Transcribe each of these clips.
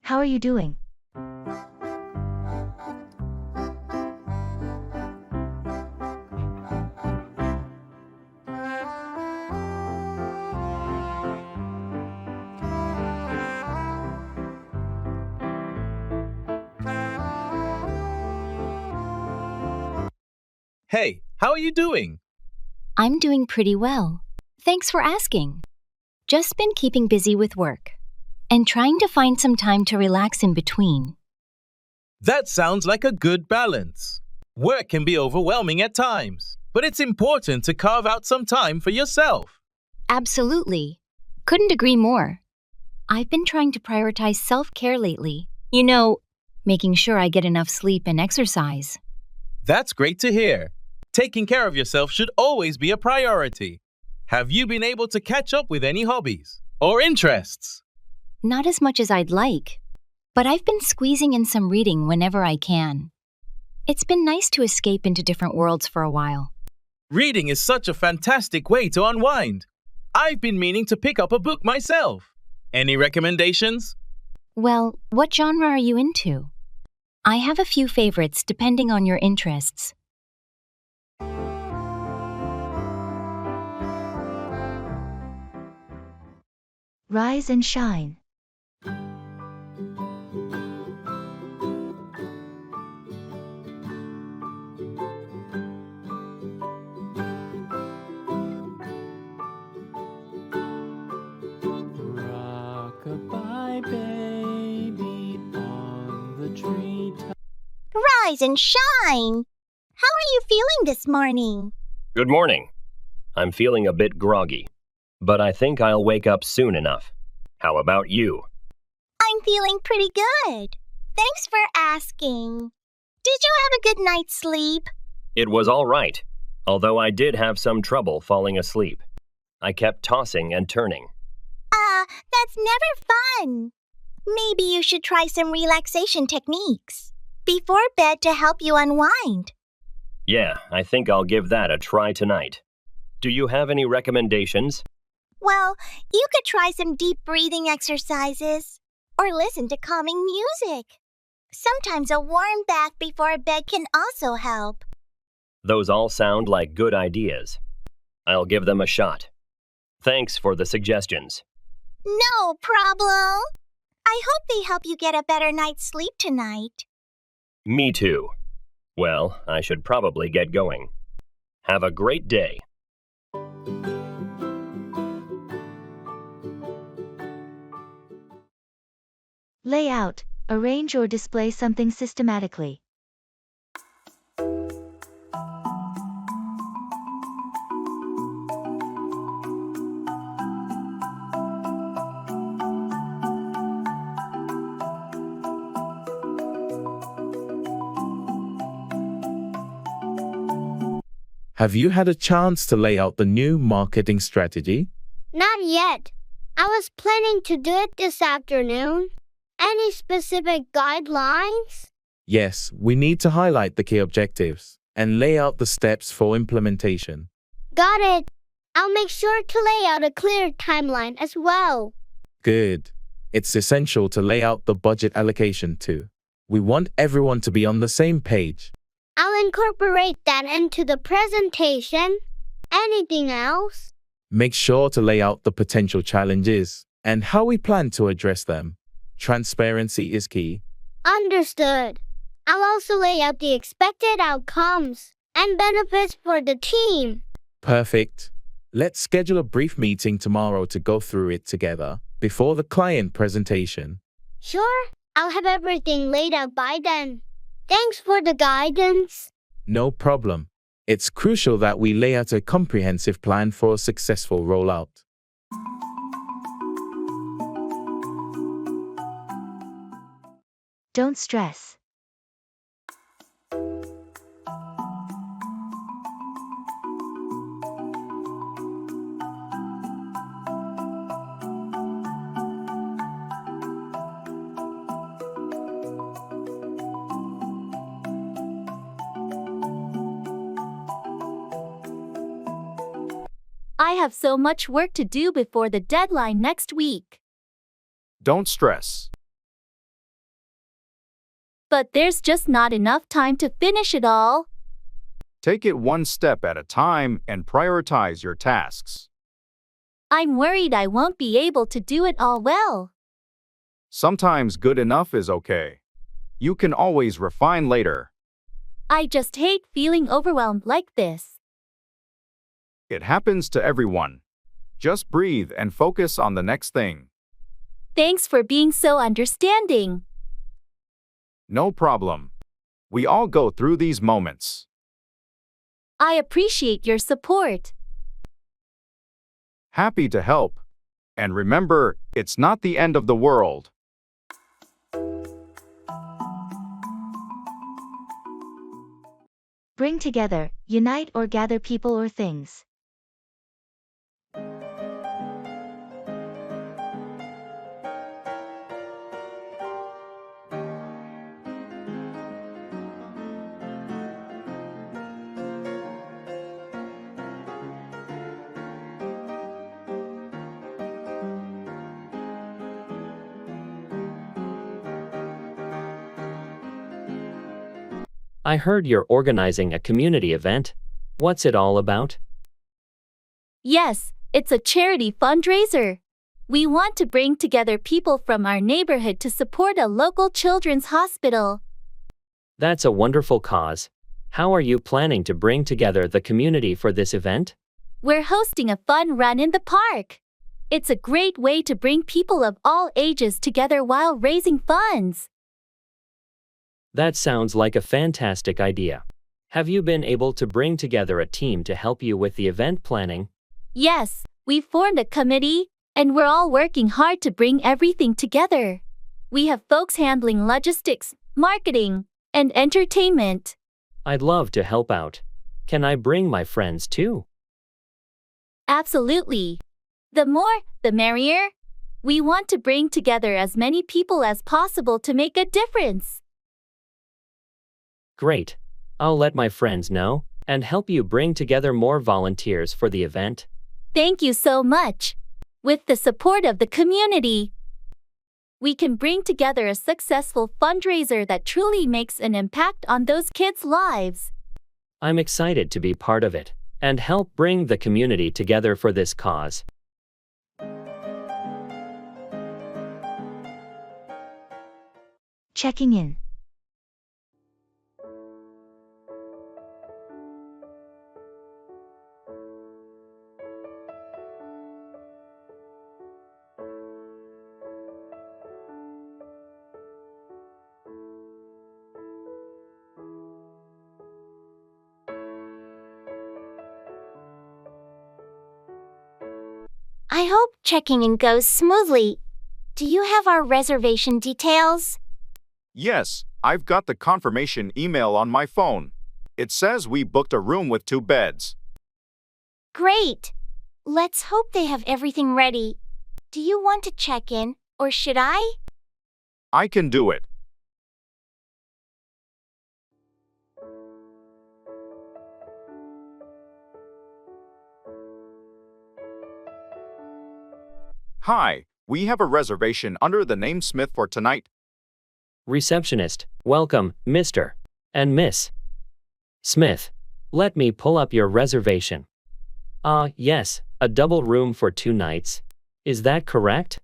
How are you doing? Hey, how are you doing? I'm doing pretty well. Thanks for asking. Just been keeping busy with work and trying to find some time to relax in between. That sounds like a good balance. Work can be overwhelming at times, but it's important to carve out some time for yourself. Absolutely. Couldn't agree more. I've been trying to prioritize self-care lately. Making sure I get enough sleep and exercise. That's great to hear. Taking care of yourself should always be a priority. Have you been able to catch up with any hobbies or interests? Not as much as I'd like, but I've been squeezing in some reading whenever I can. It's been nice to escape into different worlds for a while. Reading is such a fantastic way to unwind. I've been meaning to pick up a book myself. Any recommendations? Well, what genre are you into? I have a few favorites depending on your interests. Rise and shine. Rock-a-bye baby on the treetop. Rise and shine! How are you feeling this morning? Good morning. I'm feeling a bit groggy, but I think I'll wake up soon enough. How about you? I'm feeling pretty good. Thanks for asking. Did you have a good night's sleep? It was all right, although I did have some trouble falling asleep. I kept tossing and turning. That's never fun. Maybe you should try some relaxation techniques before bed to help you unwind. Yeah, I think I'll give that a try tonight. Do you have any recommendations? Well, you could try some deep breathing exercises or listen to calming music. Sometimes a warm bath before bed can also help. Those all sound like good ideas. I'll give them a shot. Thanks for the suggestions. No problem. I hope they help you get a better night's sleep tonight. Me too. Well, I should probably get going. Have a great day. Lay out, arrange or display something systematically. Have you had a chance to lay out the new marketing strategy? Not yet. I was planning to do it this afternoon. Any specific guidelines? Yes, we need to highlight the key objectives and lay out the steps for implementation. Got it. I'll make sure to lay out a clear timeline as well. Good. It's essential to lay out the budget allocation too. We want everyone to be on the same page. I'll incorporate that into the presentation. Anything else? Make sure to lay out the potential challenges and how we plan to address them. Transparency is key. Understood. I'll also lay out the expected outcomes and benefits for the team. Perfect. Let's schedule a brief meeting tomorrow to go through it together before the client presentation. Sure, I'll have everything laid out by then. Thanks for the guidance. No problem. It's crucial that we lay out a comprehensive plan for a successful rollout. Don't stress. I have so much work to do before the deadline next week. Don't stress. but there's just not enough time to finish it all. Take it one step at a time and prioritize your tasks. I'm worried I won't be able to do it all well. Sometimes good enough is okay. You can always refine later. I just hate feeling overwhelmed like this. It happens to everyone. Just breathe and focus on the next thing. Thanks for being so understanding. No problem. We all go through these moments. I appreciate your support. Happy to help. And remember, it's not the end of the world. Bring together, unite or gather people or things. I heard you're organizing a community event. What's it all about? Yes, it's a charity fundraiser. We want to bring together people from our neighborhood to support a local children's hospital. That's a wonderful cause. How are you planning to bring together the community for this event? We're hosting a fun run in the park. It's a great way to bring people of all ages together while raising funds. That sounds like a fantastic idea. Have you been able to bring together a team to help you with the event planning? Yes, we formed a committee, and we're all working hard to bring everything together. We have folks handling logistics, marketing, and entertainment. I'd love to help out. Can I bring my friends too? Absolutely. The more, the merrier. We want to bring together as many people as possible to make a difference. Great. I'll let my friends know and help you bring together more volunteers for the event. Thank you so much. With the support of the community, we can bring together a successful fundraiser that truly makes an impact on those kids' lives. I'm excited to be part of it and help bring the community together for this cause. Checking in. I hope checking in goes smoothly. Do you have our reservation details? Yes, I've got the confirmation email on my phone. It says we booked a room with 2 beds. Great. Let's hope they have everything ready. Do you want to check in, or should I? I can do it. Hi, we have a reservation under the name Smith for tonight. Receptionist, welcome, Mr. and Miss Smith. Let me pull up your reservation. Yes, a double room for 2 nights. Is that correct?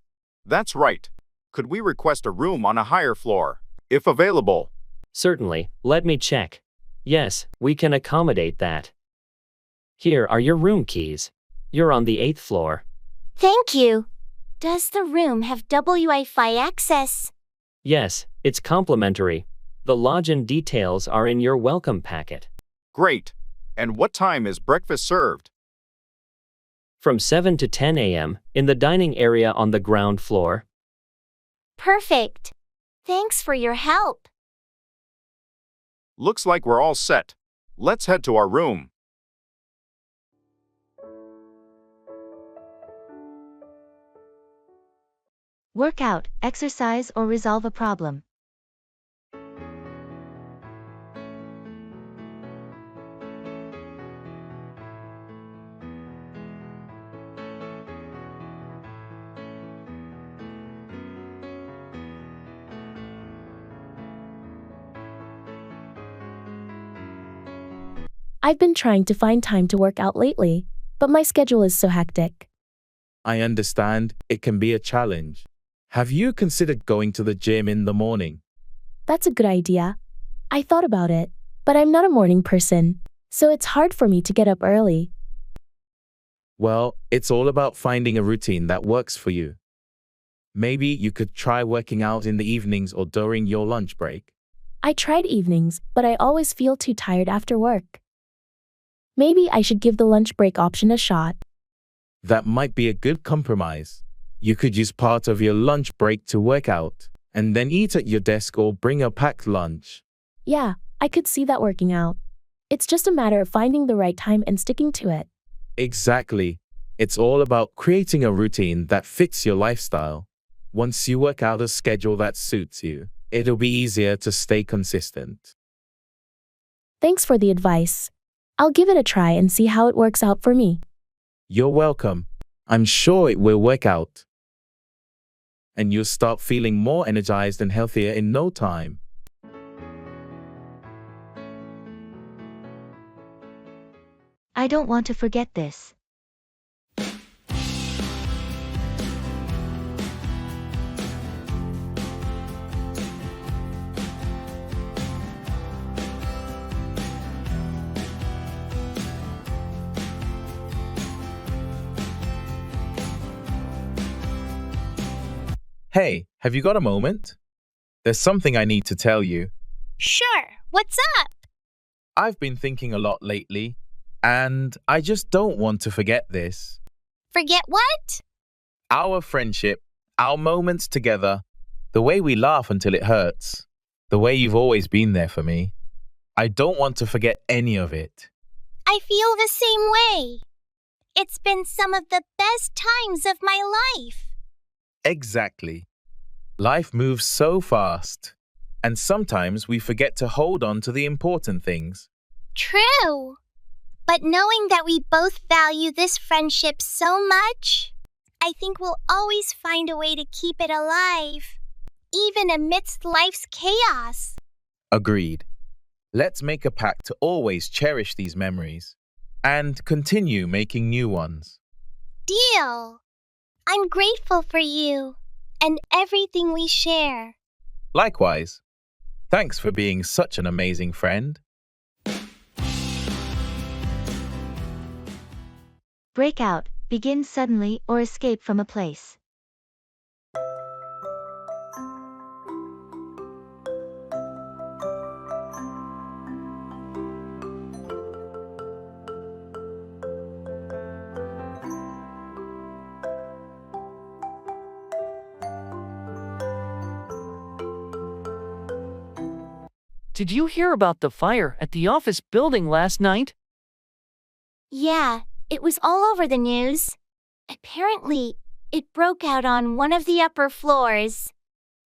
That's right. Could we request a room on a higher floor, if available? Certainly, let me check. Yes, we can accommodate that. Here are your room keys. You're on the 8th floor. Thank you. Does the room have Wi-Fi access? Yes, it's complimentary. The lodging details are in your welcome packet. Great. And what time is breakfast served? From 7 to 10 a.m. in the dining area on the ground floor. Perfect. Thanks for your help. Looks like we're all set. Let's head to our room. Work out, exercise or resolve a problem. I've been trying to find time to work out lately, but my schedule is so hectic. I understand it can be a challenge. Have you considered going to the gym in the morning? That's a good idea. I thought about it, but I'm not a morning person, so it's hard for me to get up early. Well, it's all about finding a routine that works for you. Maybe you could try working out in the evenings or during your lunch break. I tried evenings, but I always feel too tired after work. Maybe I should give the lunch break option a shot. That might be a good compromise. You could use part of your lunch break to work out, and then eat at your desk or bring a packed lunch. Yeah, I could see that working out. It's just a matter of finding the right time and sticking to it. Exactly. It's all about creating a routine that fits your lifestyle. Once you work out a schedule that suits you, it'll be easier to stay consistent. Thanks for the advice. I'll give it a try and see how it works out for me. You're welcome. I'm sure it will work out. And you'll start feeling more energized and healthier in no time. I don't want to forget this. Hey, have you got a moment? There's something I need to tell you. Sure, what's up? I've been thinking a lot lately, and I just don't want to forget this. Forget what? Our friendship, our moments together, the way we laugh until it hurts, the way you've always been there for me. I don't want to forget any of it. I feel the same way. It's been some of the best times of my life. Exactly. Life moves so fast, and sometimes we forget to hold on to the important things. True. But knowing that we both value this friendship so much, I think we'll always find a way to keep it alive, even amidst life's chaos. Agreed. Let's make a pact to always cherish these memories and continue making new ones. Deal. I'm grateful for you and everything we share. Likewise. Thanks for being such an amazing friend. Break out, begin suddenly or escape from a place. Did you hear about the fire at the office building last night? Yeah, it was all over the news. Apparently, it broke out on one of the upper floors.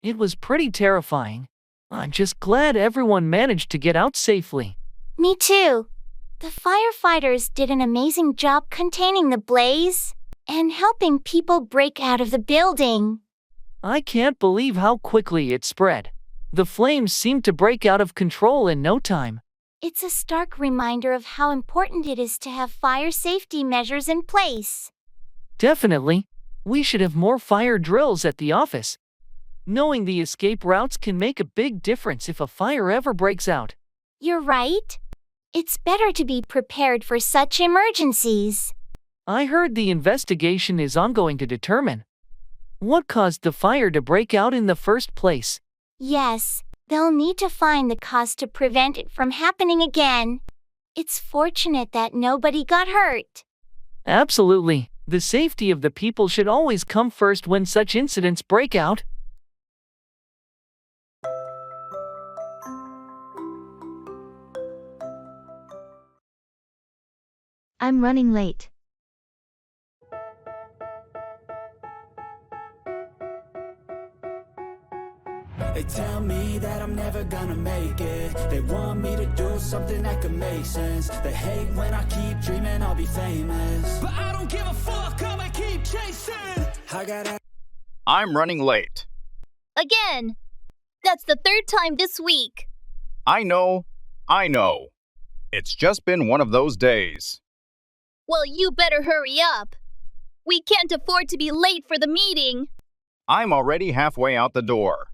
It was pretty terrifying. I'm just glad everyone managed to get out safely. Me too. The firefighters did an amazing job containing the blaze and helping people break out of the building. I can't believe how quickly it spread. The flames seemed to break out of control in no time. It's a stark reminder of how important it is to have fire safety measures in place. Definitely. We should have more fire drills at the office. Knowing the escape routes can make a big difference if a fire ever breaks out. You're right. It's better to be prepared for such emergencies. I heard the investigation is ongoing to determine what caused the fire to break out in the first place. Yes, they'll need to find the cause to prevent it from happening again. It's fortunate that nobody got hurt. Absolutely. The safety of the people should always come first when such incidents break out. I'm running late. They tell me that I'm never gonna make it. They want me to do something that could make sense. They hate when I keep dreaming I'll be famous, but I don't give a fuck, I'ma keep chasing. I'm running late. Again. That's the third time this week. I know. It's just been one of those days. Well, you better hurry up. We can't afford to be late for the meeting. I'm already halfway out the door.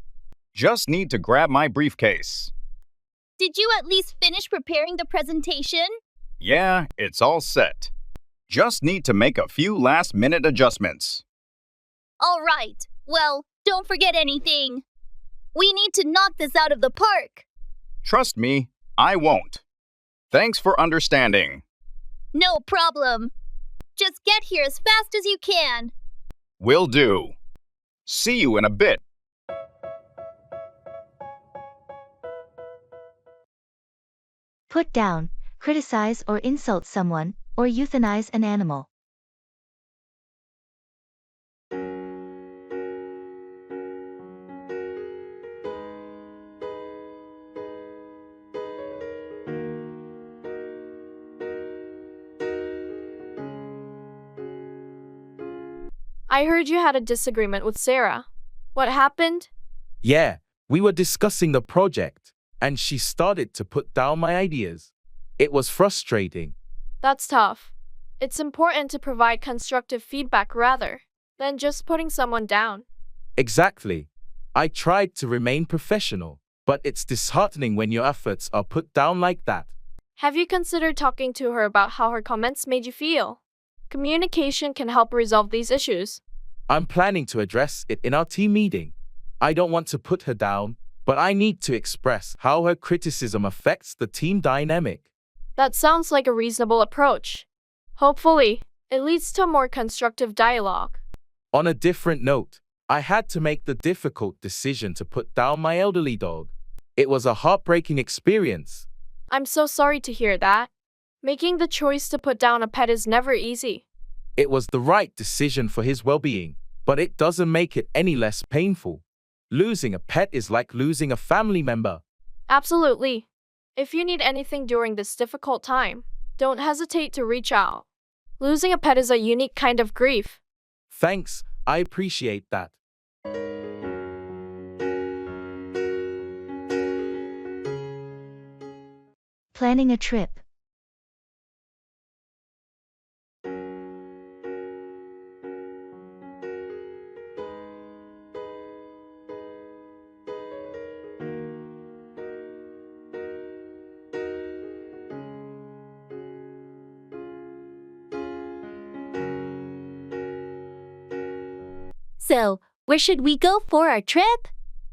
Just need to grab my briefcase. Did you at least finish preparing the presentation? Yeah, it's all set. Just need to make a few last-minute adjustments. All right. Well, don't forget anything. We need to knock this out of the park. Trust me, I won't. Thanks for understanding. No problem. Just get here as fast as you can. Will do. See you in a bit. Put down, criticize or insult someone, or euthanize an animal. I heard you had a disagreement with Sarah. What happened? Yeah, we were discussing the project, and she started to put down my ideas. It was frustrating. That's tough. It's important to provide constructive feedback rather than just putting someone down. Exactly. I tried to remain professional, but it's disheartening when your efforts are put down like that. Have you considered talking to her about how her comments made you feel? Communication can help resolve these issues. I'm planning to address it in our team meeting. I don't want to put her down, but I need to express how her criticism affects the team dynamic. That sounds like a reasonable approach. Hopefully, it leads to a more constructive dialogue. On a different note, I had to make the difficult decision to put down my elderly dog. It was a heartbreaking experience. I'm so sorry to hear that. Making the choice to put down a pet is never easy. It was the right decision for his well-being, but it doesn't make it any less painful. Losing a pet is like losing a family member. Absolutely. If you need anything during this difficult time, don't hesitate to reach out. Losing a pet is a unique kind of grief. Thanks, I appreciate that. Planning a trip. So, where should we go for our trip?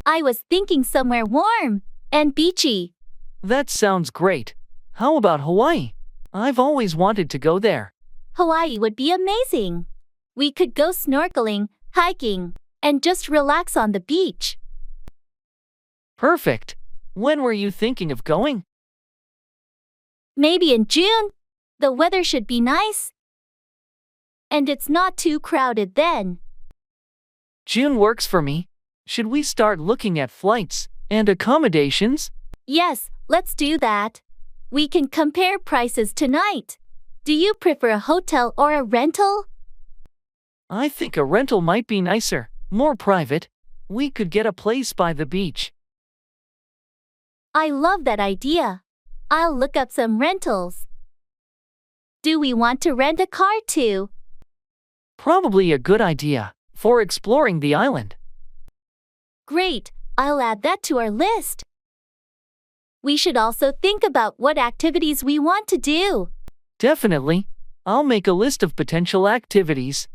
I was thinking somewhere warm and beachy. That sounds great. How about Hawaii? I've always wanted to go there. Hawaii would be amazing. We could go snorkeling, hiking, and just relax on the beach. Perfect. When were you thinking of going? Maybe in June. The weather should be nice. And it's not too crowded then. June works for me. Should we start looking at flights and accommodations? Yes, let's do that. We can compare prices tonight. Do you prefer a hotel or a rental? I think a rental might be nicer, more private. We could get a place by the beach. I love that idea. I'll look up some rentals. Do we want to rent a car too? Probably a good idea for exploring the island. Great, I'll add that to our list. We should also think about what activities we want to do. Definitely. I'll make a list of potential activities.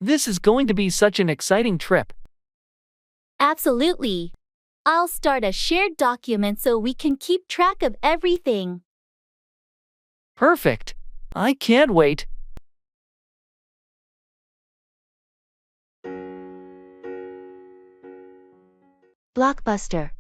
This is going to be such an exciting trip. Absolutely. I'll start a shared document so we can keep track of everything. Perfect. I can't wait. Blockbuster.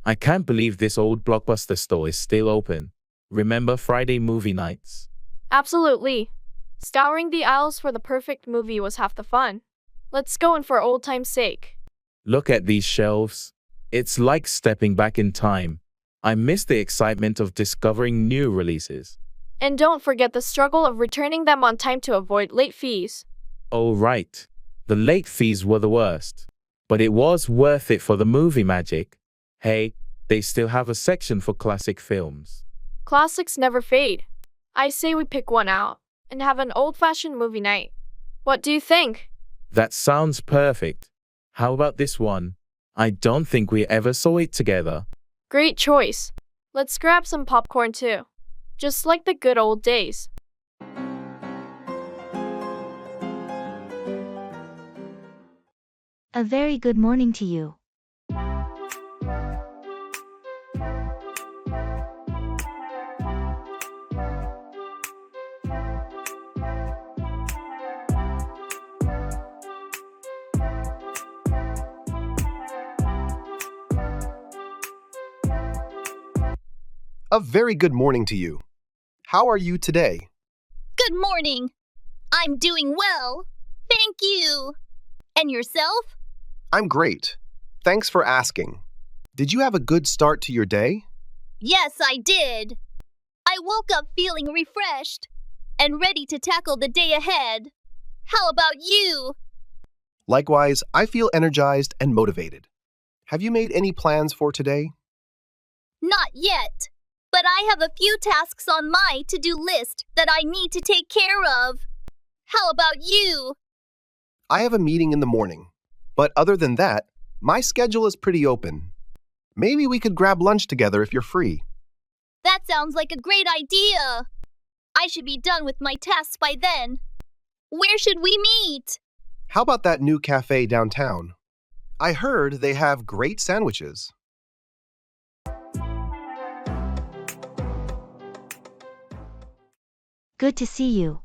I can't believe this old Blockbuster store is still open. Remember Friday movie nights? Absolutely. Scouring the aisles for the perfect movie was half the fun. Let's go in for old time's sake. Look at these shelves. It's like stepping back in time. I miss the excitement of discovering new releases. And don't forget the struggle of returning them on time to avoid late fees. Oh, right. The late fees were the worst. But it was worth it for the movie magic. Hey, they still have a section for classic films. Classics never fade. I say we pick one out and have an old-fashioned movie night. What do you think? That sounds perfect. How about this one? I don't think we ever saw it together. Great choice. Let's grab some popcorn too. Just like the good old days. A very good morning to you. A very good morning to you. How are you today? Good morning. I'm doing well. Thank you. And yourself? I'm great. Thanks for asking. Did you have a good start to your day? Yes, I did. I woke up feeling refreshed and ready to tackle the day ahead. How about you? Likewise, I feel energized and motivated. Have you made any plans for today? Not yet, but I have a few tasks on my to-do list that I need to take care of. How about you? I have a meeting in the morning, but other than that, my schedule is pretty open. Maybe we could grab lunch together if you're free. That sounds like a great idea. I should be done with my tasks by then. Where should we meet? How about that new cafe downtown? I heard they have great sandwiches. Good to see you.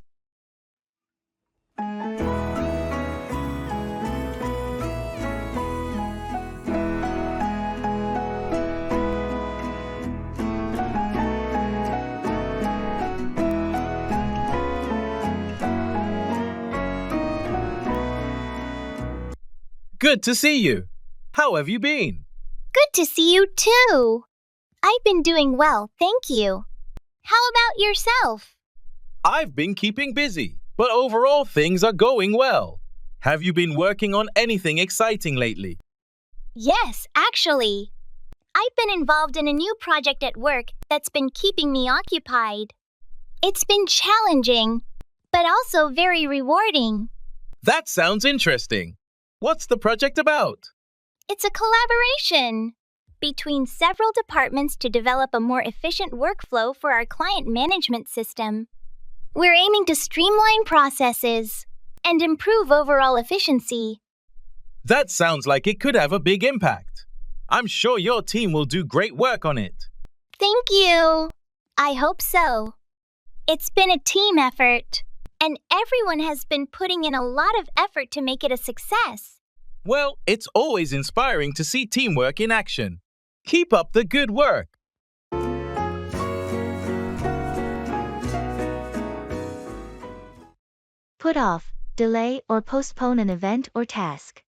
Good to see you. How have you been? Good to see you too. I've been doing well, thank you. How about yourself? I've been keeping busy, but overall things are going well. Have you been working on anything exciting lately? Yes, actually. I've been involved in a new project at work that's been keeping me occupied. It's been challenging, but also very rewarding. That sounds interesting. What's the project about? It's a collaboration between several departments to develop a more efficient workflow for our client management system. We're aiming to streamline processes and improve overall efficiency. That sounds like it could have a big impact. I'm sure your team will do great work on it. Thank you. I hope so. It's been a team effort, and everyone has been putting in a lot of effort to make it a success. Well, it's always inspiring to see teamwork in action. Keep up the good work. Put off, delay, or postpone an event or task.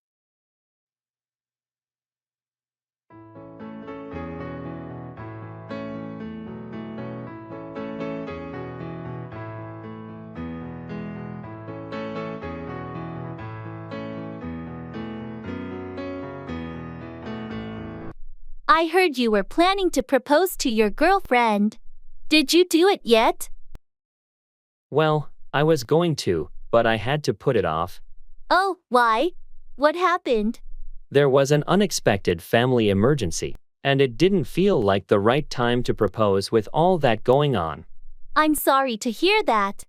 I heard you were planning to propose to your girlfriend. Did you do it yet? Well, I was going to, but I had to put it off. Oh, why? What happened? There was an unexpected family emergency, and it didn't feel like the right time to propose with all that going on. I'm sorry to hear that.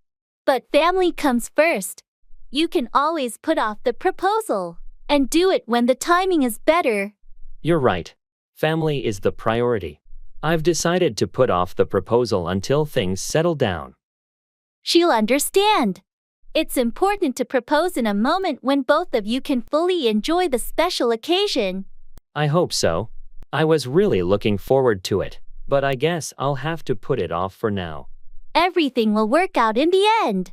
But family comes first. You can always put off the proposal and do it when the timing is better. You're right. Family is the priority. I've decided to put off the proposal until things settle down. She'll understand. It's important to propose in a moment when both of you can fully enjoy the special occasion. I hope so. I was really looking forward to it, but I guess I'll have to put it off for now. Everything will work out in the end.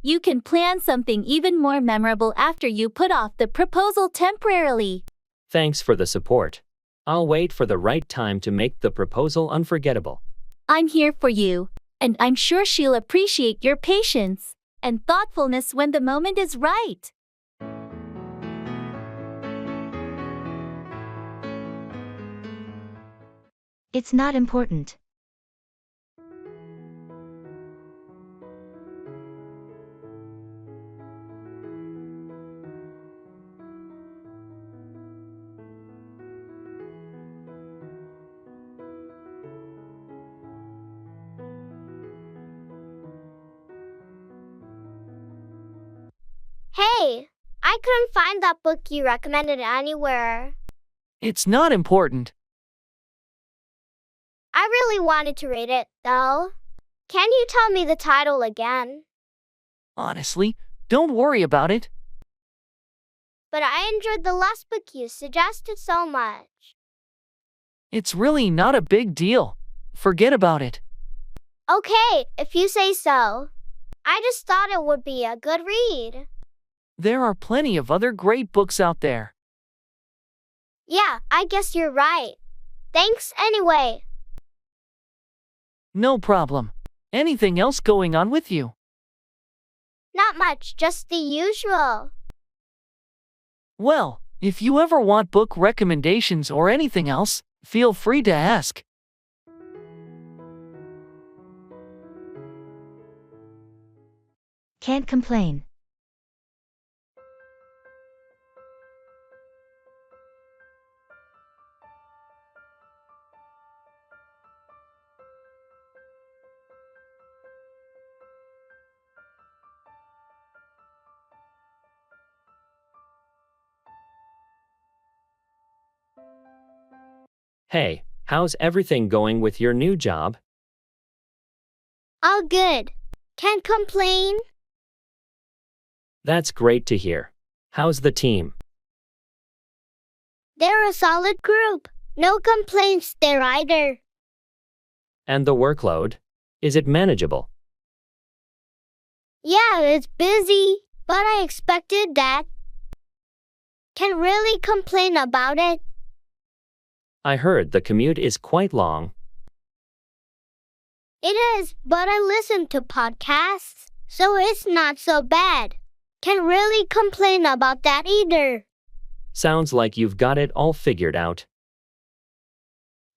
You can plan something even more memorable after you put off the proposal temporarily. Thanks for the support. I'll wait for the right time to make the proposal unforgettable. I'm here for you, and I'm sure she'll appreciate your patience and thoughtfulness when the moment is right. It's not important. Hey, I couldn't find that book you recommended anywhere. It's not important. I really wanted to read it, though. Can you tell me the title again? Honestly, don't worry about it. But I enjoyed the last book you suggested so much. It's really not a big deal. Forget about it. Okay, if you say so. I just thought it would be a good read. There are plenty of other great books out there. Yeah, I guess you're right. Thanks anyway. No problem. Anything else going on with you? Not much, just the usual. Well, if you ever want book recommendations or anything else, feel free to ask. Can't complain. Hey, how's everything going with your new job? All good. Can't complain. That's great to hear. How's the team? They're a solid group. No complaints there either. And the workload? Is it manageable? Yeah, it's busy, but I expected that. Can't really complain about it. I heard the commute is quite long. It is, but I listen to podcasts, so it's not so bad. Can't really complain about that either. Sounds like you've got it all figured out.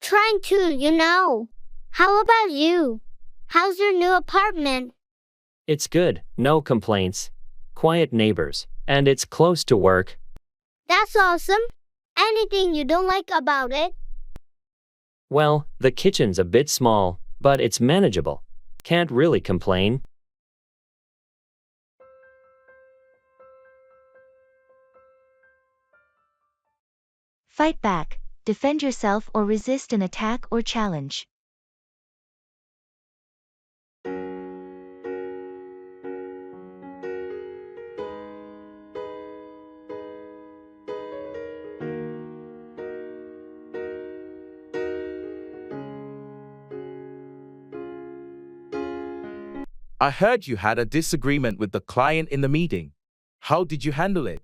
Trying to, you know. How about you? How's your new apartment? It's good, no complaints. Quiet neighbors, and it's close to work. That's awesome. Anything you don't like about it? Well, the kitchen's a bit small, but it's manageable. Can't really complain. Fight back, defend yourself or resist an attack or challenge. I heard you had a disagreement with the client in the meeting. How did you handle it?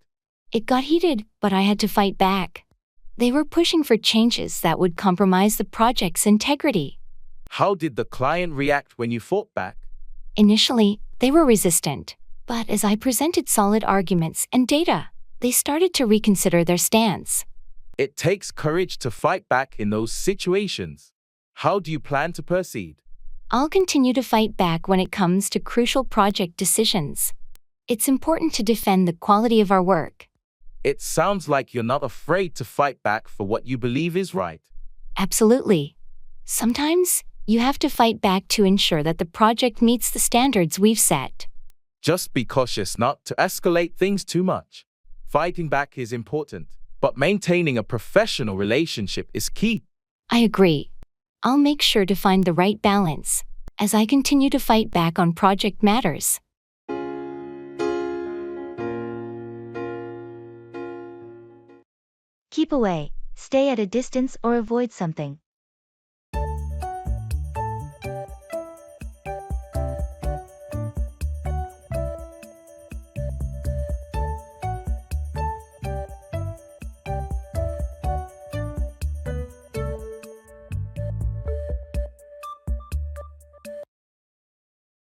It got heated, but I had to fight back. They were pushing for changes that would compromise the project's integrity. How did the client react when you fought back? Initially, they were resistant, but as I presented solid arguments and data, they started to reconsider their stance. It takes courage to fight back in those situations. How do you plan to proceed? I'll continue to fight back when it comes to crucial project decisions. It's important to defend the quality of our work. It sounds like you're not afraid to fight back for what you believe is right. Absolutely. Sometimes, you have to fight back to ensure that the project meets the standards we've set. Just be cautious not to escalate things too much. Fighting back is important, but maintaining a professional relationship is key. I agree. I'll make sure to find the right balance as I continue to fight back on project matters. Keep away, stay at a distance or avoid something.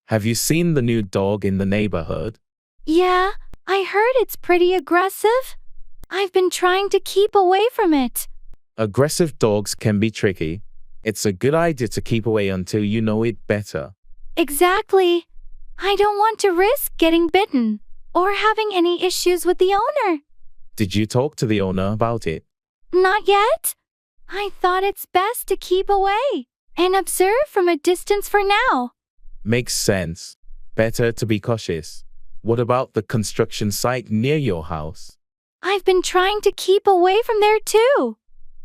Have you seen the new dog in the neighborhood? Yeah, I heard it's pretty aggressive. I've been trying to keep away from it. Aggressive dogs can be tricky. It's a good idea to keep away until you know it better. Exactly. I don't want to risk getting bitten or having any issues with the owner. Did you talk to the owner about it? Not yet. I thought it's best to keep away and observe from a distance for now. Makes sense. Better to be cautious. What about the construction site near your house? I've been trying to keep away from there too.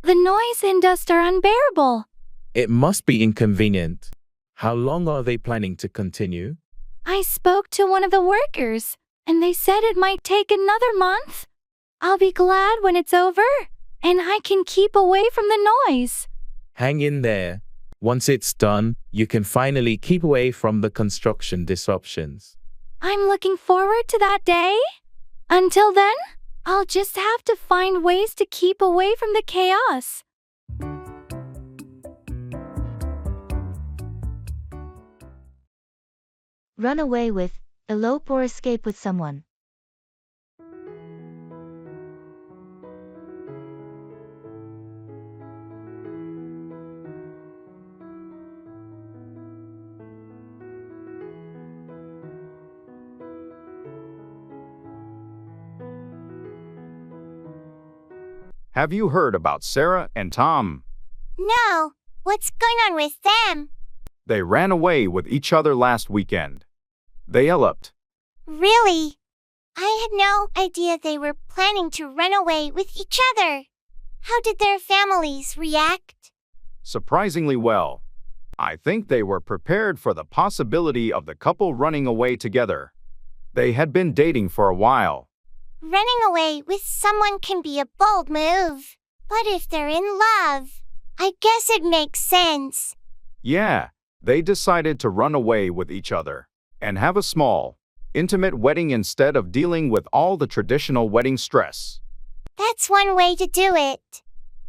The noise and dust are unbearable. It must be inconvenient. How long are they planning to continue? I spoke to one of the workers, and they said it might take another month. I'll be glad when it's over, and I can keep away from the noise. Hang in there. Once it's done, you can finally keep away from the construction disruptions. I'm looking forward to that day. Until then, I'll just have to find ways to keep away from the chaos. Run away with, elope or escape with someone. Have you heard about Sarah and Tom? No, what's going on with them? They ran away with each other last weekend. They eloped. Really? I had no idea they were planning to run away with each other. How did their families react? Surprisingly well. I think they were prepared for the possibility of the couple running away together. They had been dating for a while. Running away with someone can be a bold move. But if they're in love, I guess it makes sense. Yeah, they decided to run away with each other and have a small, intimate wedding instead of dealing with all the traditional wedding stress. That's one way to do it.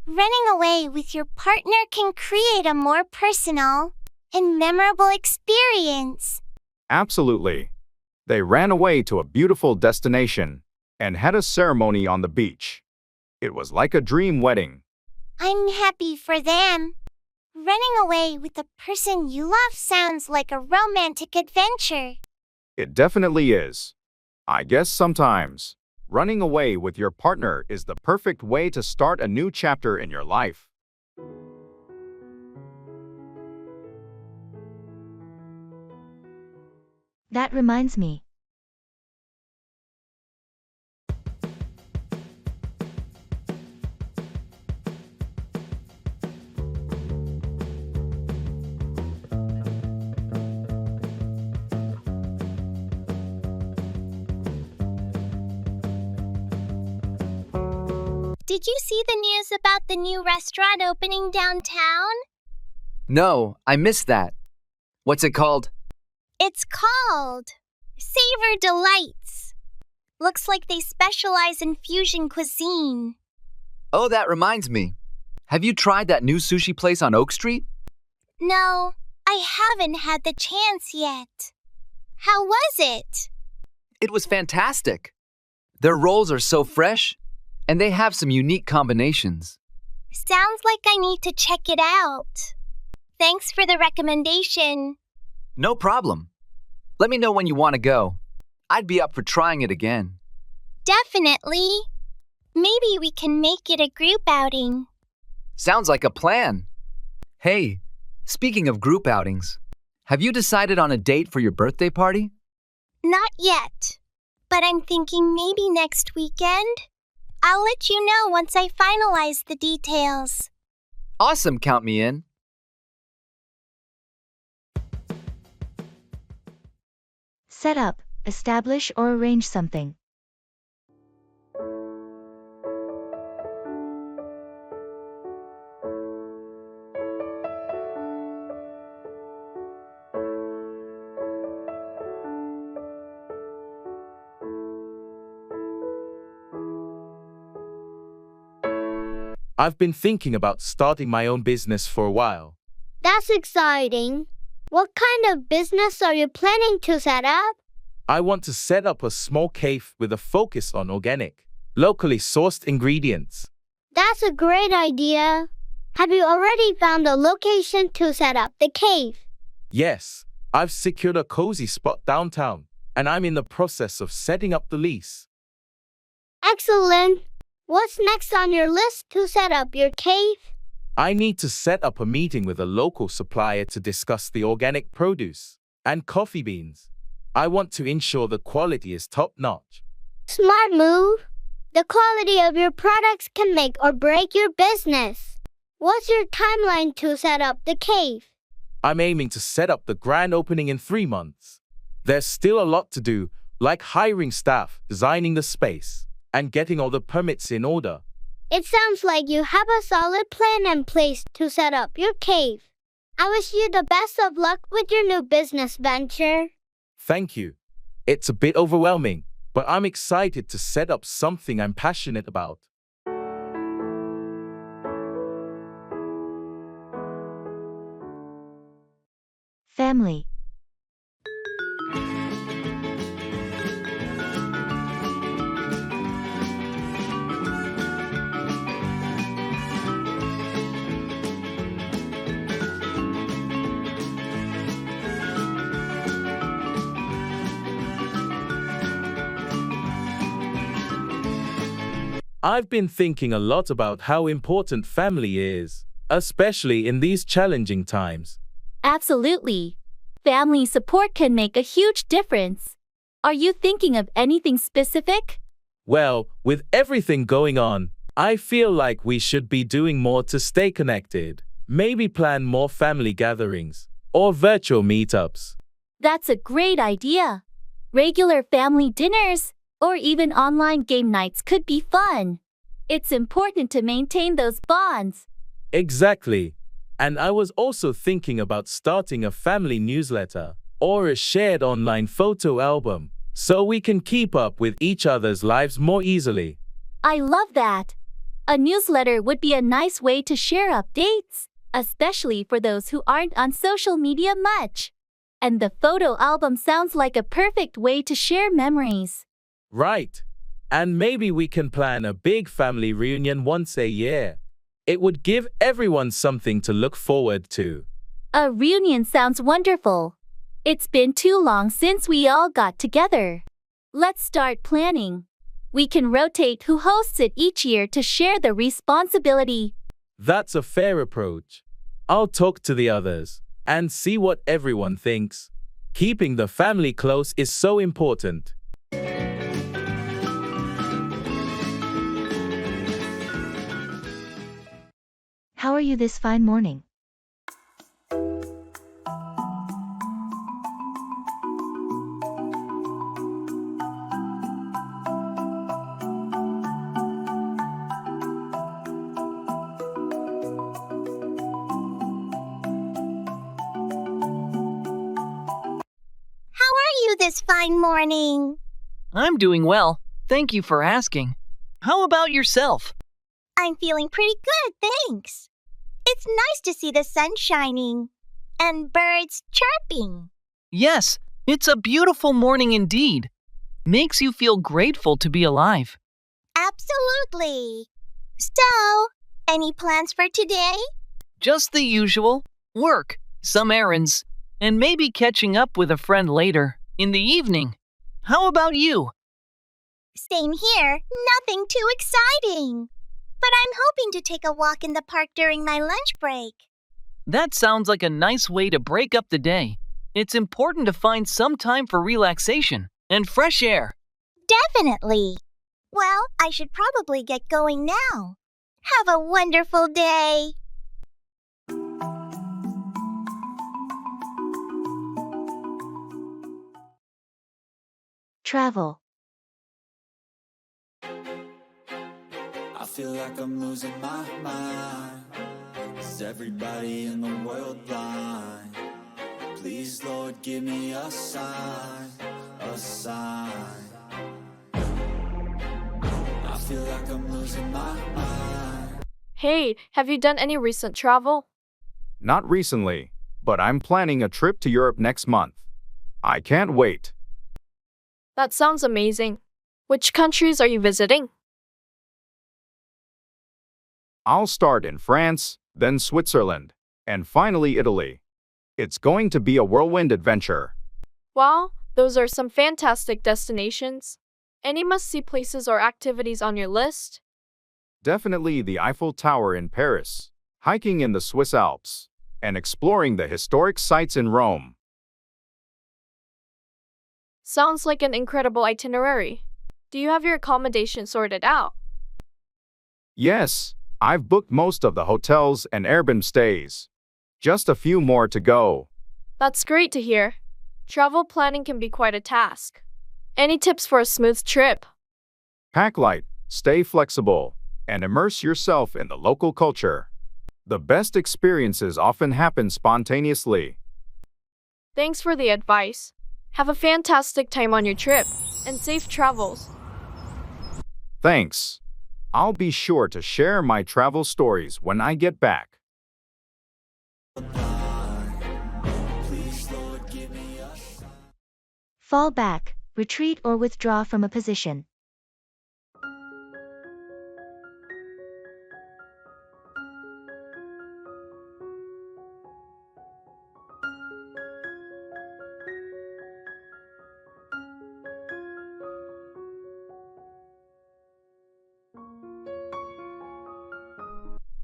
Running away with your partner can create a more personal and memorable experience. Absolutely. They ran away to a beautiful destination and had a ceremony on the beach. It was like a dream wedding. I'm happy for them. Running away with the person you love sounds like a romantic adventure. It definitely is. I guess sometimes running away with your partner is the perfect way to start a new chapter in your life. That reminds me. Did you see the news about the new restaurant opening downtown? No, I missed that. What's it called? It's called Savor Delights. Looks like they specialize in fusion cuisine. Oh, that reminds me. Have you tried that new sushi place on Oak Street? No, I haven't had the chance yet. How was it? It was fantastic. Their rolls are so fresh, and they have some unique combinations. Sounds like I need to check it out. Thanks for the recommendation. No problem. Let me know when you want to go. I'd be up for trying it again. Definitely. Maybe we can make it a group outing. Sounds like a plan. Hey, speaking of group outings, have you decided on a date for your birthday party? Not yet, but I'm thinking maybe next weekend. I'll let you know once I finalize the details. Awesome, count me in. Set up, establish or arrange something. I've been thinking about starting my own business for a while. That's exciting. What kind of business are you planning to set up? I want to set up a small cave with a focus on organic, locally sourced ingredients. That's a great idea. Have you already found a location to set up the cave? Yes, I've secured a cozy spot downtown, and I'm in the process of setting up the lease. Excellent. What's next on your list to set up your cave? I need to set up a meeting with a local supplier to discuss the organic produce and coffee beans. I want to ensure the quality is top-notch. Smart move. The quality of your products can make or break your business. What's your timeline to set up the cave? I'm aiming to set up the grand opening in 3 months. There's still a lot to do, like hiring staff, designing the space, and getting all the permits in order. It sounds like you have a solid plan in place to set up your cave. I wish you the best of luck with your new business venture. Thank you. It's a bit overwhelming, but I'm excited to set up something I'm passionate about. Family. I've been thinking a lot about how important family is, especially in these challenging times. Absolutely. Family support can make a huge difference. Are you thinking of anything specific? Well, with everything going on, I feel like we should be doing more to stay connected. Maybe plan more family gatherings or virtual meetups. That's a great idea. Regular family dinners or even online game nights could be fun. It's important to maintain those bonds. Exactly. And I was also thinking about starting a family newsletter or a shared online photo album so we can keep up with each other's lives more easily. I love that. A newsletter would be a nice way to share updates, especially for those who aren't on social media much. And the photo album sounds like a perfect way to share memories. Right. And maybe we can plan a big family reunion once a year. It would give everyone something to look forward to. A reunion sounds wonderful. It's been too long since we all got together. Let's start planning. We can rotate who hosts it each year to share the responsibility. That's a fair approach. I'll talk to the others and see what everyone thinks. Keeping the family close is so important. How are you this fine morning? How are you this fine morning? I'm doing well. Thank you for asking. How about yourself? I'm feeling pretty good, thanks. It's nice to see the sun shining and birds chirping. Yes, it's a beautiful morning indeed. Makes you feel grateful to be alive. Absolutely. So, any plans for today? Just the usual. Work, some errands, and maybe catching up with a friend later, in the evening. How about you? Same here, nothing too exciting. But I'm hoping to take a walk in the park during my lunch break. That sounds like a nice way to break up the day. It's important to find some time for relaxation and fresh air. Definitely. Well, I should probably get going now. Have a wonderful day. Travel. I feel like I'm losing my mind. Is everybody in the world blind? Please, Lord, give me a sign, a sign. I feel like I'm losing my mind. Hey, have you done any recent travel? Not recently, but I'm planning a trip to Europe next month. I can't wait. That sounds amazing. Which countries are you visiting? I'll start in France, then Switzerland, and finally Italy. It's going to be a whirlwind adventure. Wow, those are some fantastic destinations. Any must-see places or activities on your list? Definitely the Eiffel Tower in Paris, hiking in the Swiss Alps, and exploring the historic sites in Rome. Sounds like an incredible itinerary. Do you have your accommodation sorted out? Yes, I've booked most of the hotels and Airbnb stays. Just a few more to go. That's great to hear. Travel planning can be quite a task. Any tips for a smooth trip? Pack light, stay flexible, and immerse yourself in the local culture. The best experiences often happen spontaneously. Thanks for the advice. Have a fantastic time on your trip, and safe travels. Thanks. I'll be sure to share my travel stories when I get back. Fall back, retreat or withdraw from a position.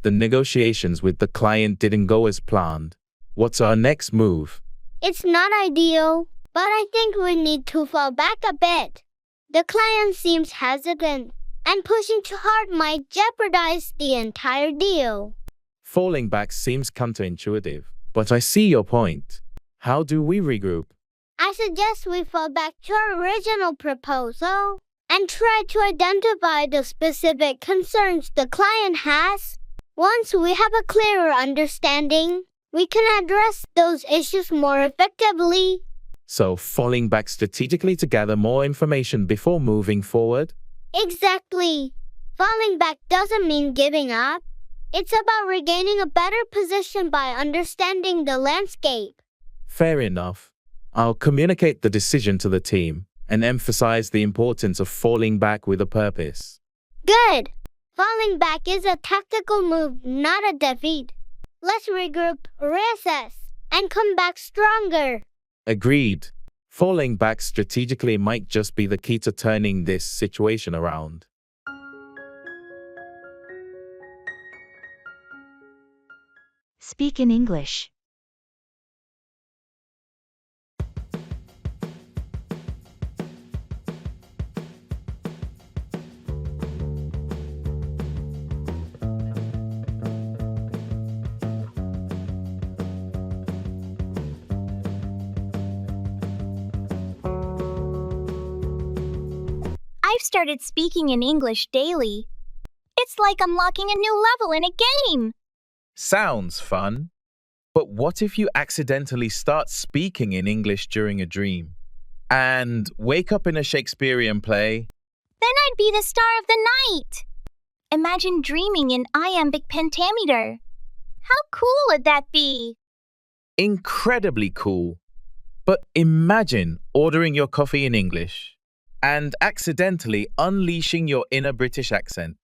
The negotiations with the client didn't go as planned. What's our next move? It's not ideal, but I think we need to fall back a bit. The client seems hesitant, and pushing too hard might jeopardize the entire deal. Falling back seems counterintuitive, but I see your point. How do we regroup? I suggest we fall back to our original proposal and try to identify the specific concerns the client has. Once we have a clearer understanding, we can address those issues more effectively. So, falling back strategically to gather more information before moving forward? Exactly. Falling back doesn't mean giving up. It's about regaining a better position by understanding the landscape. Fair enough. I'll communicate the decision to the team and emphasize the importance of falling back with a purpose. Good. Falling back is a tactical move, not a defeat. Let's regroup, reassess, and come back stronger. Agreed. Falling back strategically might just be the key to turning this situation around. Speak in English. I've started speaking in English daily. It's like unlocking a new level in a game. Sounds fun. But what if you accidentally start speaking in English during a dream? And wake up in a Shakespearean play? Then I'd be the star of the night. Imagine dreaming in iambic pentameter. How cool would that be? Incredibly cool. But imagine ordering your coffee in English and accidentally unleashing your inner British accent.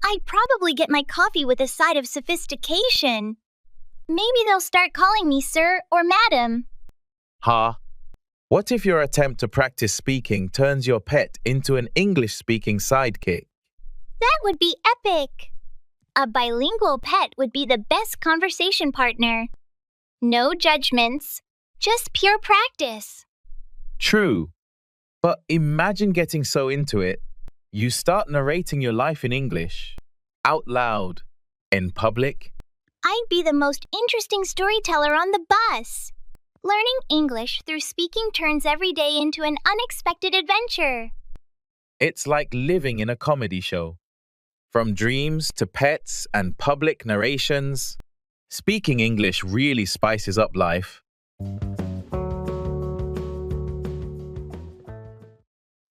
I'd probably get my coffee with a side of sophistication. Maybe they'll start calling me sir or madam. Ha! What if your attempt to practice speaking turns your pet into an English-speaking sidekick? That would be epic. A bilingual pet would be the best conversation partner. No judgments, just pure practice. True. But imagine getting so into it, you start narrating your life in English, out loud, in public. I'd be the most interesting storyteller on the bus. Learning English through speaking turns every day into an unexpected adventure. It's like living in a comedy show. From dreams to pets and public narrations, speaking English really spices up life.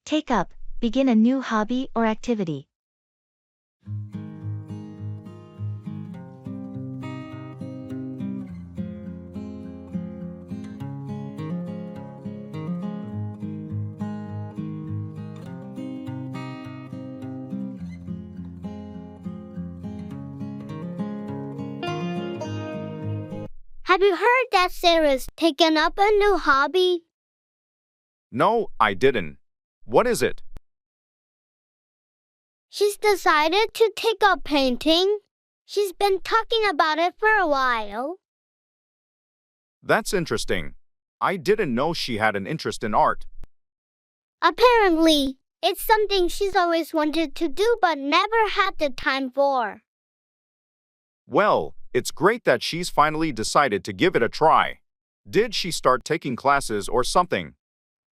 Take up, begin a new hobby or activity. Have you heard that Sarah's taken up a new hobby? No, I didn't. What is it? She's decided to take up painting. She's been talking about it for a while. That's interesting. I didn't know she had an interest in art. Apparently, it's something she's always wanted to do but never had the time for. Well, it's great that she's finally decided to give it a try. Did she start taking classes or something?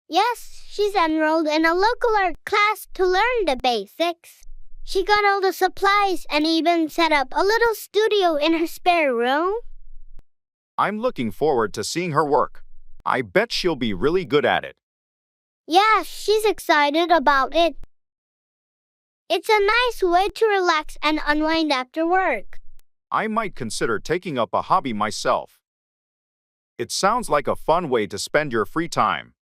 Yes, she's enrolled in a local art class to learn the basics. She got all the supplies and even set up a little studio in her spare room. I'm looking forward to seeing her work. I bet she'll be really good at it. Yeah, she's excited about it. It's a nice way to relax and unwind after work. I might consider taking up a hobby myself. It sounds like a fun way to spend your free time.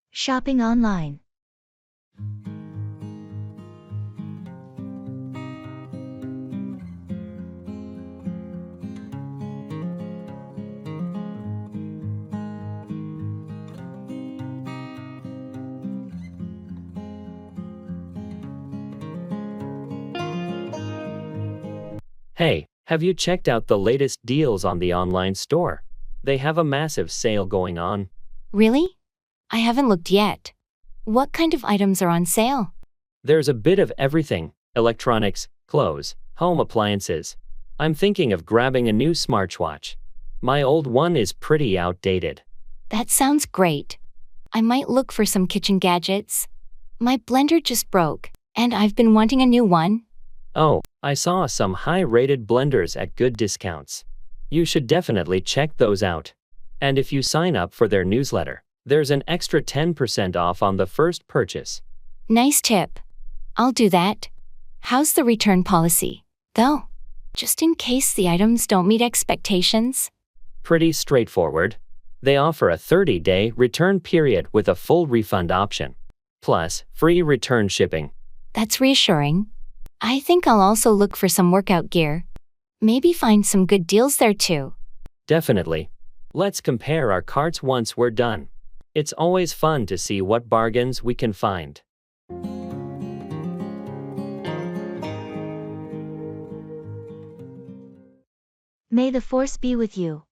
Shopping online. Hey, have you checked out the latest deals on the online store? They have a massive sale going on. Really? I haven't looked yet. What kind of items are on sale? There's a bit of everything: electronics, clothes, home appliances. I'm thinking of grabbing a new smartwatch. My old one is pretty outdated. That sounds great. I might look for some kitchen gadgets. My blender just broke, and I've been wanting a new one. Oh, I saw some high-rated blenders at good discounts. You should definitely check those out. And if you sign up for their newsletter, there's an extra 10% off on the first purchase. Nice tip. I'll do that. How's the return policy, though? Just in case the items don't meet expectations. Pretty straightforward. They offer a 30-day return period with a full refund option, plus free return shipping. That's reassuring. I think I'll also look for some workout gear. Maybe find some good deals there too. Definitely. Let's compare our carts once we're done. It's always fun to see what bargains we can find. May the force be with you.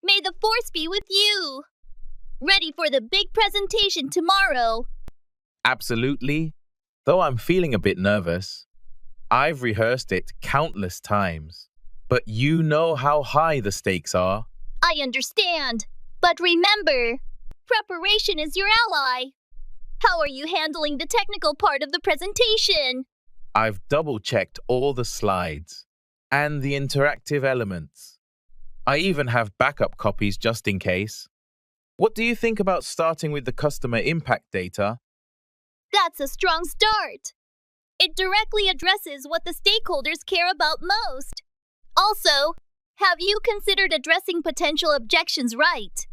May the force be with you. Ready for the big presentation tomorrow. Absolutely. Though I'm feeling a bit nervous. I've rehearsed it countless times. But you know how high the stakes are. I understand. But remember, preparation is your ally. How are you handling the technical part of the presentation? I've double-checked all the slides and the interactive elements. I even have backup copies just in case. What do you think about starting with the customer impact data? That's a strong start. It directly addresses what the stakeholders care about most. Also, have you considered addressing potential objections right?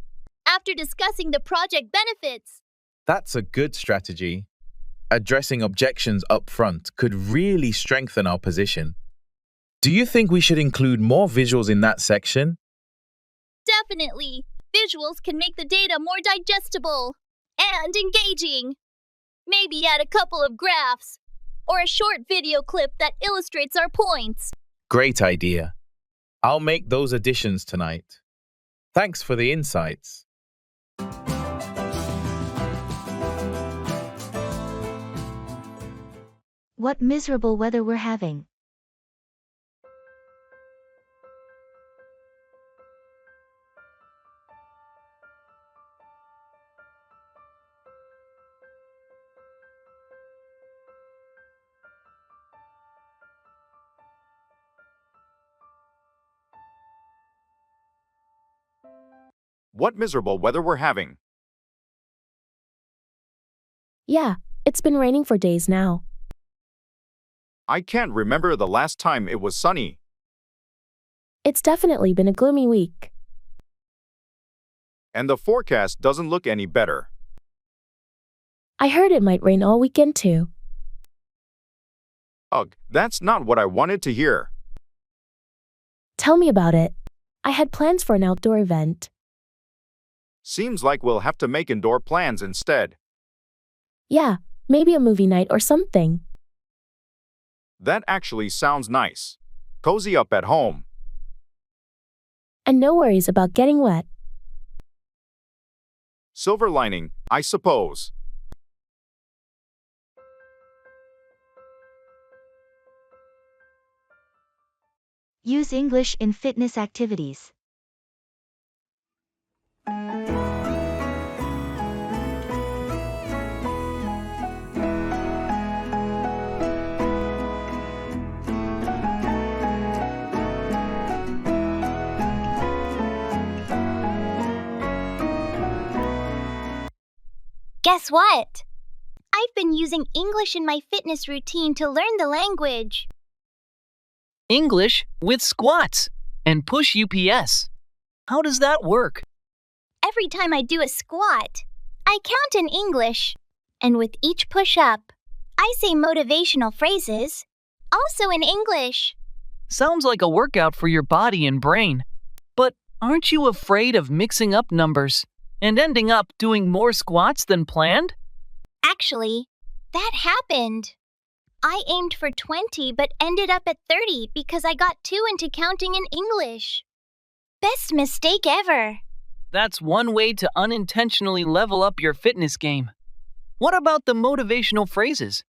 After discussing the project benefits. That's a good strategy. Addressing objections up front could really strengthen our position. Do you think we should include more visuals in that section? Definitely. Visuals can make the data more digestible and engaging. Maybe add a couple of graphs or a short video clip that illustrates our points. Great idea. I'll make those additions tonight. Thanks for the insights. What miserable weather we're having. What miserable weather we're having. Yeah, it's been raining for days now. I can't remember the last time it was sunny. It's definitely been a gloomy week. And the forecast doesn't look any better. I heard it might rain all weekend too. Ugh, that's not what I wanted to hear. Tell me about it. I had plans for an outdoor event. Seems like we'll have to make indoor plans instead. Yeah, maybe a movie night or something. That actually sounds nice. Cozy up at home. And no worries about getting wet. Silver lining, I suppose. Use English in fitness activities. Guess what? I've been using English in my fitness routine to learn the language. English with squats and push UPS. How does that work? Every time I do a squat, I count in English. And with each push-up, I say motivational phrases, also in English. Sounds like a workout for your body and brain. But aren't you afraid of mixing up numbers and ending up doing more squats than planned? Actually, that happened. I aimed for 20 but ended up at 30 because I got too into counting in English. Best mistake ever. That's one way to unintentionally level up your fitness game. What about the motivational phrases?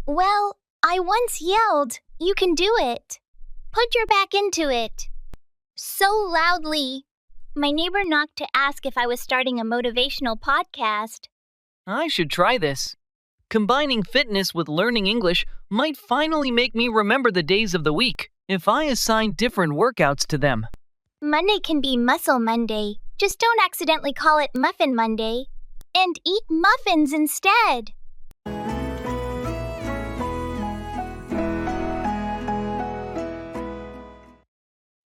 Well, I once yelled, "You can do it. Put your back into it." So loudly. My neighbor knocked to ask if I was starting a motivational podcast. I should try this. Combining fitness with learning English might finally make me remember the days of the week if I assign different workouts to them. Monday can be Muscle Monday. Just don't accidentally call it Muffin Monday. And eat muffins instead.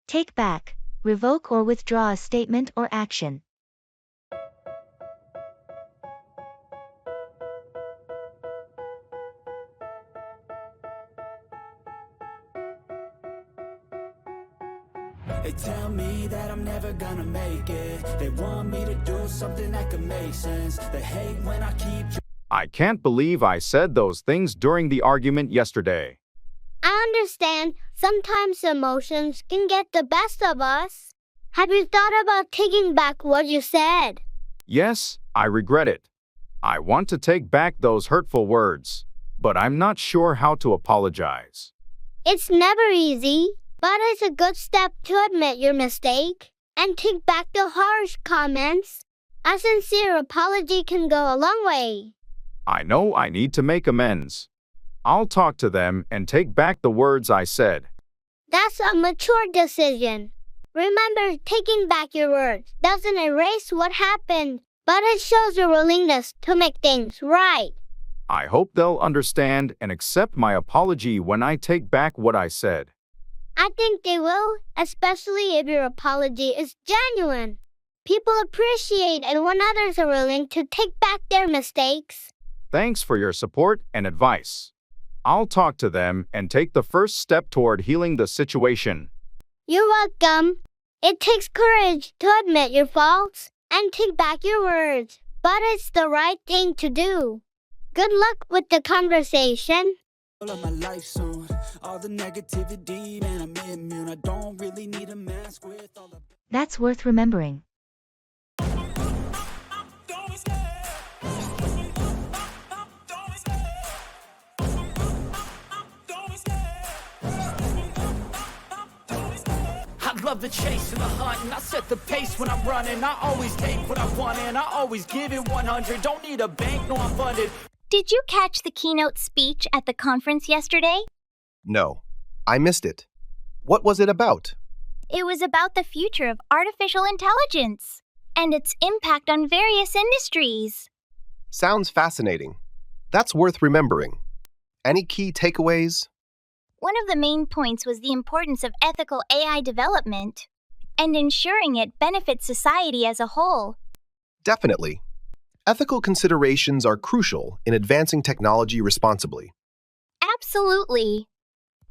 Take back, revoke or withdraw a statement or action. They tell me that I'm never gonna make it. They want me to do something that could make sense. They hate when I keep... I can't believe I said those things during the argument yesterday. I understand sometimes emotions can get the best of us. Have you thought about taking back what you said? Yes, I regret it. I want to take back those hurtful words, but I'm not sure how to apologize. It's never easy, but it's a good step to admit your mistake and take back the harsh comments. A sincere apology can go a long way. I know I need to make amends. I'll talk to them and take back the words I said. That's a mature decision. Remember, taking back your words doesn't erase what happened, but it shows your willingness to make things right. I hope they'll understand and accept my apology when I take back what I said. I think they will, especially if your apology is genuine. People appreciate it when others are willing to take back their mistakes. Thanks for your support and advice. I'll talk to them and take the first step toward healing the situation. You're welcome. It takes courage to admit your faults and take back your words, but it's the right thing to do. Good luck with the conversation. Of my life soon. All the negativity, man, I'm immune. I don't really need a mask with all the... That's worth remembering. I love the chase and the hunt, and I set the pace when I'm running. I always take what I want and I always give it 100. Don't need a bank, no, I'm funded. Did you catch the keynote speech at the conference yesterday? No, I missed it. What was it about? It was about the future of artificial intelligence. and its impact on various industries. Sounds fascinating. That's worth remembering. Any key takeaways? One of the main points was the importance of ethical AI development and ensuring it benefits society as a whole. Definitely. Ethical considerations are crucial in advancing technology responsibly. Absolutely.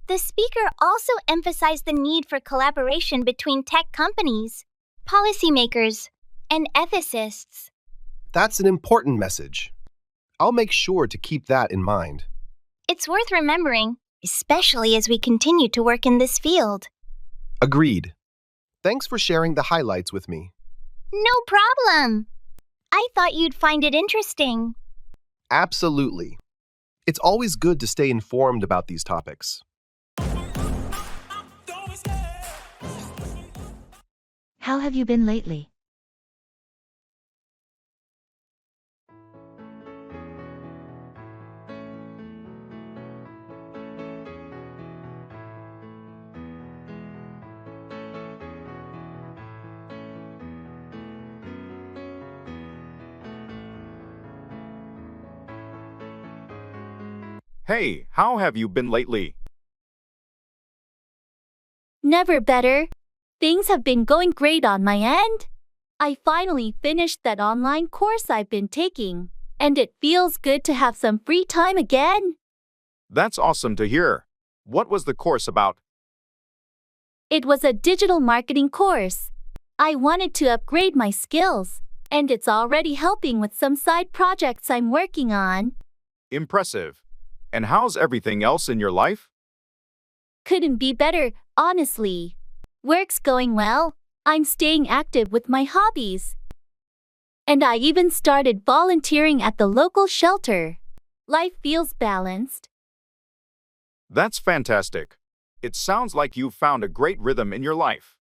The speaker also emphasized the need for collaboration between tech companies, policymakers, and ethicists. That's an important message. I'll make sure to keep that in mind. It's worth remembering, especially as we continue to work in this field. Agreed. Thanks for sharing the highlights with me. No problem. I thought you'd find it interesting. Absolutely. It's always good to stay informed about these topics. How have you been lately? Hey, how have you been lately? Never better. Things have been going great on my end. I finally finished that online course I've been taking, and it feels good to have some free time again. That's awesome to hear. What was the course about? It was a digital marketing course. I wanted to upgrade my skills, and it's already helping with some side projects I'm working on. Impressive. And how's everything else in your life? Couldn't be better, honestly. Work's going well. I'm staying active with my hobbies. And I even started volunteering at the local shelter. Life feels balanced. That's fantastic. It sounds like you've found a great rhythm in your life.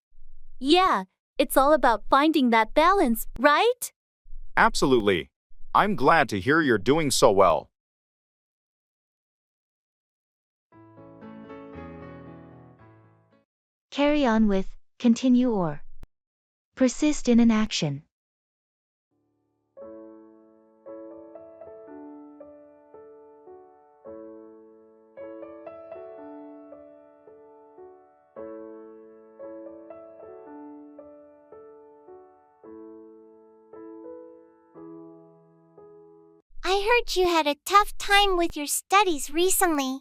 Yeah, it's all about finding that balance, right? Absolutely. I'm glad to hear you're doing so well. Carry on with, continue or persist in an action. I heard you had a tough time with your studies recently.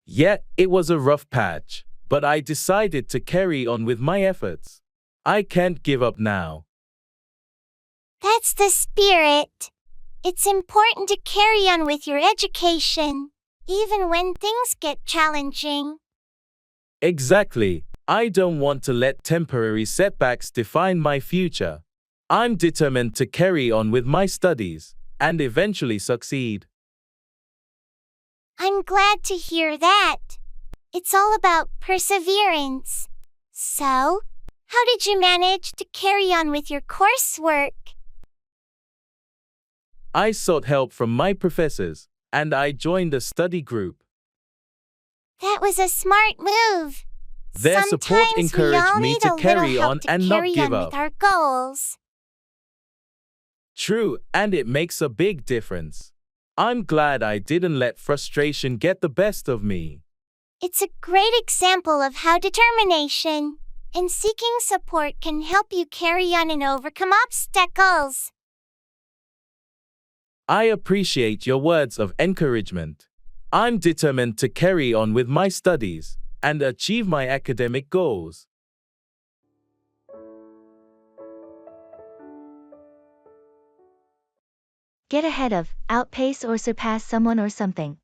Yeah, it was a rough patch, but I decided to carry on with my efforts. I can't give up now. That's the spirit. It's important to carry on with your education, even when things get challenging. Exactly. I don't want to let temporary setbacks define my future. I'm determined to carry on with my studies and eventually succeed. I'm glad to hear that. It's all about perseverance. So, how did you manage to carry on with your coursework? I sought help from my professors, and I joined a study group. That was a smart move. Their support Sometimes encouraged we me all to need a carry little help on to and not carry give on up. with our goals. True, and it makes a big difference. I'm glad I didn't let frustration get the best of me. It's a great example of how determination and seeking support can help you carry on and overcome obstacles. I appreciate your words of encouragement. I'm determined to carry on with my studies and achieve my academic goals. Get ahead of, outpace or surpass someone or something.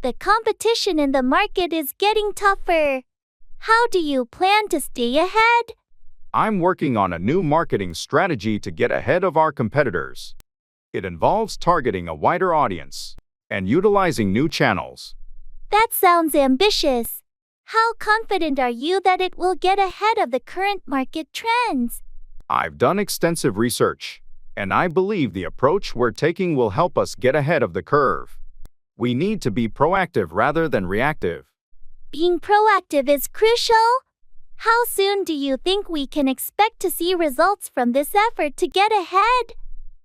The competition in the market is getting tougher. How do you plan to stay ahead? I'm working on a new marketing strategy to get ahead of our competitors. It involves targeting a wider audience and utilizing new channels. That sounds ambitious. How confident are you that it will get ahead of the current market trends? I've done extensive research, and I believe the approach we're taking will help us get ahead of the curve. We need to be proactive rather than reactive. Being proactive is crucial. How soon do you think we can expect to see results from this effort to get ahead?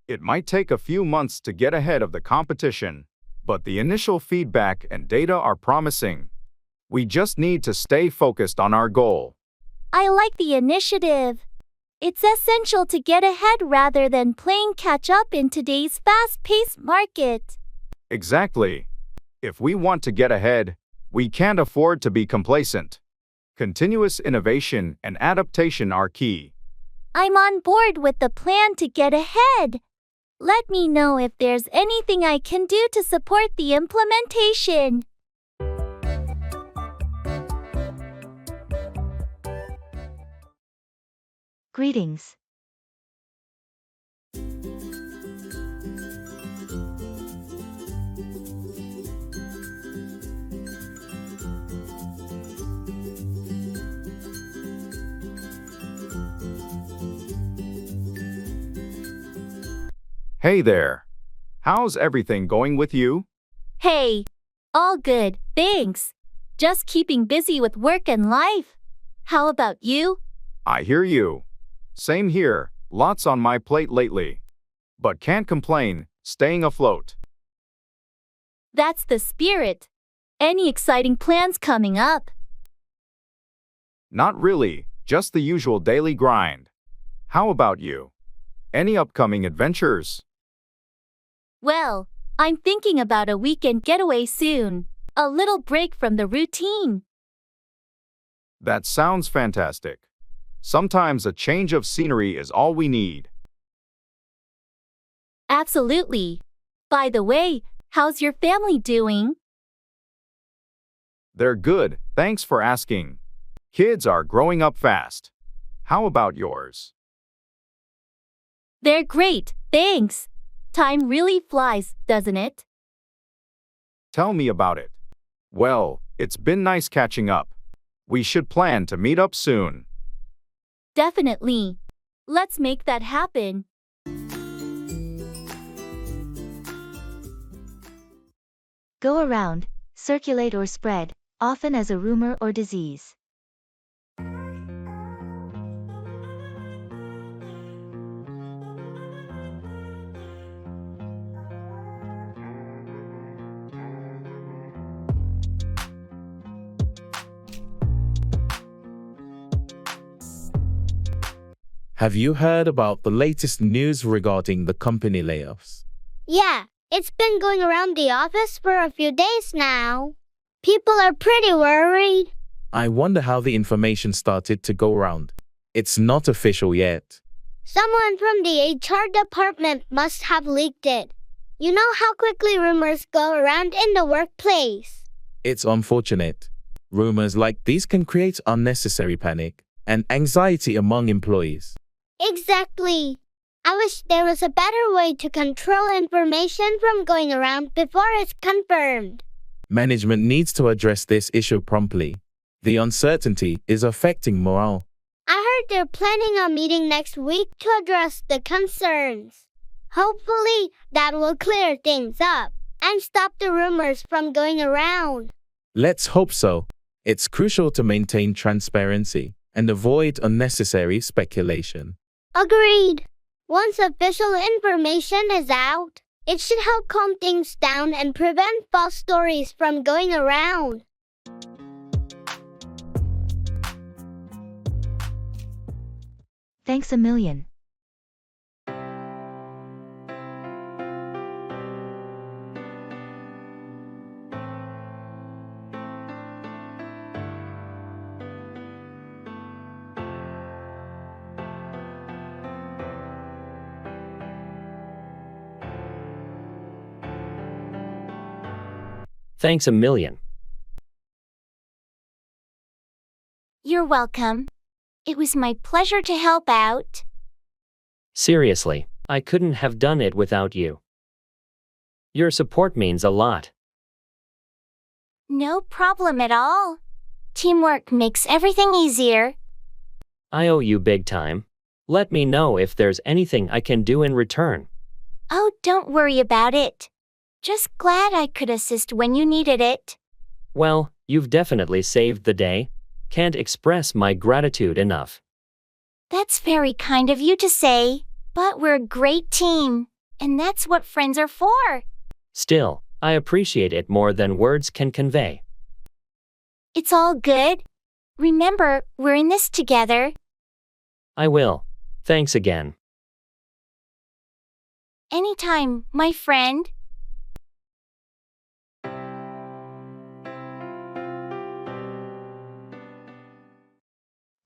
It might take a few months to get ahead of the competition, but the initial feedback and data are promising. We just need to stay focused on our goal. I like the initiative. It's essential to get ahead rather than playing catch up in today's fast-paced market. Exactly. If we want to get ahead, we can't afford to be complacent. Continuous innovation and adaptation are key. I'm on board with the plan to get ahead. Let me know if there's anything I can do to support the implementation. Greetings. Hey there. How's everything going with you? Hey, all good, thanks. Just keeping busy with work and life. How about you? I hear you. Same here, lots on my plate lately. But can't complain, staying afloat. That's the spirit. Any exciting plans coming up? Not really, just the usual daily grind. How about you? Any upcoming adventures? Well, I'm thinking about a weekend getaway soon. A little break from the routine. That sounds fantastic. Sometimes a change of scenery is all we need. Absolutely. By the way, how's your family doing? They're good, thanks for asking. Kids are growing up fast. How about yours? They're great, thanks. Time really flies, doesn't it? Tell me about it. Well, it's been nice catching up. We should plan to meet up soon. Definitely. Let's make that happen. Go around, circulate or spread, often as a rumor or disease. Have you heard about the latest news regarding the company layoffs? Yeah, it's been going around the office for a few days now. People are pretty worried. I wonder how the information started to go around. It's not official yet. Someone from the HR department must have leaked it. You know how quickly rumors go around in the workplace. It's unfortunate. Rumors like these can create unnecessary panic and anxiety among employees. Exactly. I wish there was a better way to control information from going around before it's confirmed. Management needs to address this issue promptly. The uncertainty is affecting morale. I heard they're planning a meeting next week to address the concerns. Hopefully, that will clear things up and stop the rumors from going around. Let's hope so. It's crucial to maintain transparency and avoid unnecessary speculation. Agreed. Once official information is out, it should help calm things down and prevent false stories from going around. Thanks a million. Thanks a million. You're welcome. It was my pleasure to help out. Seriously, I couldn't have done it without you. Your support means a lot. No problem at all. Teamwork makes everything easier. I owe you big time. Let me know if there's anything I can do in return. Oh, don't worry about it. Just glad I could assist when you needed it. Well, you've definitely saved the day. Can't express my gratitude enough. That's very kind of you to say, but we're a great team, and that's what friends are for. Still, I appreciate it more than words can convey. It's all good. Remember, we're in this together. I will. Thanks again. Anytime, my friend.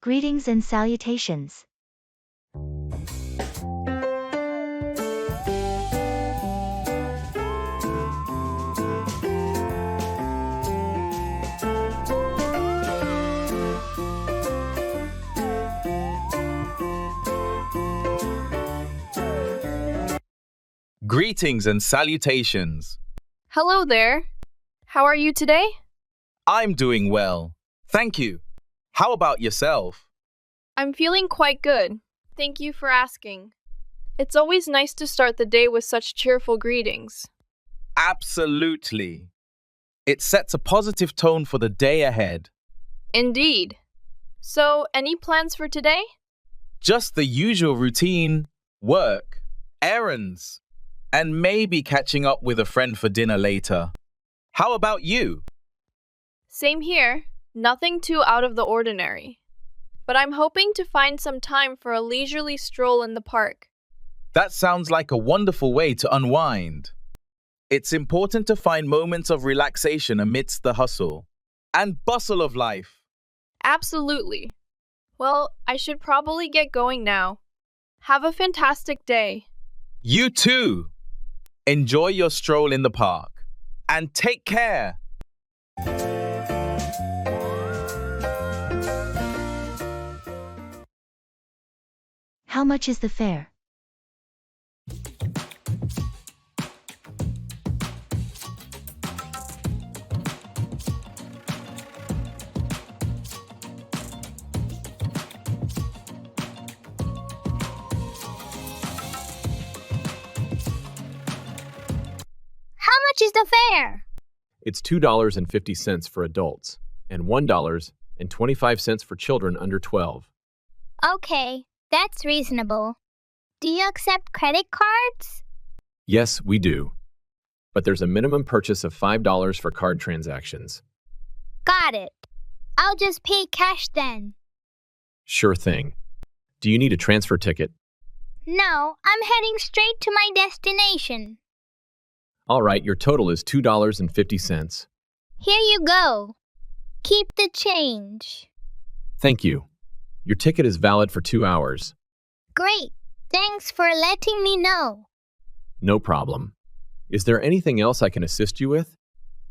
Greetings and salutations. Greetings and salutations. Hello there. How are you today? I'm doing well. Thank you. How about yourself? I'm feeling quite good. Thank you for asking. It's always nice to start the day with such cheerful greetings. Absolutely. It sets a positive tone for the day ahead. Indeed. So, any plans for today? Just the usual routine, work, errands, and maybe catching up with a friend for dinner later. How about you? Same here. Nothing too out of the ordinary. But I'm hoping to find some time for a leisurely stroll in the park. That sounds like a wonderful way to unwind. It's important to find moments of relaxation amidst the hustle and bustle of life. Absolutely. Well, I should probably get going now. Have a fantastic day. You too. Enjoy your stroll in the park and take care. How much is the fare? How much is the fare? It's $2.50 for adults and $1.25 for children under 12. Okay, that's reasonable. Do you accept credit cards? Yes, we do. But there's a minimum purchase of $5 for card transactions. Got it. I'll just pay cash then. Sure thing. Do you need a transfer ticket? No, I'm heading straight to my destination. All right, your total is $2.50. Here you go. Keep the change. Thank you. Your ticket is valid for 2 hours. Great. Thanks for letting me know. No problem. Is there anything else I can assist you with?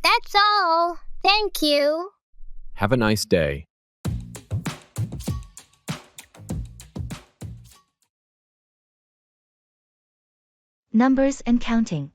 That's all. Thank you. Have a nice day. Numbers and counting.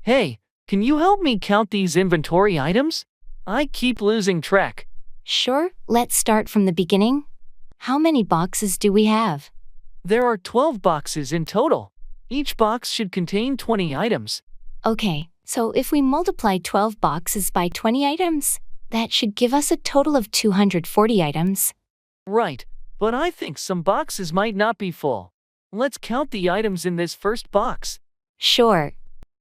Hey, can you help me count these inventory items? I keep losing track. Sure, let's start from the beginning. How many boxes do we have? There are 12 boxes in total. Each box should contain 20 items. Okay, so if we multiply 12 boxes by 20 items, that should give us a total of 240 items. Right, but I think some boxes might not be full. Let's count the items in this first box. Sure.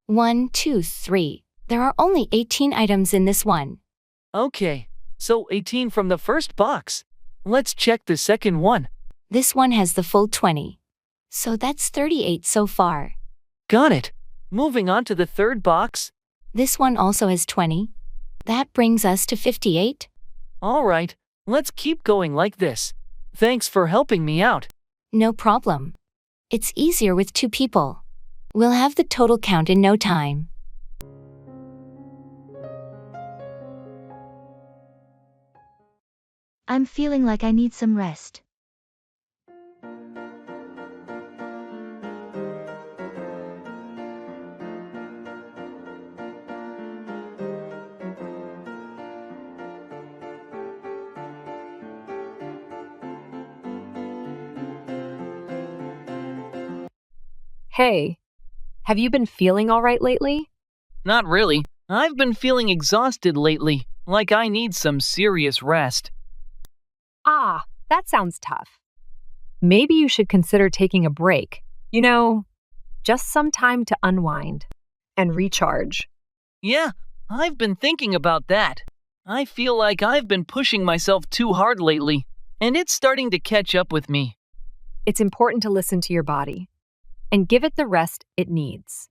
1, 2, 3. There are only 18 items in this one. Okay, so 18 from the first box. Let's check the second one. This one has the full 20. So that's 38 so far. Got it. Moving on to the third box. This one also has 20. That brings us to 58. All right, let's keep going like this. Thanks for helping me out. No problem. It's easier with 2 people. We'll have the total count in no time. I'm feeling like I need some rest. Hey, have you been feeling all right lately? Not really. I've been feeling exhausted lately, like I need some serious rest. Ah, that sounds tough. Maybe you should consider taking a break. Just some time to unwind and recharge. Yeah, I've been thinking about that. I feel like I've been pushing myself too hard lately, and it's starting to catch up with me. It's important to listen to your body and give it the rest it needs.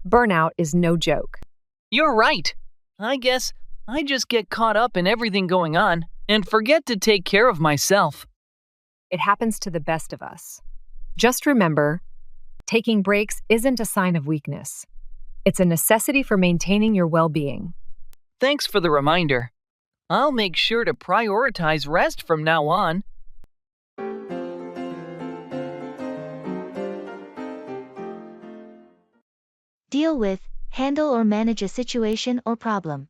Burnout is no joke. You're right. I guess I just get caught up in everything going on and forget to take care of myself. It happens to the best of us. Just remember, taking breaks isn't a sign of weakness. It's a necessity for maintaining your well-being. Thanks for the reminder. I'll make sure to prioritize rest from now on. Deal with, handle or manage a situation or problem.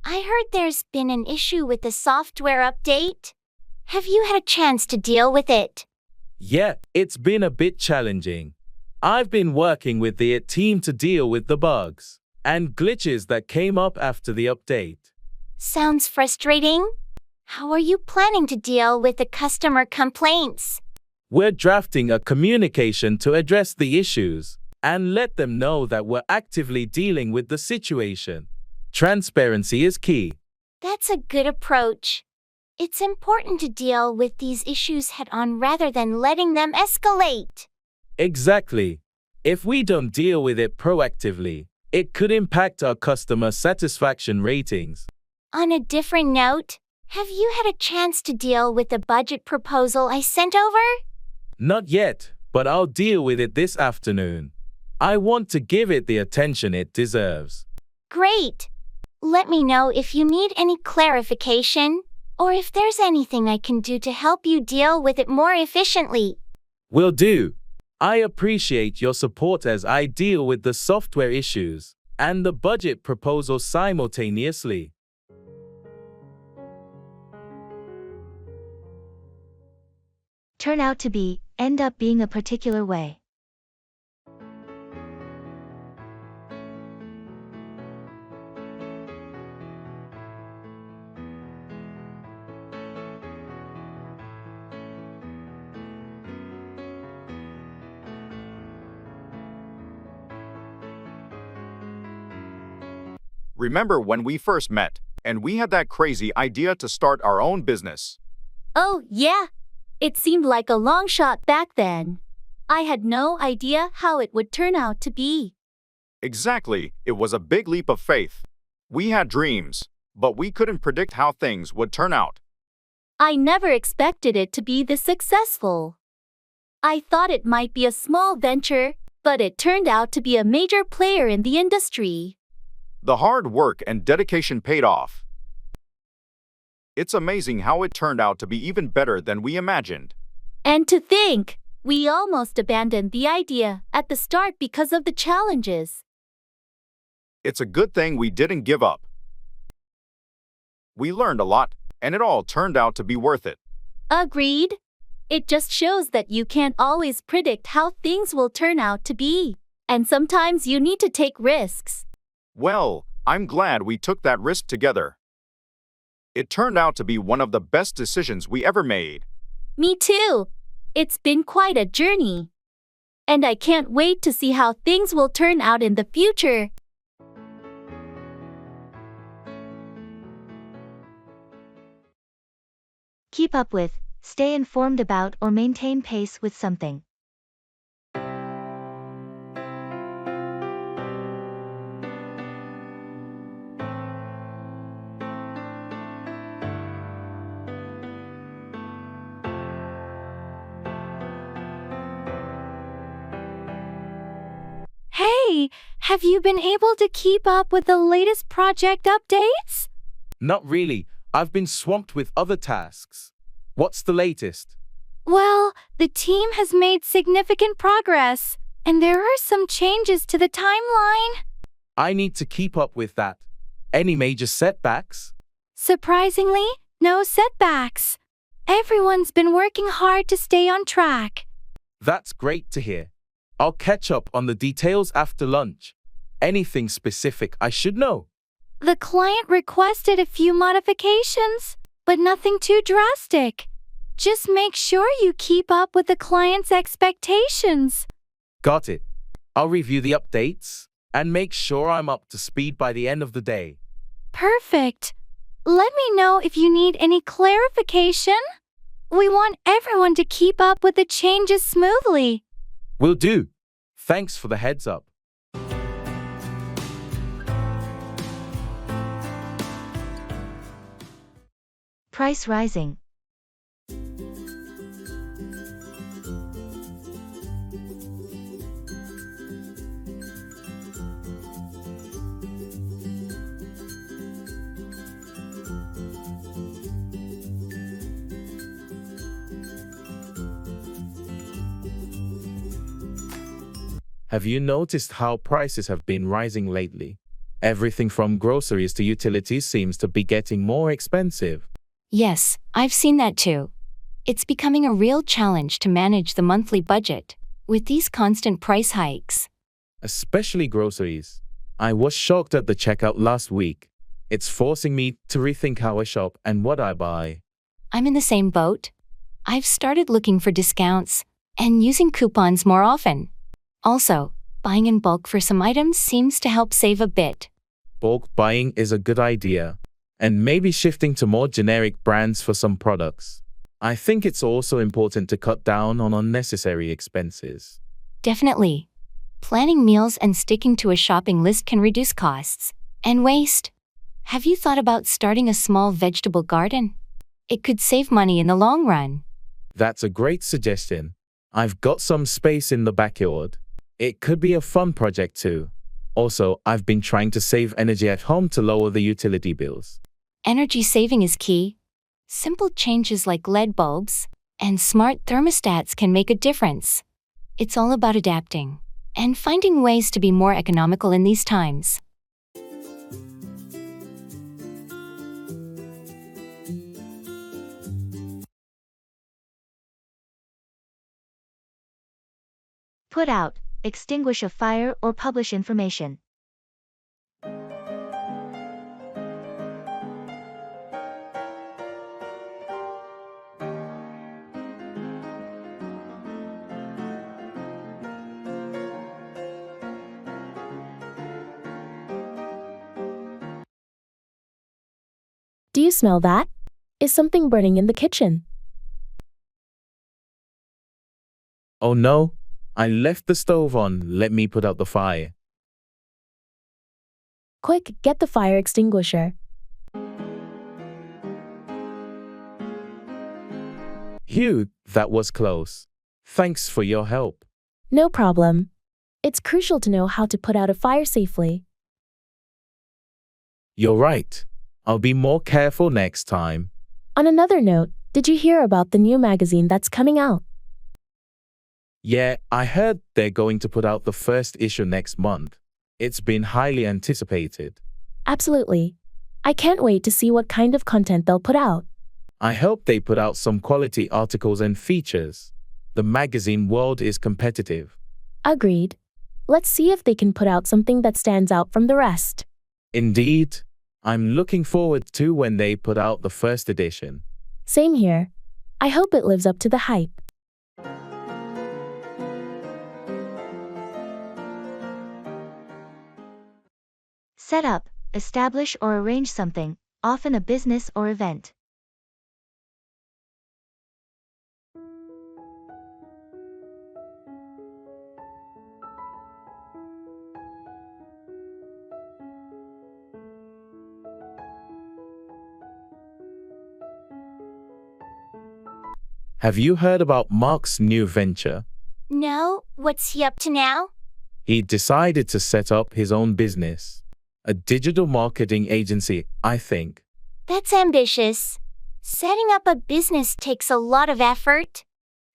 I heard there's been an issue with the software update. Have you had a chance to deal with it? Yeah, it's been a bit challenging. I've been working with the team to deal with the bugs and glitches that came up after the update. Sounds frustrating. How are you planning to deal with the customer complaints? We're drafting a communication to address the issues and let them know that we're actively dealing with the situation. Transparency is key. That's a good approach. It's important to deal with these issues head-on rather than letting them escalate. Exactly. If we don't deal with it proactively, it could impact our customer satisfaction ratings. On a different note, have you had a chance to deal with the budget proposal I sent over? Not yet, but I'll deal with it this afternoon. I want to give it the attention it deserves. Great. Let me know if you need any clarification, or if there's anything I can do to help you deal with it more efficiently. Will do. I appreciate your support as I deal with the software issues and the budget proposal simultaneously. Turn out to be, end up being a particular way. Remember when we first met, and we had that crazy idea to start our own business? Oh, yeah. It seemed like a long shot back then. I had no idea how it would turn out to be. Exactly, it was a big leap of faith. We had dreams, but we couldn't predict how things would turn out. I never expected it to be this successful. I thought it might be a small venture, but it turned out to be a major player in the industry. The hard work and dedication paid off. It's amazing how it turned out to be even better than we imagined. And to think, we almost abandoned the idea at the start because of the challenges. It's a good thing we didn't give up. We learned a lot, and it all turned out to be worth it. Agreed. It just shows that you can't always predict how things will turn out to be. And sometimes you need to take risks. Well, I'm glad we took that risk together. It turned out to be one of the best decisions we ever made. Me too. It's been quite a journey. And I can't wait to see how things will turn out in the future. Keep up with, stay informed about or maintain pace with something. Have you been able to keep up with the latest project updates? Not really. I've been swamped with other tasks. What's the latest? Well, the team has made significant progress, and there are some changes to the timeline. I need to keep up with that. Any major setbacks? Surprisingly, no setbacks. Everyone's been working hard to stay on track. That's great to hear. I'll catch up on the details after lunch. Anything specific I should know? The client requested a few modifications, but nothing too drastic. Just make sure you keep up with the client's expectations. Got it. I'll review the updates and make sure I'm up to speed by the end of the day. Perfect. Let me know if you need any clarification. We want everyone to keep up with the changes smoothly. Will do. Thanks for the heads up. Price rising. Have you noticed how prices have been rising lately? Everything from groceries to utilities seems to be getting more expensive. Yes, I've seen that too. It's becoming a real challenge to manage the monthly budget with these constant price hikes. Especially groceries. I was shocked at the checkout last week. It's forcing me to rethink how I shop and what I buy. I'm in the same boat. I've started looking for discounts and using coupons more often. Also, buying in bulk for some items seems to help save a bit. Bulk buying is a good idea, and maybe shifting to more generic brands for some products. I think it's also important to cut down on unnecessary expenses. Definitely. Planning meals and sticking to a shopping list can reduce costs and waste. Have you thought about starting a small vegetable garden? It could save money in the long run. That's a great suggestion. I've got some space in the backyard. It could be a fun project too. Also, I've been trying to save energy at home to lower the utility bills. Energy saving is key. Simple changes like LED bulbs and smart thermostats can make a difference. It's all about adapting and finding ways to be more economical in these times. Put out, extinguish a fire or publish information. Do you smell that? Is something burning in the kitchen? Oh no, I left the stove on. Let me put out the fire. Quick, get the fire extinguisher. Phew, that was close. Thanks for your help. No problem. It's crucial to know how to put out a fire safely. You're right. I'll be more careful next time. On another note, did you hear about the new magazine that's coming out? Yeah, I heard they're going to put out the first issue next month. It's been highly anticipated. Absolutely. I can't wait to see what kind of content they'll put out. I hope they put out some quality articles and features. The magazine world is competitive. Agreed. Let's see if they can put out something that stands out from the rest. Indeed. I'm looking forward to when they put out the first edition. Same here. I hope it lives up to the hype. Set up, establish or arrange something, often a business or event. Have you heard about Mark's new venture? No, what's he up to now? He decided to set up his own business. A digital marketing agency, I think. That's ambitious. Setting up a business takes a lot of effort.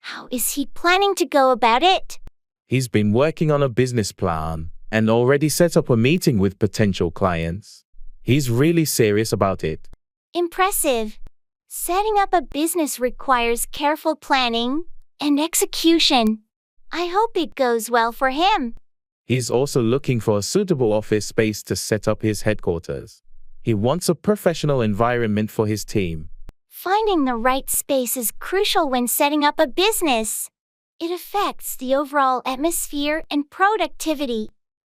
How is he planning to go about it? He's been working on a business plan and already set up a meeting with potential clients. He's really serious about it. Impressive. Setting up a business requires careful planning and execution. I hope it goes well for him. He's also looking for a suitable office space to set up his headquarters. He wants a professional environment for his team. Finding the right space is crucial when setting up a business. It affects the overall atmosphere and productivity.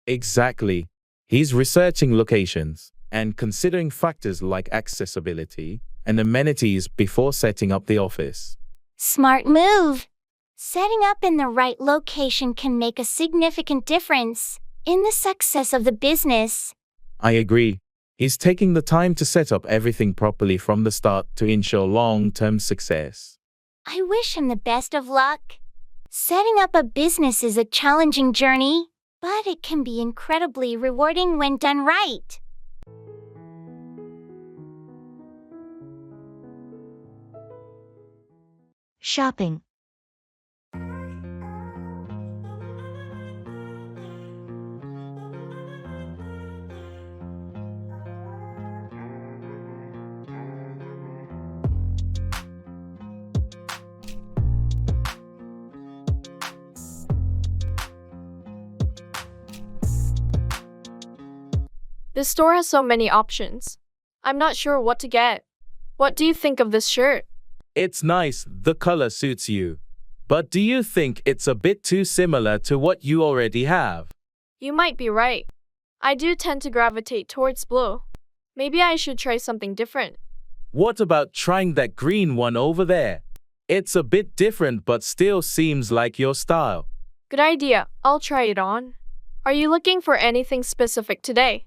Exactly. He's researching locations and considering factors like accessibility and amenities before setting up the office. Smart move. Setting up in the right location can make a significant difference in the success of the business. I agree. He's taking the time to set up everything properly from the start to ensure long-term success. I wish him the best of luck. Setting up a business is a challenging journey, but it can be incredibly rewarding when done right. Shopping. This store has so many options. I'm not sure what to get. What do you think of this shirt? It's nice, the color suits you. But do you think it's a bit too similar to what you already have? You might be right. I do tend to gravitate towards blue. Maybe I should try something different. What about trying that green one over there? It's a bit different but still seems like your style. Good idea. I'll try it on. Are you looking for anything specific today?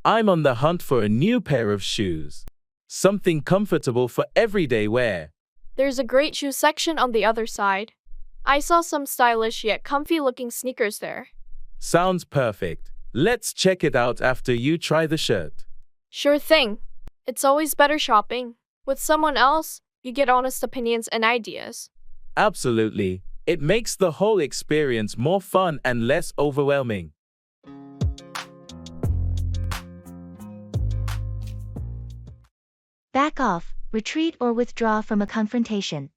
I'm on the hunt for a new pair of shoes. Something comfortable for everyday wear. There's a great shoe section on the other side. I saw some stylish yet comfy looking sneakers there. Sounds perfect. Let's check it out after you try the shirt. Sure thing. It's always better shopping with someone else. You get honest opinions and ideas. Absolutely. It makes the whole experience more fun and less overwhelming. Back off, retreat or withdraw from a confrontation.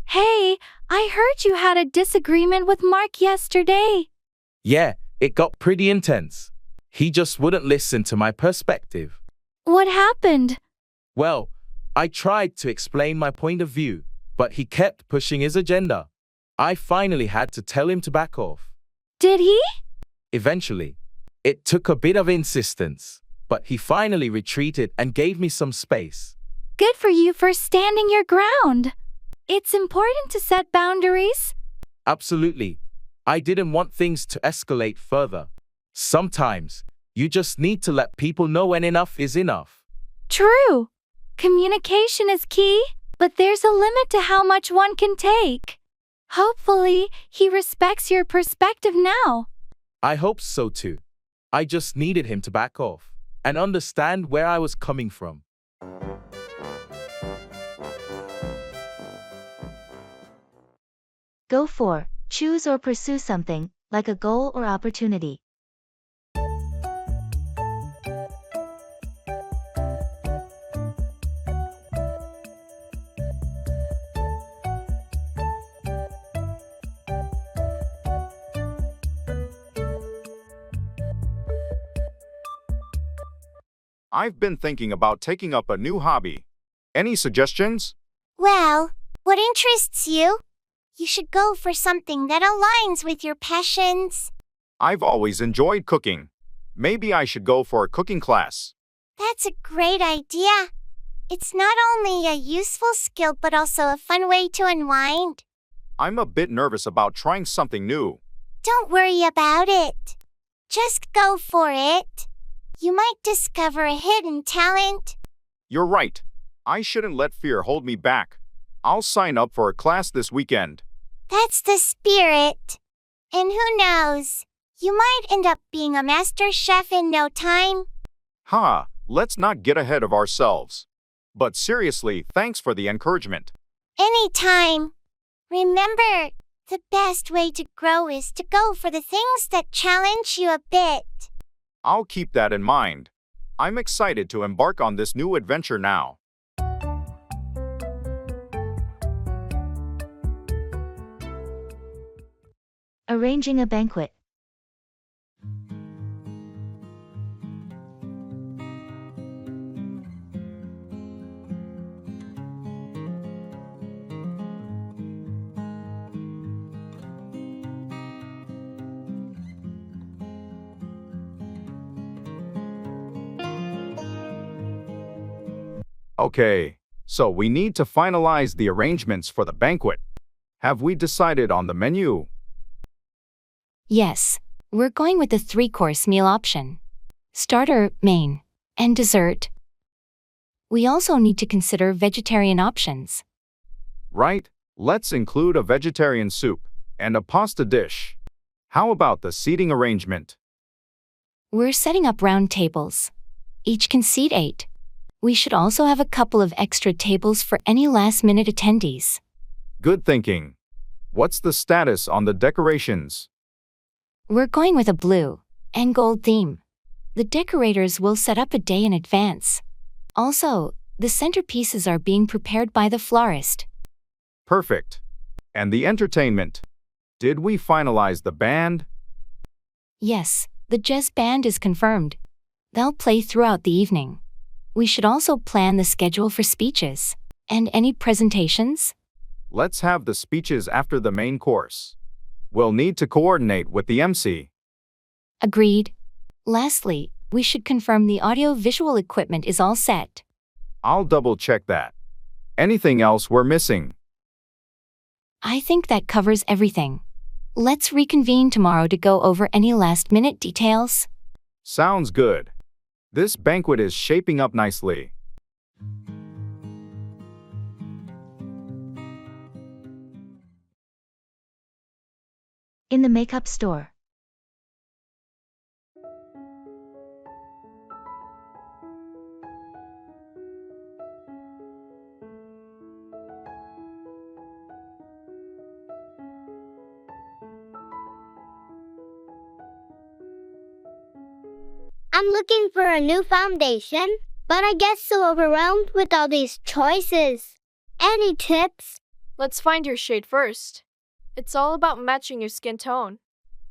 Hey, I heard you had a disagreement with Mark yesterday. Yeah, it got pretty intense. He just wouldn't listen to my perspective. What happened? Well, I tried to explain my point of view, but he kept pushing his agenda. I finally had to tell him to back off. Did he? Eventually. It took a bit of insistence, but he finally retreated and gave me some space. Good for you for standing your ground. It's important to set boundaries. Absolutely. I didn't want things to escalate further. Sometimes, you just need to let people know when enough is enough. True. Communication is key, but there's a limit to how much one can take. Hopefully, he respects your perspective now. I hope so too. I just needed him to back off and understand where I was coming from. Go for, choose or pursue something, like a goal or opportunity. I've been thinking about taking up a new hobby. Any suggestions? Well, what interests you? You should go for something that aligns with your passions. I've always enjoyed cooking. Maybe I should go for a cooking class. That's a great idea. It's not only a useful skill but also a fun way to unwind. I'm a bit nervous about trying something new. Don't worry about it. Just go for it. You might discover a hidden talent. You're right. I shouldn't let fear hold me back. I'll sign up for a class this weekend. That's the spirit. And who knows? You might end up being a master chef in no time. Ha, let's not get ahead of ourselves. But seriously, thanks for the encouragement. Anytime. Remember, the best way to grow is to go for the things that challenge you a bit. I'll keep that in mind. I'm excited to embark on this new adventure now. Arranging a banquet. Okay, so we need to finalize the arrangements for the banquet. Have we decided on the menu? Yes, we're going with the 3-course meal option. Starter, main, and dessert. We also need to consider vegetarian options. Right, let's include a vegetarian soup and a pasta dish. How about the seating arrangement? We're setting up round tables. Each can seat 8. We should also have a couple of extra tables for any last-minute attendees. Good thinking. What's the status on the decorations? We're going with a blue and gold theme. The decorators will set up a day in advance. Also, the centerpieces are being prepared by the florist. Perfect. And the entertainment? Did we finalize the band? Yes, the jazz band is confirmed. They'll play throughout the evening. We should also plan the schedule for speeches. And any presentations? Let's have the speeches after the main course. We'll need to coordinate with the MC. Agreed. Lastly, we should confirm the audio-visual equipment is all set. I'll double-check that. Anything else we're missing? I think that covers everything. Let's reconvene tomorrow to go over any last-minute details. Sounds good. This banquet is shaping up nicely. In the makeup store. I'm looking for a new foundation, but I get so overwhelmed with all these choices. Any tips? Let's find your shade first. It's all about matching your skin tone.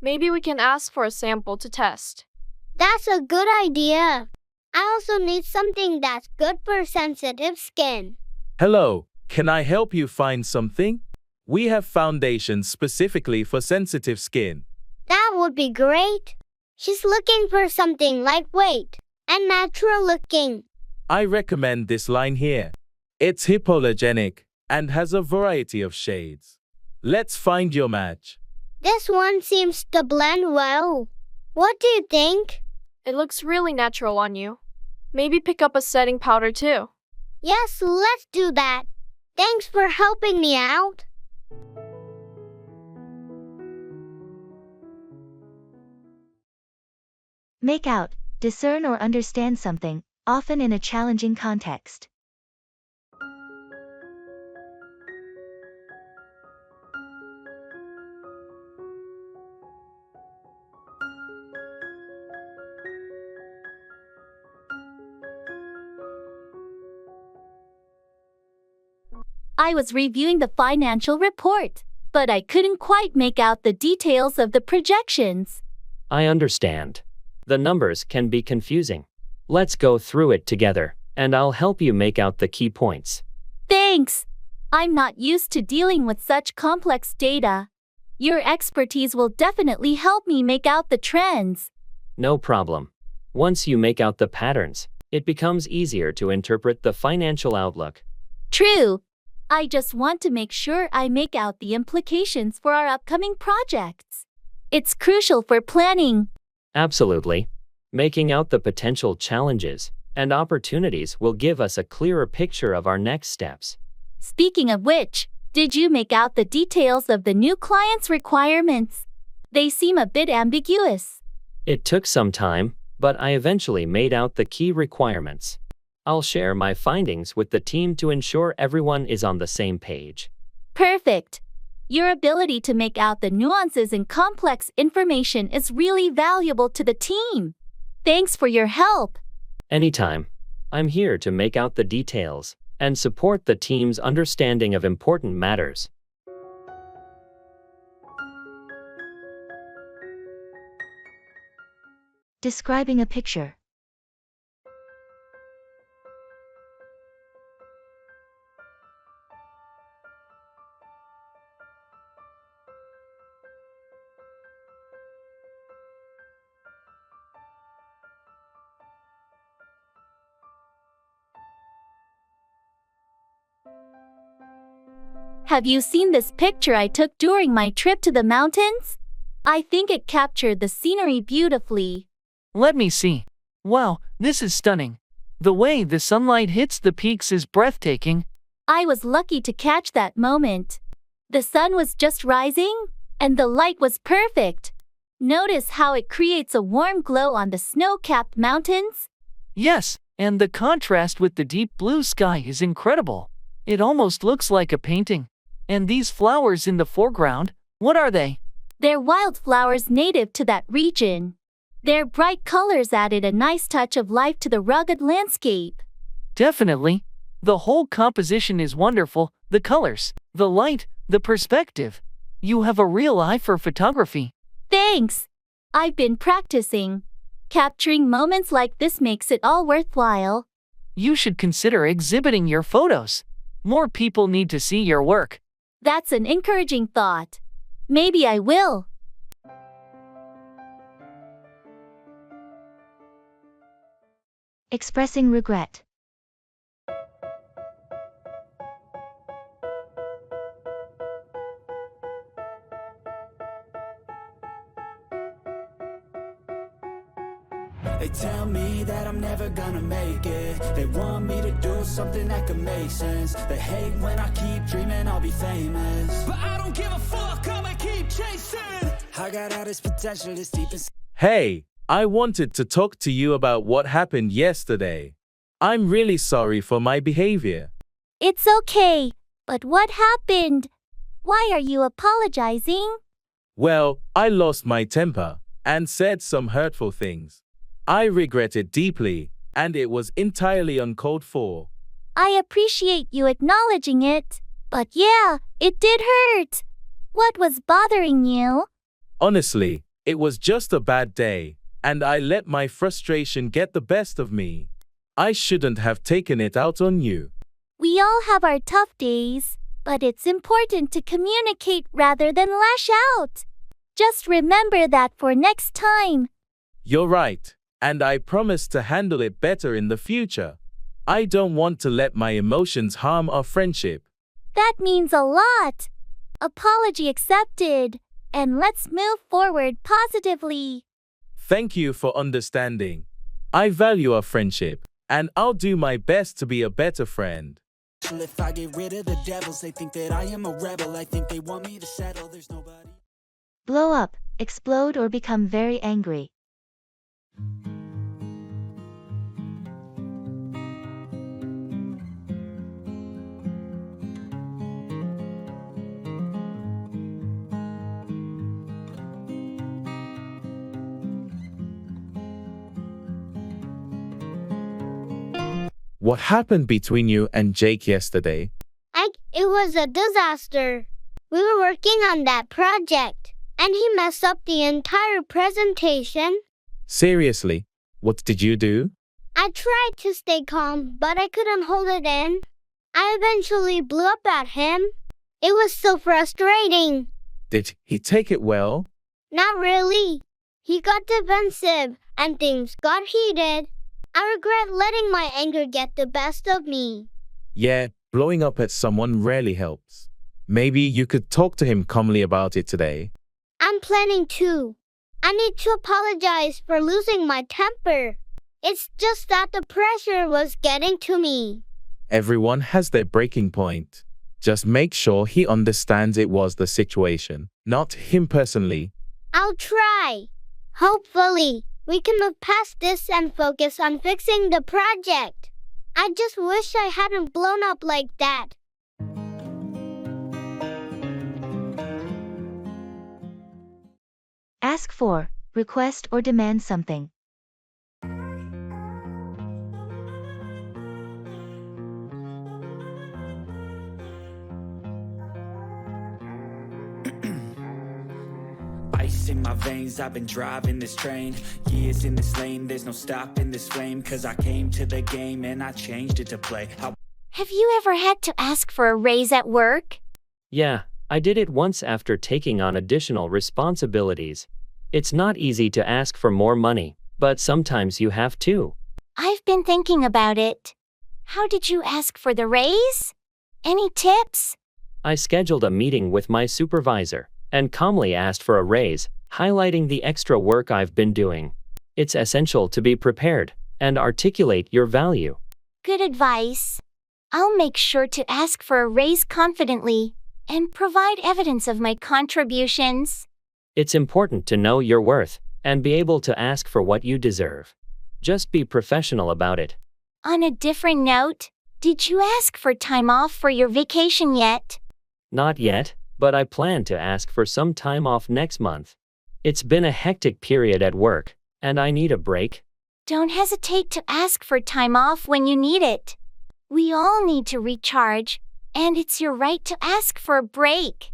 Maybe we can ask for a sample to test. That's a good idea. I also need something that's good for sensitive skin. Hello, can I help you find something? We have foundations specifically for sensitive skin. That would be great. She's looking for something lightweight and natural looking. I recommend this line here. It's hypoallergenic and has a variety of shades. Let's find your match. This one seems to blend well. What do you think? It looks really natural on you. Maybe pick up a setting powder too. Yes, let's do that. Thanks for helping me out. Make out, discern or understand something, often in a challenging context. I was reviewing the financial report, but I couldn't quite make out the details of the projections. I understand. The numbers can be confusing. Let's go through it together, and I'll help you make out the key points. Thanks. I'm not used to dealing with such complex data. Your expertise will definitely help me make out the trends. No problem. Once you make out the patterns, it becomes easier to interpret the financial outlook. True. I just want to make sure I make out the implications for our upcoming projects. It's crucial for planning. Absolutely. Making out the potential challenges and opportunities will give us a clearer picture of our next steps. Speaking of which, did you make out the details of the new client's requirements? They seem a bit ambiguous. It took some time, but I eventually made out the key requirements. I'll share my findings with the team to ensure everyone is on the same page. Perfect. Your ability to make out the nuances and complex information is really valuable to the team. Thanks for your help. Anytime. I'm here to make out the details and support the team's understanding of important matters. Describing a picture. Have you seen this picture I took during my trip to the mountains? I think it captured the scenery beautifully. Let me see. Wow, this is stunning. The way the sunlight hits the peaks is breathtaking. I was lucky to catch that moment. The sun was just rising, and the light was perfect. Notice how it creates a warm glow on the snow-capped mountains? Yes, and the contrast with the deep blue sky is incredible. It almost looks like a painting. And these flowers in the foreground, what are they? They're wildflowers native to that region. Their bright colors added a nice touch of life to the rugged landscape. Definitely. The whole composition is wonderful. The colors, the light, the perspective. You have a real eye for photography. Thanks. I've been practicing. Capturing moments like this makes it all worthwhile. You should consider exhibiting your photos. More people need to see your work. That's an encouraging thought. Maybe I will. Expressing regret. They tell me that I'm never gonna make it. They want me to do something that could make sense. They hate when I keep dreaming I'll be famous, but I don't give a fuck, I'ma keep chasing. I got all this potential that's deep inside. Hey, I wanted to talk to you about what happened yesterday. I'm really sorry for my behavior. It's okay, but what happened? Why are you apologizing? Well, I lost my temper and said some hurtful things. I regret it deeply, and it was entirely uncalled for. I appreciate you acknowledging it, but yeah, it did hurt. What was bothering you? Honestly, it was just a bad day, and I let my frustration get the best of me. I shouldn't have taken it out on you. We all have our tough days, but it's important to communicate rather than lash out. Just remember that for next time. You're right, and I promise to handle it better in the future. I don't want to let my emotions harm our friendship. That means a lot. Apology accepted, and let's move forward positively. Thank you for understanding. I value our friendship, and I'll do my best to be a better friend. If I get rid of the devils, they think that I am a rebel. I think they want me to settle. There's nobody. Blow up, explode, or become very angry. What happened between you and Jake yesterday? It was a disaster. We were working on that project, and he messed up the entire presentation. Seriously, what did you do? I tried to stay calm, but I couldn't hold it in. I eventually blew up at him. It was so frustrating. Did he take it well? Not really. He got defensive, and things got heated. I regret letting my anger get the best of me. Yeah, Blowing up at someone rarely helps. Maybe you could talk to him calmly about it today. I'm planning to. I need to apologize for losing my temper. It's just that the pressure was getting to me. Everyone has their breaking point. Just make sure he understands it was the situation, not him personally. I'll try. Hopefully, we can move past this and focus on fixing the project. I just wish I hadn't blown up like that. Ask for, request or demand something. Ice in my veins, I've been driving this train. Years in this lane, there's no stopping this flame. Cause I came to the game and I changed it to play. Have you ever had to ask for a raise at work? Yeah, I did it once after taking on additional responsibilities. It's not easy to ask for more money, but sometimes you have to. I've been thinking about it. How did you ask for the raise? Any tips? I scheduled a meeting with my supervisor and calmly asked for a raise, highlighting the extra work I've been doing. It's essential to be prepared and articulate your value. Good advice. I'll make sure to ask for a raise confidently and provide evidence of my contributions. It's important to know your worth and be able to ask for what you deserve. Just be professional about it. On a different note, did you ask for time off for your vacation yet? Not yet, but I plan to ask for some time off next month. It's been a hectic period at work, and I need a break. Don't hesitate to ask for time off when you need it. We all need to recharge, and it's your right to ask for a break.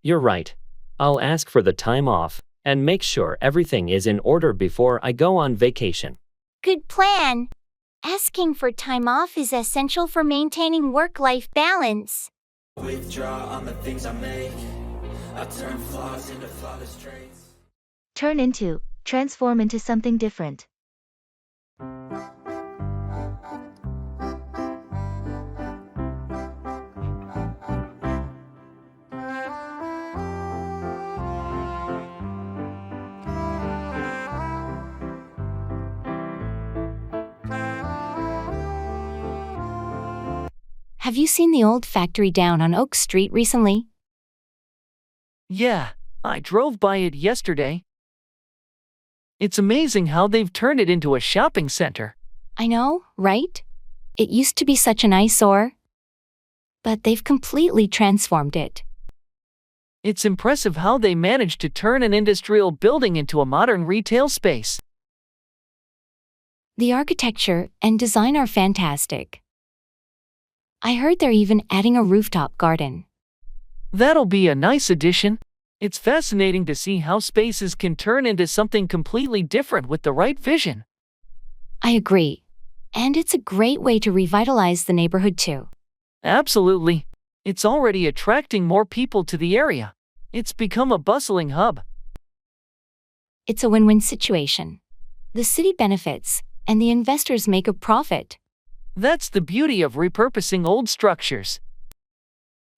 You're right. I'll ask for the time off and make sure everything is in order before I go on vacation. Good plan. Asking for time off is essential for maintaining work-life balance. Withdraw on the things I make. I turn flaws into flawless traits. Turn into, transform into something different. Have you seen the old factory down on Oak Street recently? Yeah, I drove by it yesterday. It's amazing how they've turned it into a shopping center. I know, right? It used to be such an eyesore. But they've completely transformed it. It's impressive how they managed to turn an industrial building into a modern retail space. The architecture and design are fantastic. I heard they're even adding a rooftop garden. That'll be a nice addition. It's fascinating to see how spaces can turn into something completely different with the right vision. I agree. And it's a great way to revitalize the neighborhood too. Absolutely. It's already attracting more people to the area. It's become a bustling hub. It's a win-win situation. The city benefits, and the investors make a profit. That's the beauty of repurposing old structures.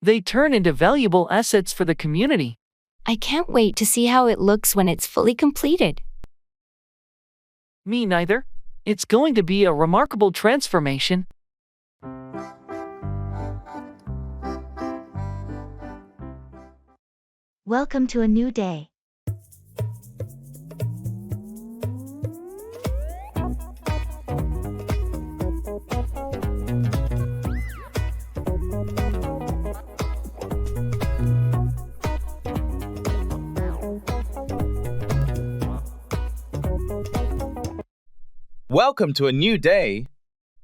They turn into valuable assets for the community. I can't wait to see how it looks when it's fully completed. Me neither. It's going to be a remarkable transformation. Welcome to a new day. Welcome to a new day.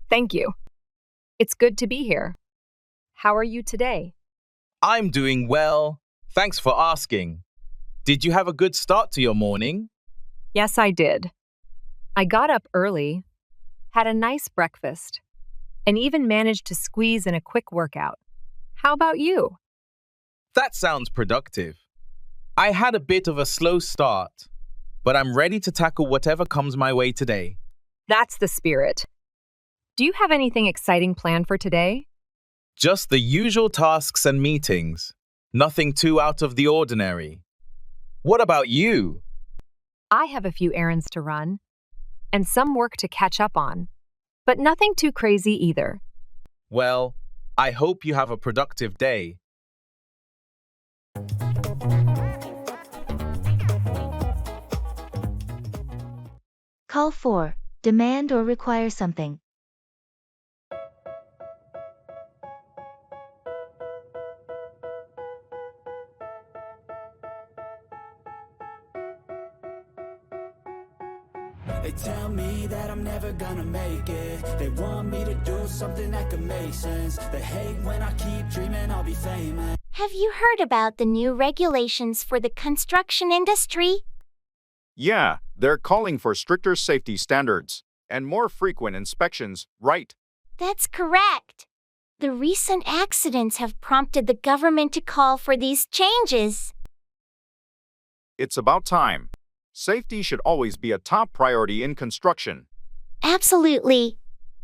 Thank you. It's good to be here. How are you today? I'm doing well. Thanks for asking. Did you have a good start to your morning? Yes, I did. I got up early, had a nice breakfast, and even managed to squeeze in a quick workout. How about you? That sounds productive. I had a bit of a slow start, but I'm ready to tackle whatever comes my way today. That's the spirit. Do you have anything exciting planned for today? Just the usual tasks and meetings. Nothing too out of the ordinary. What about you? I have a few errands to run and some work to catch up on, but nothing too crazy either. Well, I hope you have a productive day. Call 4. Demand or require something. They tell me that I'm never gonna make it. They want me to do something that could make sense. They hate when I keep dreaming I'll be famous. Have you heard about the new regulations for the construction industry? Yeah, they're calling for stricter safety standards and more frequent inspections, right? That's correct. The recent accidents have prompted the government to call for these changes. It's about time. Safety should always be a top priority in construction. Absolutely.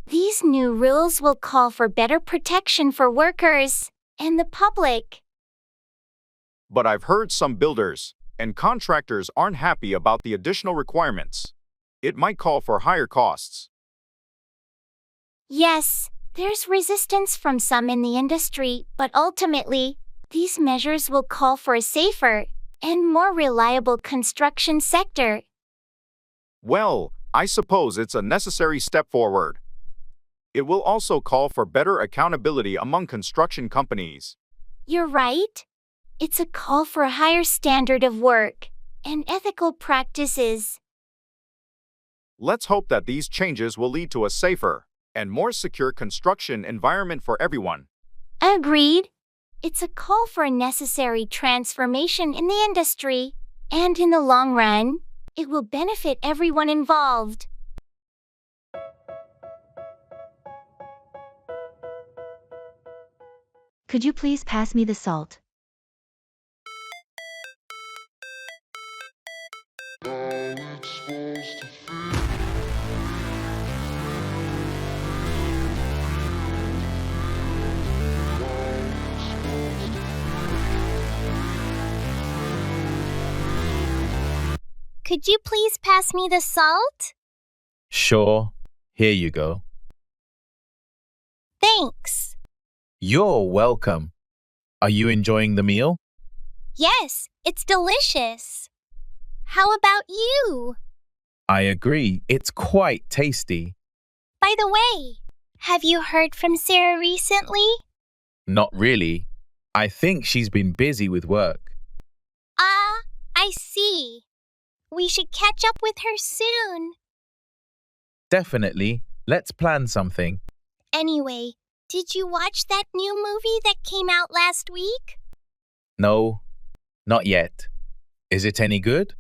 These new rules will call for better protection for workers and the public. But I've heard some builders and contractors aren't happy about the additional requirements. It might call for higher costs. Yes, there's resistance from some in the industry, but ultimately, these measures will call for a safer and more reliable construction sector. Well, I suppose it's a necessary step forward. It will also call for better accountability among construction companies. You're right. It's a call for a higher standard of work and ethical practices. Let's hope that these changes will lead to a safer and more secure construction environment for everyone. Agreed. It's a call for a necessary transformation in the industry, and in the long run, it will benefit everyone involved. Could you please pass me the salt? Could you please pass me the salt? Sure, here you go. Thanks. You're welcome. Are you enjoying the meal? Yes, it's delicious. How about you? I agree, it's quite tasty. By the way, have you heard from Sarah recently? Not really. I think she's been busy with work. I see. We should catch up with her soon. Definitely. Let's plan something. Anyway, did you watch that new movie that came out last week? No, not yet. Is it any good?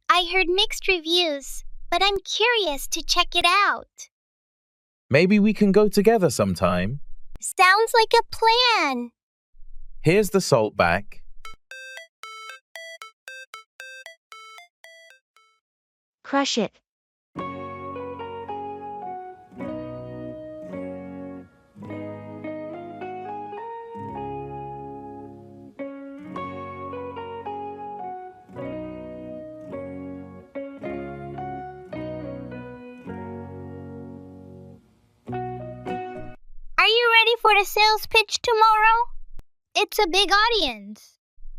I heard mixed reviews, but I'm curious to check it out. Maybe we can go together sometime. Sounds like a plan. Here's the salt back. Crush it. Are you ready for the sales pitch tomorrow? It's a big audience.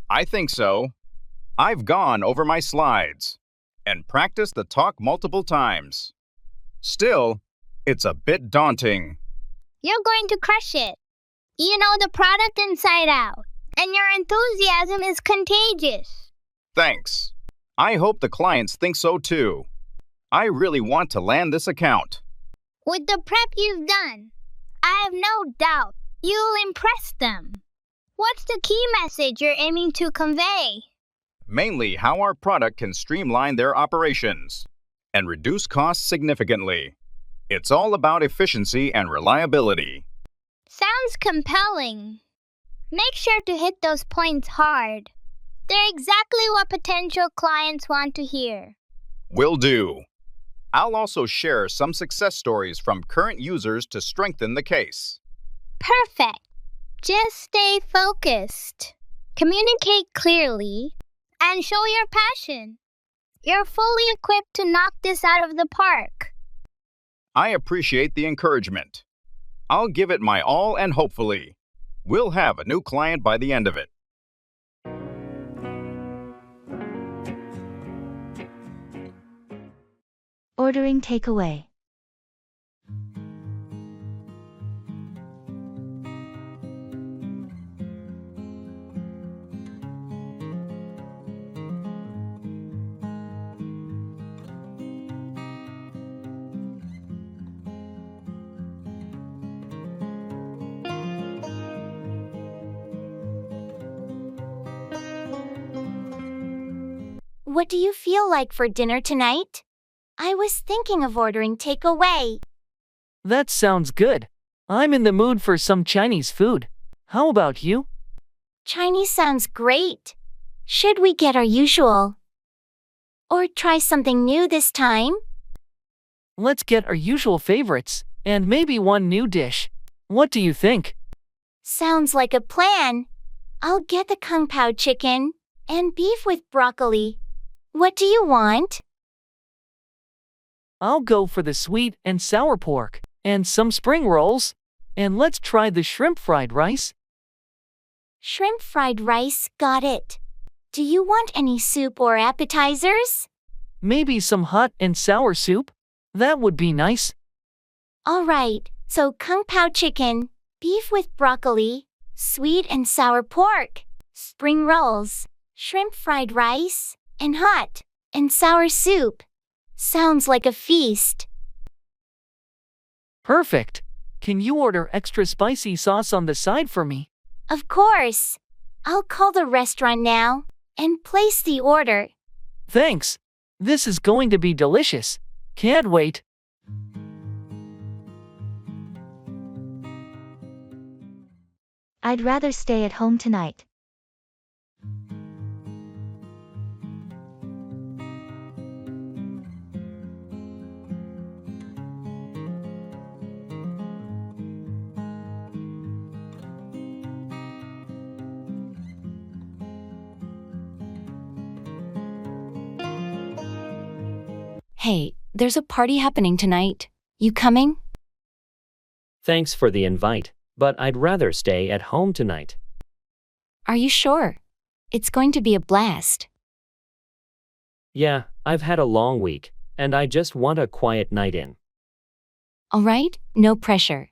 I think so. I've gone over my slides and practiced the talk multiple times. Still, it's a bit daunting. You're going to crush it. You know the product inside out, and your enthusiasm is contagious. Thanks. I hope the clients think so too. I really want to land this account. With the prep you've done, I have no doubt you'll impress them. What's the key message you're aiming to convey? Mainly how our product can streamline their operations and reduce costs significantly. It's all about efficiency and reliability. Sounds compelling. Make sure to hit those points hard. They're exactly what potential clients want to hear. Will do. I'll also share some success stories from current users to strengthen the case. Perfect. Just stay focused. Communicate clearly and show your passion. You're fully equipped to knock this out of the park. I appreciate the encouragement. I'll give it my all and hopefully, we'll have a new client by the end of it. Ordering takeaway. What do you feel like for dinner tonight? I was thinking of ordering takeaway. That sounds good. I'm in the mood for some Chinese food. How about you? Chinese sounds great. Should we get our usual? Or try something new this time? Let's get our usual favorites, and maybe one new dish. What do you think? Sounds like a plan. I'll get the kung pao chicken and beef with broccoli. What do you want? I'll go for the sweet and sour pork, and some spring rolls. And let's try the shrimp fried rice. Shrimp fried rice, got it. Do you want any soup or appetizers? Maybe some hot and sour soup? That would be nice. All right, so kung pao chicken, beef with broccoli, sweet and sour pork, spring rolls, shrimp fried rice, and hot and sour soup. Sounds like a feast. Perfect. Can you order extra spicy sauce on the side for me? Of course. I'll call the restaurant now and place the order. Thanks. This is going to be delicious. Can't wait. I'd rather stay at home tonight. Hey, there's a party happening tonight. You coming? Thanks for the invite, but I'd rather stay at home tonight. Are you sure? It's going to be a blast. Yeah, I've had a long week, and I just want a quiet night in. All right, no pressure.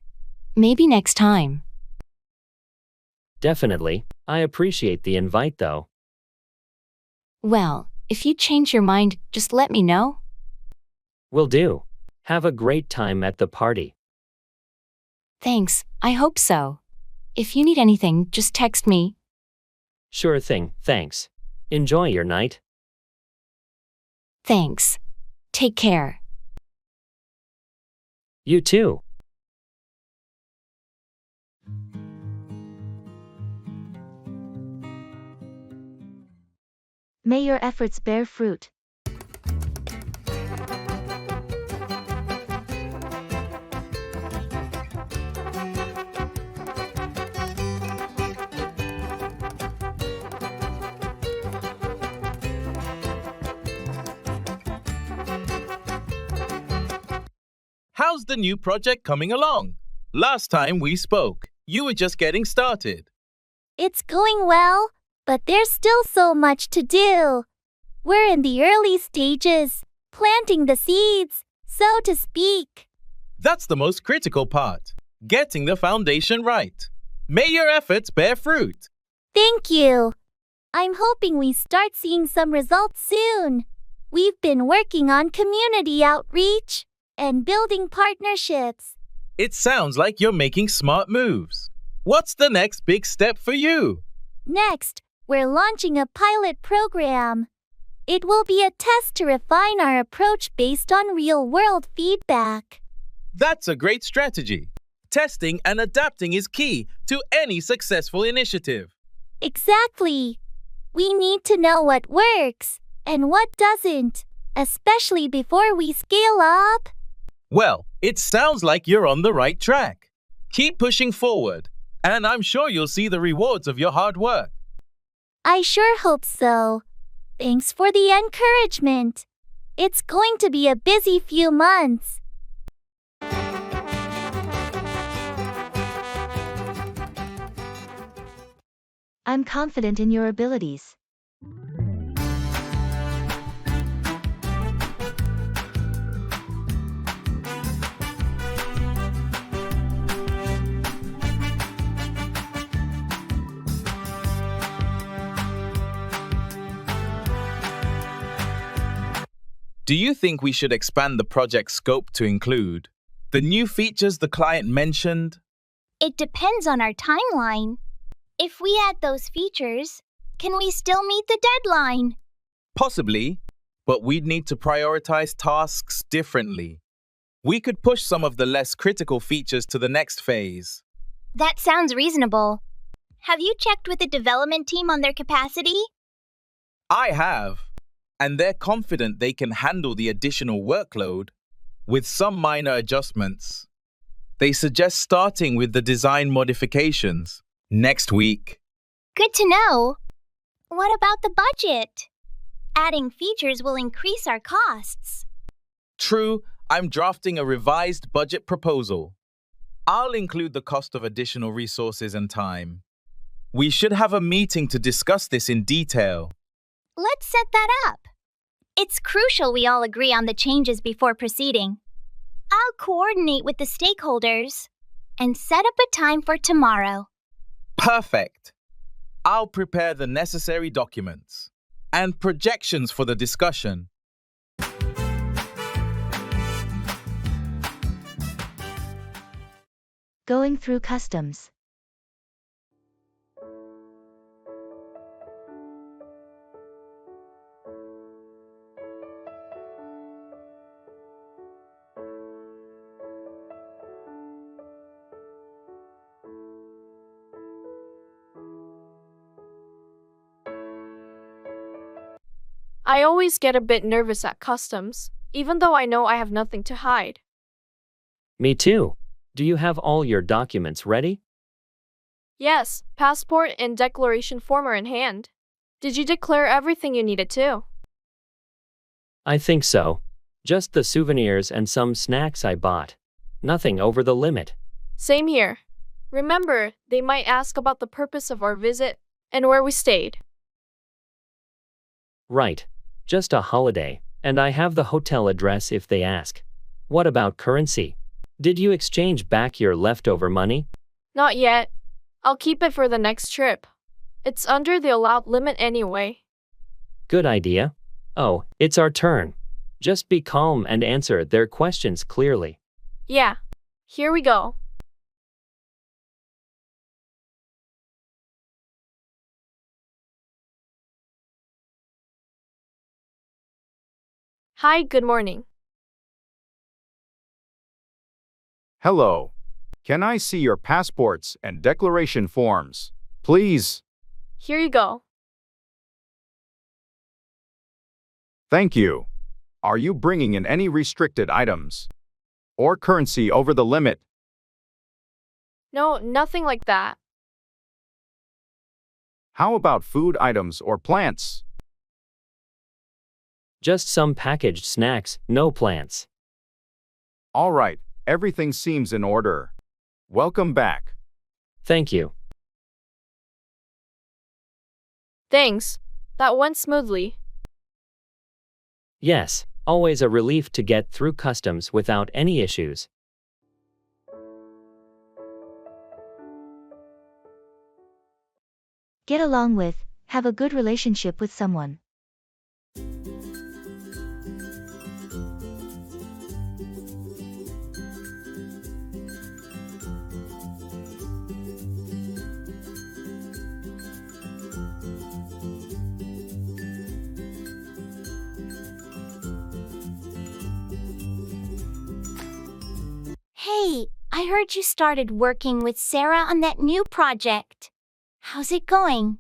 Maybe next time. Definitely. I appreciate the invite though. Well, if you change your mind, just let me know. Will do. Have a great time at the party. Thanks, I hope so. If you need anything, just text me. Sure thing, thanks. Enjoy your night. Thanks. Take care. You too. May your efforts bear fruit. How's the new project coming along? Last time we spoke, you were just getting started. It's going well, but there's still so much to do. We're in the early stages, planting the seeds, so to speak. That's the most critical part, getting the foundation right. May your efforts bear fruit. Thank you. I'm hoping we start seeing some results soon. We've been working on community outreach and building partnerships. It sounds like you're making smart moves. What's the next big step for you? Next, we're launching a pilot program. It will be a test to refine our approach based on real-world feedback. That's a great strategy. Testing and adapting is key to any successful initiative. Exactly. We need to know what works and what doesn't, especially before we scale up. Well, it sounds like you're on the right track. Keep pushing forward, And I'm sure you'll see the rewards of your hard work. I sure hope so. Thanks for the encouragement. It's going to be a busy few months. I'm confident in your abilities. Do you think we should expand the project scope to include the new features the client mentioned? It depends on our timeline. If we add those features, can we still meet the deadline? Possibly, but we'd need to prioritize tasks differently. We could push some of the less critical features to the next phase. That sounds reasonable. Have you checked with the development team on their capacity? I have, and they're confident they can handle the additional workload with some minor adjustments. They suggest starting with the design modifications next week. Good to know. What about the budget? Adding features will increase our costs. True, I'm drafting a revised budget proposal. I'll include the cost of additional resources and time. We should have a meeting to discuss this in detail. Let's set that up. It's crucial we all agree on the changes before proceeding. I'll coordinate with the stakeholders and set up a time for tomorrow. Perfect. I'll prepare the necessary documents and projections for the discussion. Going through customs. I always get a bit nervous at customs, even though I know I have nothing to hide. Me too. Do you have all your documents ready? Yes, passport and declaration form are in hand. Did you declare everything you needed to? I think so. Just the souvenirs and some snacks I bought. Nothing over the limit. Same here. Remember, they might ask about the purpose of our visit and where we stayed. Right. Just a holiday, and I have the hotel address if they ask. What about currency? Did you exchange back your leftover money? Not yet. I'll keep it for the next trip. It's under the allowed limit anyway. Good idea. Oh, it's our turn. Just be calm and answer their questions clearly. Yeah. Here we go. Hi, good morning. Hello. Can I see your passports and declaration forms, please? Here you go. Thank you. Are you bringing in any restricted items or currency over the limit? No, nothing like that. How about food items or plants? Just some packaged snacks, no plants. All right, everything seems in order. Welcome back. Thank you. Thanks. That went smoothly. Yes, always a relief to get through customs without any issues. Get along with, have a good relationship with someone. Hey, I heard you started working with Sarah on that new project. How's it going?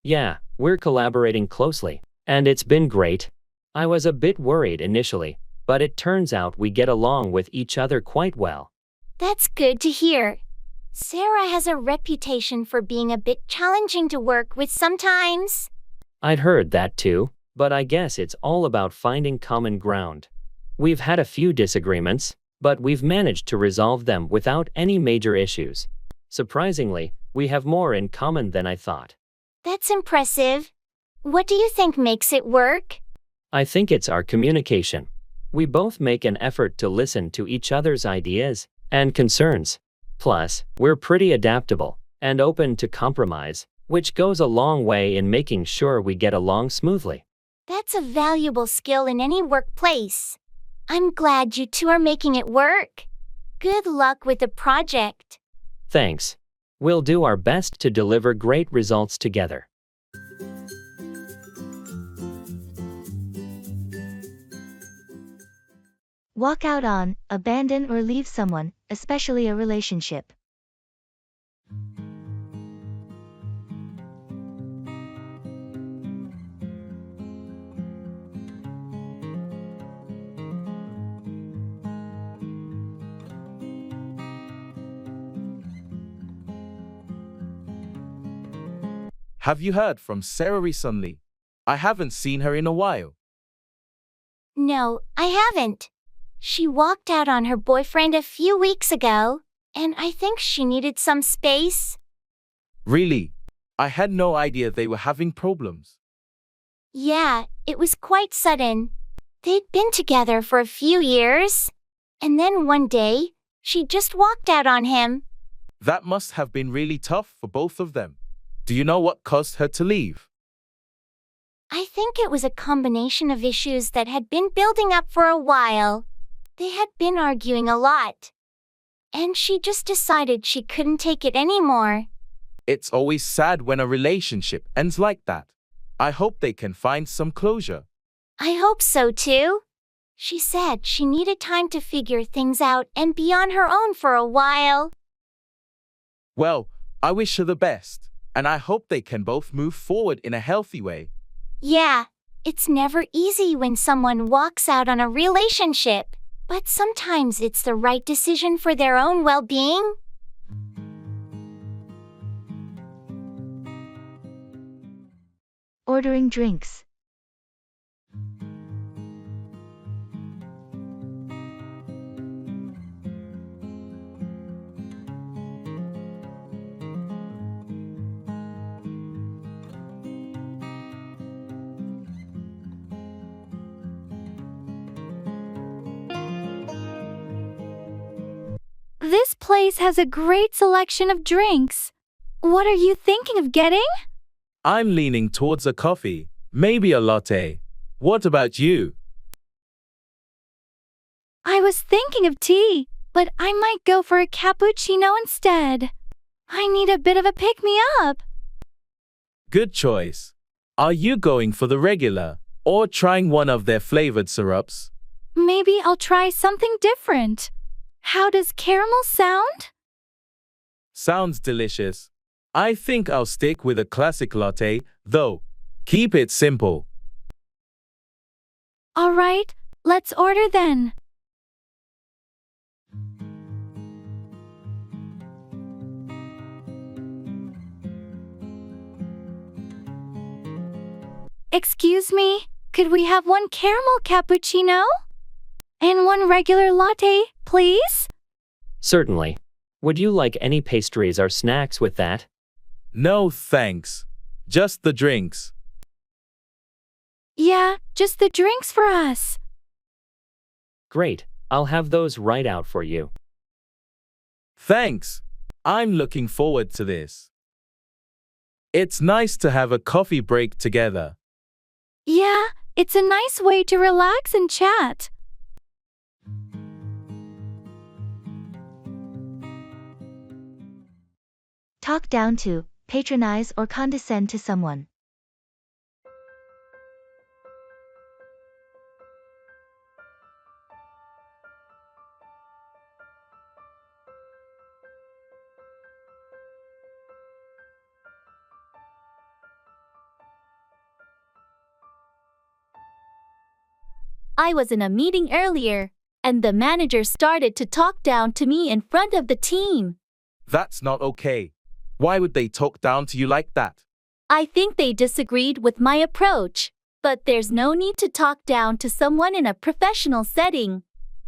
Yeah, we're collaborating closely, and it's been great. I was a bit worried initially, but it turns out we get along with each other quite well. That's good to hear. Sarah has a reputation for being a bit challenging to work with sometimes. I'd heard that too, but I guess it's all about finding common ground. We've had a few disagreements, but we've managed to resolve them without any major issues. Surprisingly, we have more in common than I thought. That's impressive. What do you think makes it work? I think it's our communication. We both make an effort to listen to each other's ideas and concerns. Plus, we're pretty adaptable and open to compromise, which goes a long way in making sure we get along smoothly. That's a valuable skill in any workplace. I'm glad you two are making it work. Good luck with the project. Thanks. We'll do our best to deliver great results together. Walk out on, abandon or leave someone, especially a relationship. Have you heard from Sarah recently? I haven't seen her in a while. No, I haven't. She walked out on her boyfriend a few weeks ago, and I think she needed some space. Really? I had no idea they were having problems. Yeah, it was quite sudden. They'd been together for a few years, and then one day, she just walked out on him. That must have been really tough for both of them. Do you know what caused her to leave? I think it was a combination of issues that had been building up for a while. They had been arguing a lot. And she just decided she couldn't take it anymore. It's always sad when a relationship ends like that. I hope they can find some closure. I hope so too. She said she needed time to figure things out and be on her own for a while. Well, I wish her the best, and I hope they can both move forward in a healthy way. Yeah, it's never easy when someone walks out on a relationship, but sometimes it's the right decision for their own well-being. Ordering drinks. This place has a great selection of drinks. What are you thinking of getting? I'm leaning towards a coffee, maybe a latte. What about you? I was thinking of tea, but I might go for a cappuccino instead. I need a bit of a pick-me-up. Good choice. Are you going for the regular, or trying one of their flavored syrups? Maybe I'll try something different. How does caramel sound? Sounds delicious. I think I'll stick with a classic latte, though. Keep it simple. All right, let's order then. Excuse me, could we have one caramel cappuccino? And one regular latte, please? Certainly. Would you like any pastries or snacks with that? No, thanks. Just the drinks. Yeah, just the drinks for us. Great, I'll have those right out for you. Thanks. I'm looking forward to this. It's nice to have a coffee break together. Yeah, it's a nice way to relax and chat. Talk down to, patronize or condescend to someone. I was in a meeting earlier, and the manager started to talk down to me in front of the team. That's not okay. Why would they talk down to you like that? I think they disagreed with my approach, but there's no need to talk down to someone in a professional setting.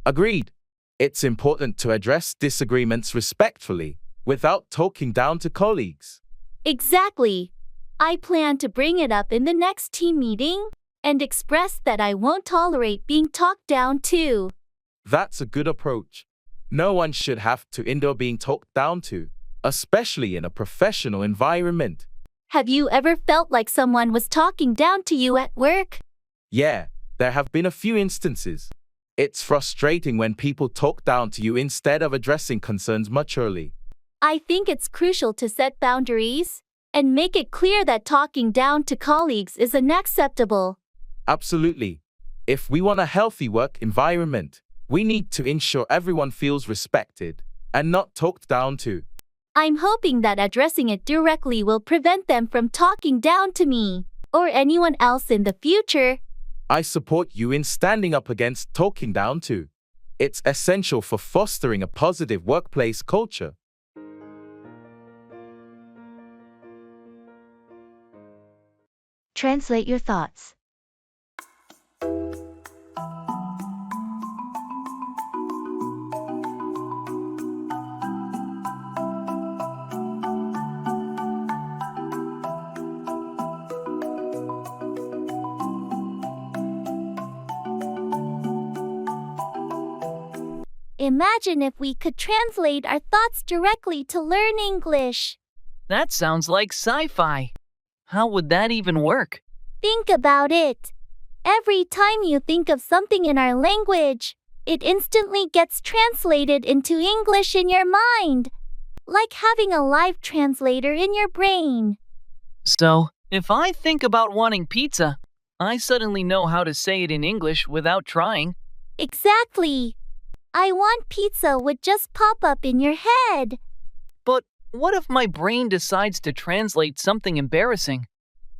Agreed. It's important to address disagreements respectfully, without talking down to colleagues. Exactly. I plan to bring it up in the next team meeting and express that I won't tolerate being talked down to. That's a good approach. No one should have to endure being talked down to, especially in a professional environment. Have you ever felt like someone was talking down to you at work? Yeah, there have been a few instances. It's frustrating when people talk down to you instead of addressing concerns maturely. I think it's crucial to set boundaries and make it clear that talking down to colleagues is unacceptable. Absolutely. If we want a healthy work environment, we need to ensure everyone feels respected and not talked down to. I'm hoping that addressing it directly will prevent them from talking down to me or anyone else in the future. I support you in standing up against talking down to. It's essential for fostering a positive workplace culture. Translate your thoughts. Imagine if we could translate our thoughts directly to learn English. That sounds like sci-fi. How would that even work? Think about it. Every time you think of something in our language, it instantly gets translated into English in your mind, like having a live translator in your brain. So, if I think about wanting pizza, I suddenly know how to say it in English without trying. Exactly. I want pizza would just pop up in your head. But what if my brain decides to translate something embarrassing?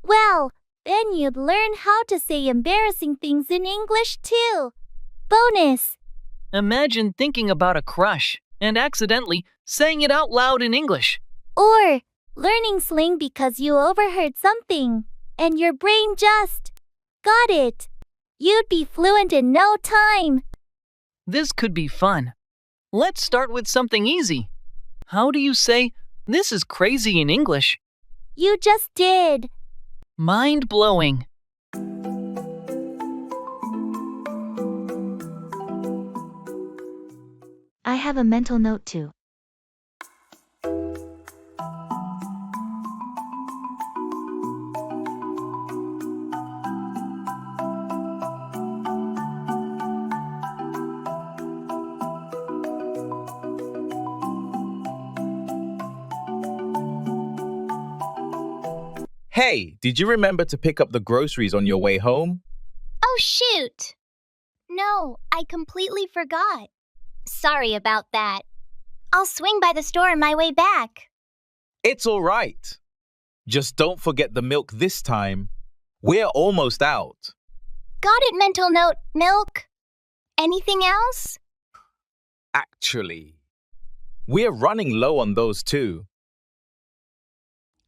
Well, then you'd learn how to say embarrassing things in English too. Bonus! Imagine thinking about a crush and accidentally saying it out loud in English. Or learning slang because you overheard something and your brain just got it. You'd be fluent in no time. This could be fun. Let's start with something easy. How do you say, "This is crazy" in English? You just did. Mind-blowing. I have a mental note too. Hey, did you remember to pick up the groceries on your way home? Oh, shoot. No, I completely forgot. Sorry about that. I'll swing by the store on my way back. It's all right. Just don't forget the milk this time. We're almost out. Got it, mental note, milk. Anything else? Actually, we're running low on those too.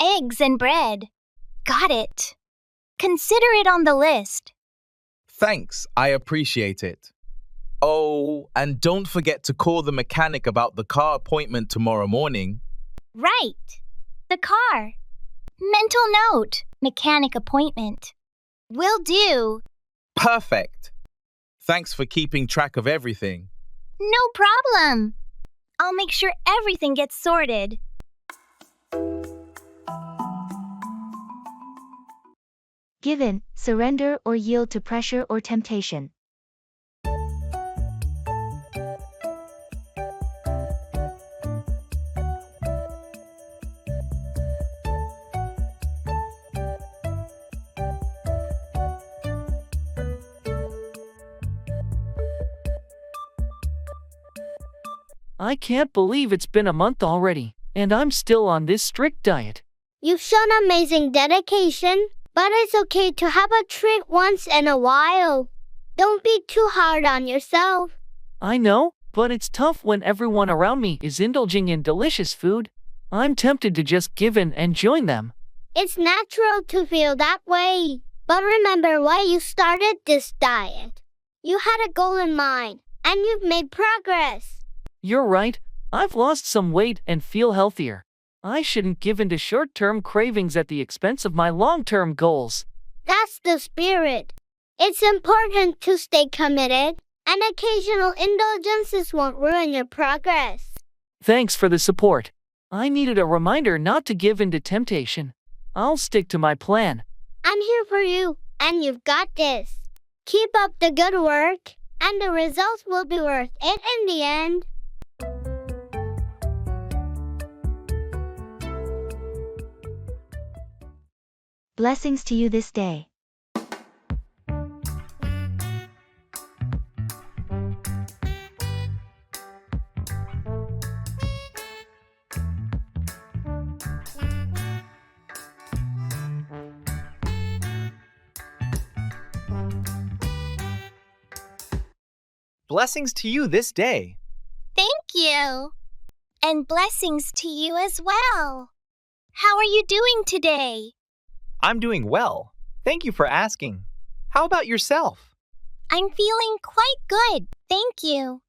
Eggs and bread. Got it. Consider it on the list. Thanks, I appreciate it. Oh, and don't forget to call the mechanic about the car appointment tomorrow morning. Right. The car. Mental note, mechanic appointment. Will do. Perfect. Thanks for keeping track of everything. No problem. I'll make sure everything gets sorted. Give in, surrender or yield to pressure or temptation. I can't believe it's been a month already, and I'm still on this strict diet. You've shown amazing dedication, but it's okay to have a treat once in a while. Don't be too hard on yourself. I know, But it's tough when everyone around me is indulging in delicious food. I'm tempted to just give in and join them. It's natural to feel that way. But remember why you started this diet. You had a goal in mind, and you've made progress. You're right. I've lost some weight and feel healthier. I shouldn't give in to short-term cravings at the expense of my long-term goals. That's the spirit. It's important to stay committed, and occasional indulgences won't ruin your progress. Thanks for the support. I needed a reminder not to give in to temptation. I'll stick to my plan. I'm here for you, and you've got this. Keep up the good work, and the results will be worth it in the end. Blessings to you this day. Blessings to you this day. Thank you. And blessings to you as well. How are you doing today? I'm doing well. Thank you for asking. How about yourself? I'm feeling quite good, thank you.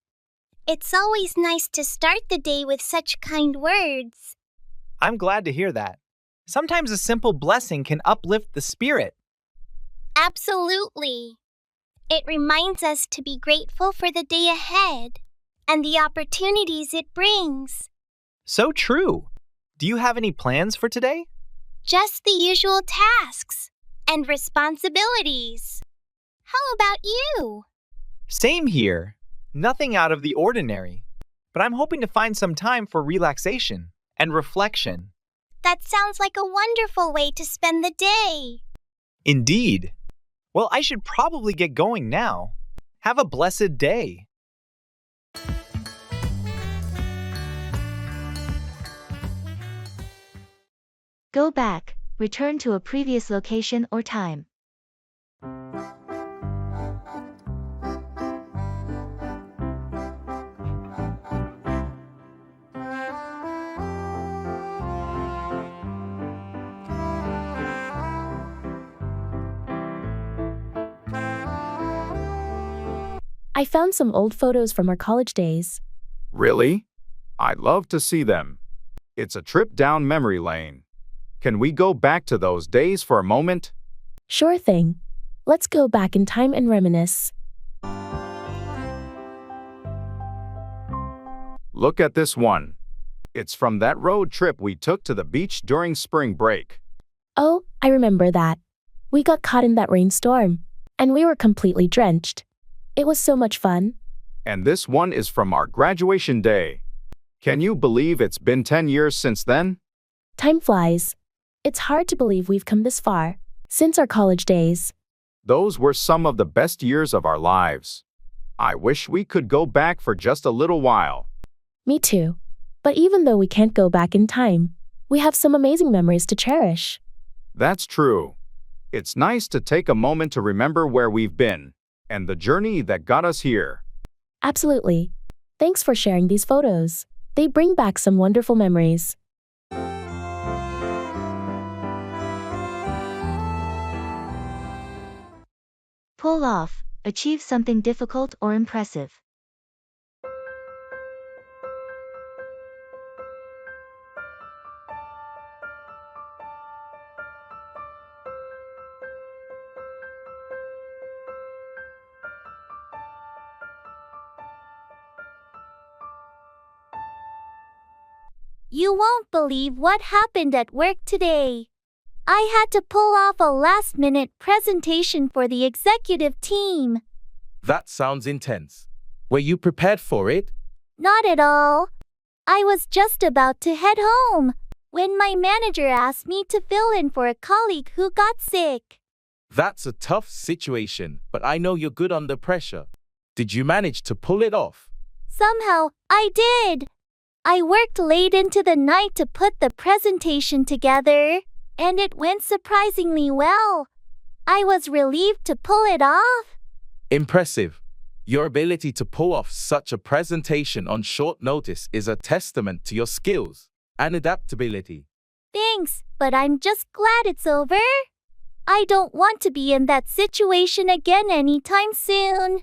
It's always nice to start the day with such kind words. I'm glad to hear that. Sometimes a simple blessing can uplift the spirit. Absolutely. It reminds us to be grateful for the day ahead and the opportunities it brings. So true. Do you have any plans for today? Just the usual tasks and responsibilities. How about you? Same here. Nothing out of the ordinary. But I'm hoping to find some time for relaxation and reflection. That sounds like a wonderful way to spend the day. Indeed. Well, I should probably get going now. Have a blessed day. Go back, return to a previous location or time. I found some old photos from our college days. Really? I'd love to see them. It's a trip down memory lane. Can we go back to those days for a moment? Sure thing. Let's go back in time and reminisce. Look at this one. It's from that road trip we took to the beach during spring break. Oh, I remember that. We got caught in that rainstorm, and we were completely drenched. It was so much fun. And this one is from our graduation day. Can you believe it's been 10 years since then? Time flies. It's hard to believe we've come this far since our college days. Those were some of the best years of our lives. I wish we could go back for just a little while. Me too. But even though we can't go back in time, we have some amazing memories to cherish. That's true. It's nice to take a moment to remember where we've been and the journey that got us here. Absolutely. Thanks for sharing these photos. They bring back some wonderful memories. Pull off, achieve something difficult or impressive. You won't believe what happened at work today. I had to pull off a last-minute presentation for the executive team. That sounds intense. Were you prepared for it? Not at all. I was just about to head home when my manager asked me to fill in for a colleague who got sick. That's a tough situation, but I know you're good under pressure. Did you manage to pull it off? Somehow, I did. I worked late into the night to put the presentation together, and it went surprisingly well. I was relieved to pull it off. Impressive. Your ability to pull off such a presentation on short notice is a testament to your skills and adaptability. Thanks, but I'm just glad it's over. I don't want to be in that situation again anytime soon.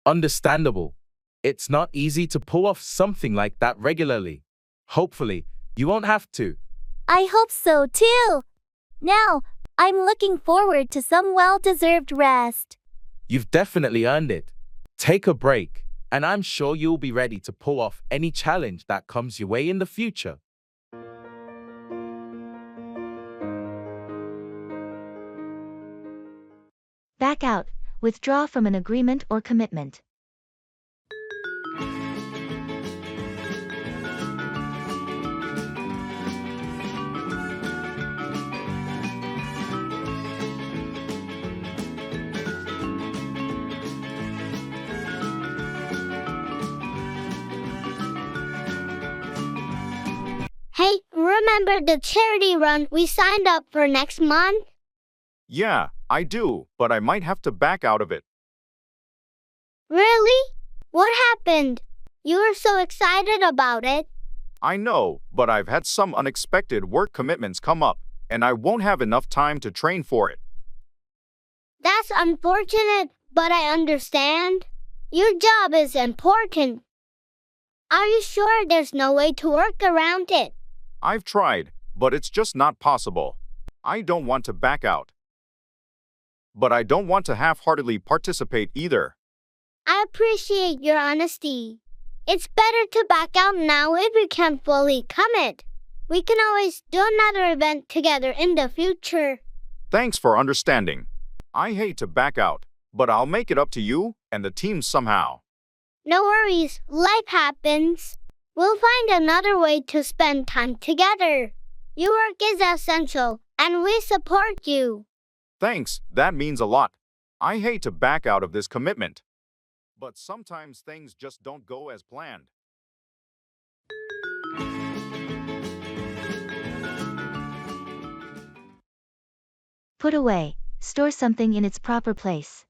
Understandable. It's not easy to pull off something like that regularly. Hopefully, you won't have to. I hope so too. Now, I'm looking forward to some well-deserved rest. You've definitely earned it. Take a break, and I'm sure you'll be ready to pull off any challenge that comes your way in the future. Back out, withdraw from an agreement or commitment. Hey, remember the charity run we signed up for next month? Yeah, I do, but I might have to back out of it. Really? What happened? You were so excited about it. I know, but I've had some unexpected work commitments come up, and I won't have enough time to train for it. That's unfortunate, but I understand. Your job is important. Are you sure there's no way to work around it? I've tried, but it's just not possible. I don't want to back out. But I don't want to half-heartedly participate either. I appreciate your honesty. It's better to back out now if we can't fully commit. We can always do another event together in the future. Thanks for understanding. I hate to back out, but I'll make it up to you and the team somehow. No worries, life happens. We'll find another way to spend time together. Your work is essential, and we support you. Thanks, that means a lot. I hate to back out of this commitment. But sometimes things just don't go as planned. Put away, store something in its proper place.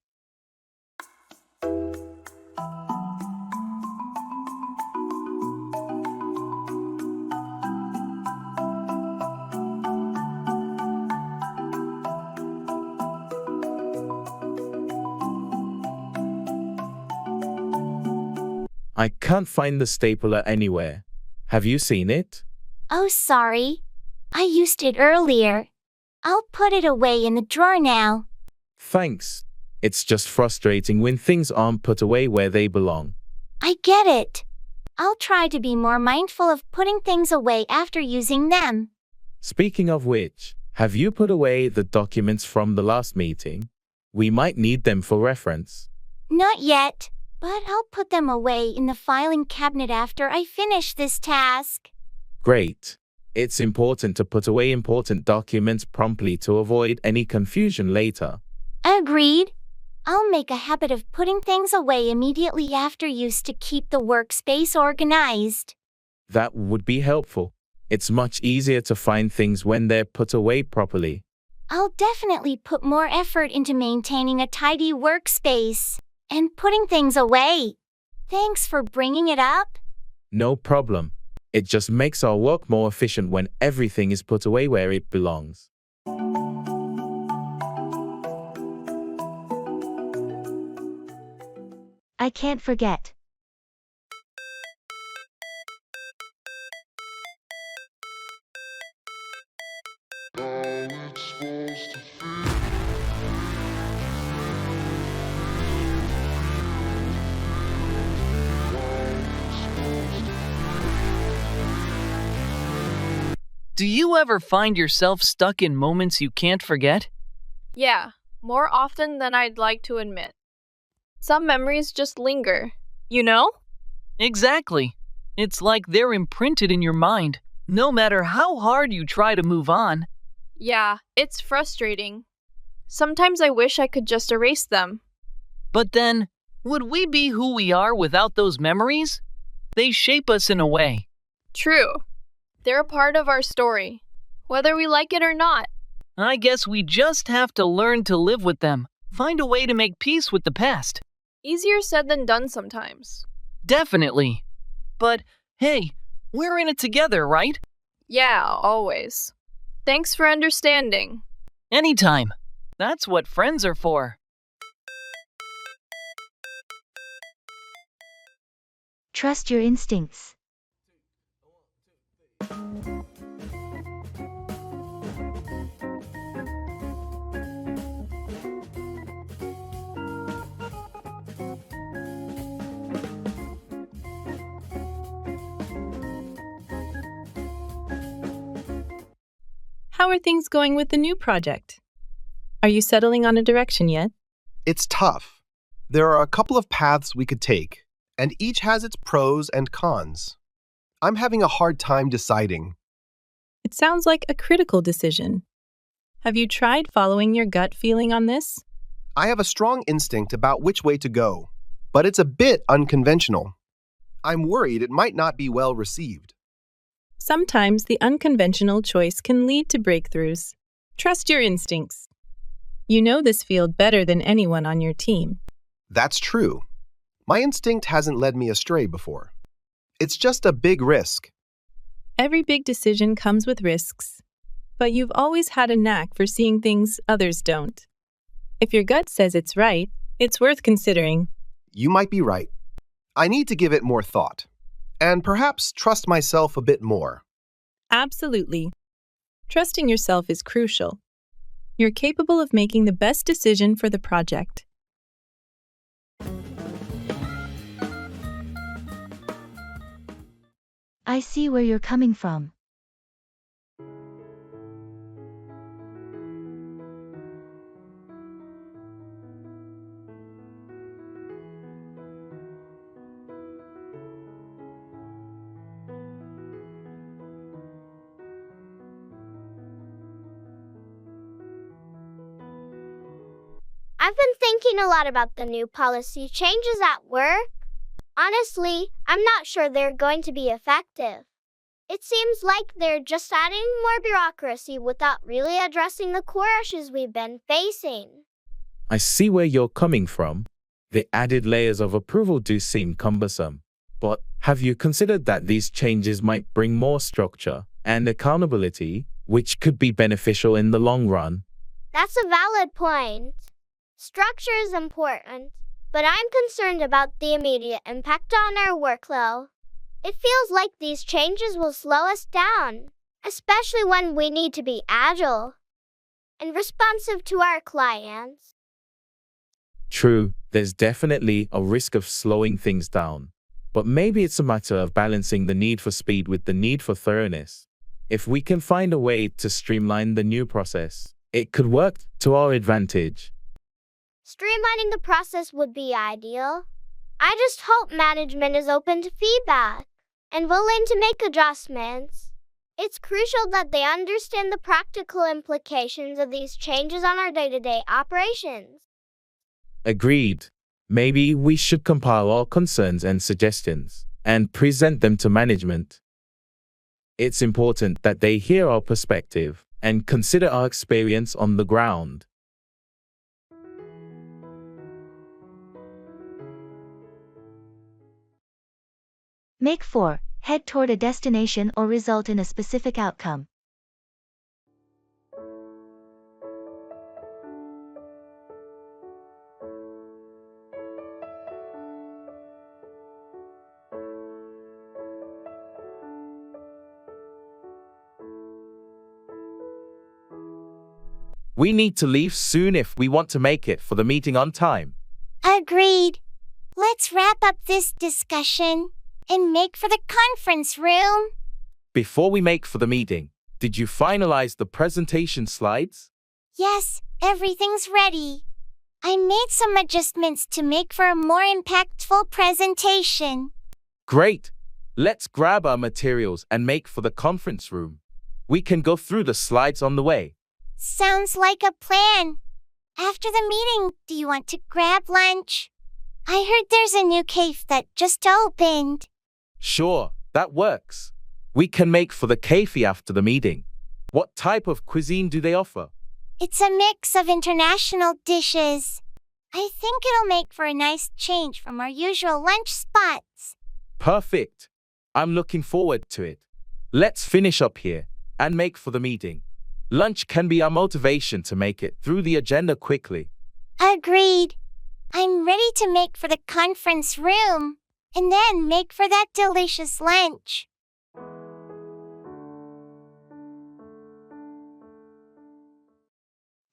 I can't find the stapler anywhere. Have you seen it? Oh, sorry. I used it earlier. I'll put it away in the drawer now. Thanks. It's just frustrating when things aren't put away where they belong. I get it. I'll try to be more mindful of putting things away after using them. Speaking of which, have you put away the documents from the last meeting? We might need them for reference. Not yet, but I'll put them away in the filing cabinet after I finish this task. Great. It's important to put away important documents promptly to avoid any confusion later. Agreed. I'll make a habit of putting things away immediately after use to keep the workspace organized. That would be helpful. It's much easier to find things when they're put away properly. I'll definitely put more effort into maintaining a tidy workspace and putting things away. Thanks for bringing it up. No problem. It just makes our work more efficient when everything is put away where it belongs. I can't forget. Do you ever find yourself stuck in moments you can't forget? Yeah, more often than I'd like to admit. Some memories just linger, you know? Exactly. It's like they're imprinted in your mind, no matter how hard you try to move on. Yeah, it's frustrating. Sometimes I wish I could just erase them. But then, would we be who we are without those memories? They shape us in a way. True. They're a part of our story, whether we like it or not. I guess we just have to learn to live with them, find a way to make peace with the past. Easier said than done sometimes. Definitely. But hey, we're in it together, right? Yeah, always. Thanks for understanding. Anytime. That's what friends are for. Trust your instincts. How are things going with the new project? Are you settling on a direction yet? It's tough. There are a couple of paths we could take, and each has its pros and cons. I'm having a hard time deciding. It sounds like a critical decision. Have you tried following your gut feeling on this? I have a strong instinct about which way to go, but it's a bit unconventional. I'm worried it might not be well received. Sometimes the unconventional choice can lead to breakthroughs. Trust your instincts. You know this field better than anyone on your team. That's true. My instinct hasn't led me astray before. It's just a big risk. Every big decision comes with risks, but you've always had a knack for seeing things others don't. If your gut says it's right, it's worth considering. You might be right. I need to give it more thought, and perhaps trust myself a bit more. Absolutely. Trusting yourself is crucial. You're capable of making the best decision for the project. I see where you're coming from. I've been thinking a lot about the new policy changes at work. Honestly, I'm not sure they're going to be effective. It seems like they're just adding more bureaucracy without really addressing the core issues we've been facing. I see where you're coming from. The added layers of approval do seem cumbersome. But have you considered that these changes might bring more structure and accountability, which could be beneficial in the long run? That's a valid point. Structure is important, but I'm concerned about the immediate impact on our workflow. It feels like these changes will slow us down, especially when we need to be agile and responsive to our clients. True, there's definitely a risk of slowing things down. But maybe it's a matter of balancing the need for speed with the need for thoroughness. If we can find a way to streamline the new process, it could work to our advantage. Streamlining the process would be ideal. I just hope management is open to feedback and willing to make adjustments. It's crucial that they understand the practical implications of these changes on our day-to-day operations. Agreed. Maybe we should compile our concerns and suggestions and present them to management. It's important that they hear our perspective and consider our experience on the ground. Make 4. Head toward a destination or result in a specific outcome. We need to leave soon if we want to make it for the meeting on time. Agreed. Let's wrap up this discussion and make for the conference room. Before we make for the meeting, did you finalize the presentation slides? Yes, everything's ready. I made some adjustments to make for a more impactful presentation. Great! Let's grab our materials and make for the conference room. We can go through the slides on the way. Sounds like a plan. After the meeting, do you want to grab lunch? I heard there's a new cafe that just opened. Sure, that works. We can make for the cafe after the meeting. What type of cuisine do they offer? It's a mix of international dishes. I think it'll make for a nice change from our usual lunch spots. Perfect. I'm looking forward to it. Let's finish up here and make for the meeting. Lunch can be our motivation to make it through the agenda quickly. Agreed. I'm ready to make for the conference room and then make for that delicious lunch.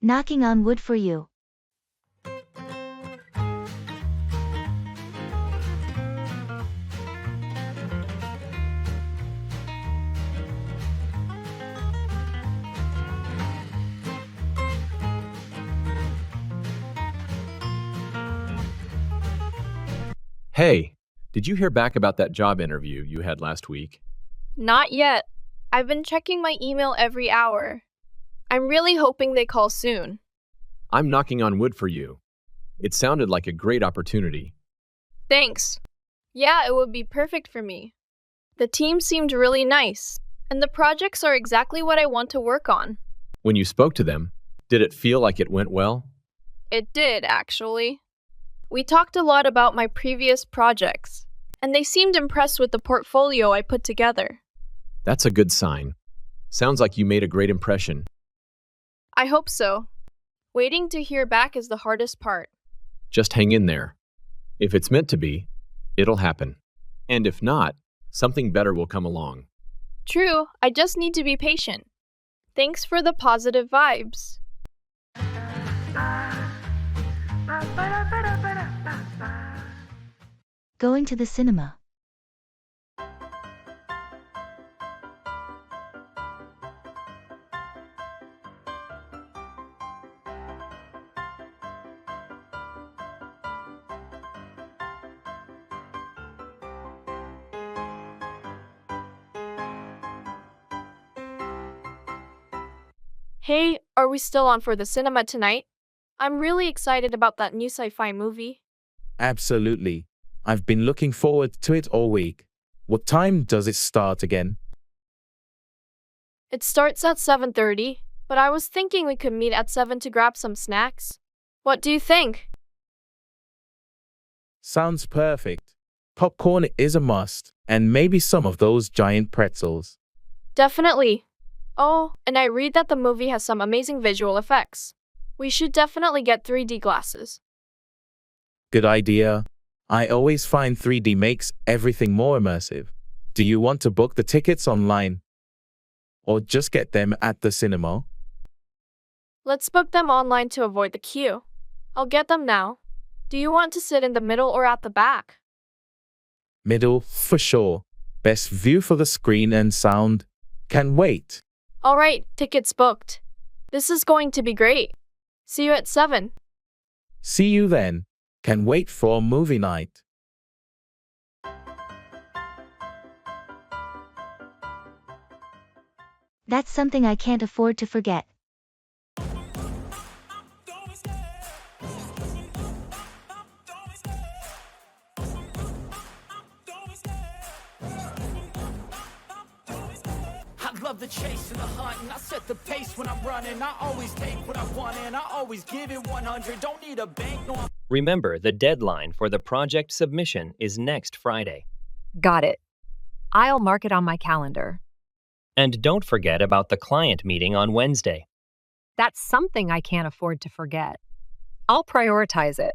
Knocking on wood for you. Hey, did you hear back about that job interview you had last week? Not yet. I've been checking my email every hour. I'm really hoping they call soon. I'm knocking on wood for you. It sounded like a great opportunity. Thanks. Yeah, it would be perfect for me. The team seemed really nice, and the projects are exactly what I want to work on. When you spoke to them, did it feel like it went well? It did, actually. We talked a lot about my previous projects, and they seemed impressed with the portfolio I put together. That's a good sign. Sounds like you made a great impression. I hope so. Waiting to hear back is the hardest part. Just hang in there. If it's meant to be, it'll happen. And if not, something better will come along. True, I just need to be patient. Thanks for the positive vibes. Going to the cinema. Hey, are we still on for the cinema tonight? I'm really excited about that new sci-fi movie. Absolutely. I've been looking forward to it all week. What time does it start again? It starts at 7:30, but I was thinking we could meet at 7 to grab some snacks. What do you think? Sounds perfect. Popcorn is a must, and maybe some of those giant pretzels. Definitely. Oh, and I read that the movie has some amazing visual effects. We should definitely get 3D glasses. Good idea. I always find 3D makes everything more immersive. Do you want to book the tickets online? Or just get them at the cinema? Let's book them online to avoid the queue. I'll get them now. Do you want to sit in the middle or at the back? Middle, for sure. Best view for the screen and sound. Can wait. All right, tickets booked. This is going to be great. See you at 7. See you then. Can wait for movie night. That's something I can't afford to forget. I love the chase and the hunt, and I set the pace when I'm running. I always take what I want, and I always give it 100. Don't need a bank, no. Remember, the deadline for the project submission is next Friday. Got it. I'll mark it on my calendar. And don't forget about the client meeting on Wednesday. That's something I can't afford to forget. I'll prioritize it.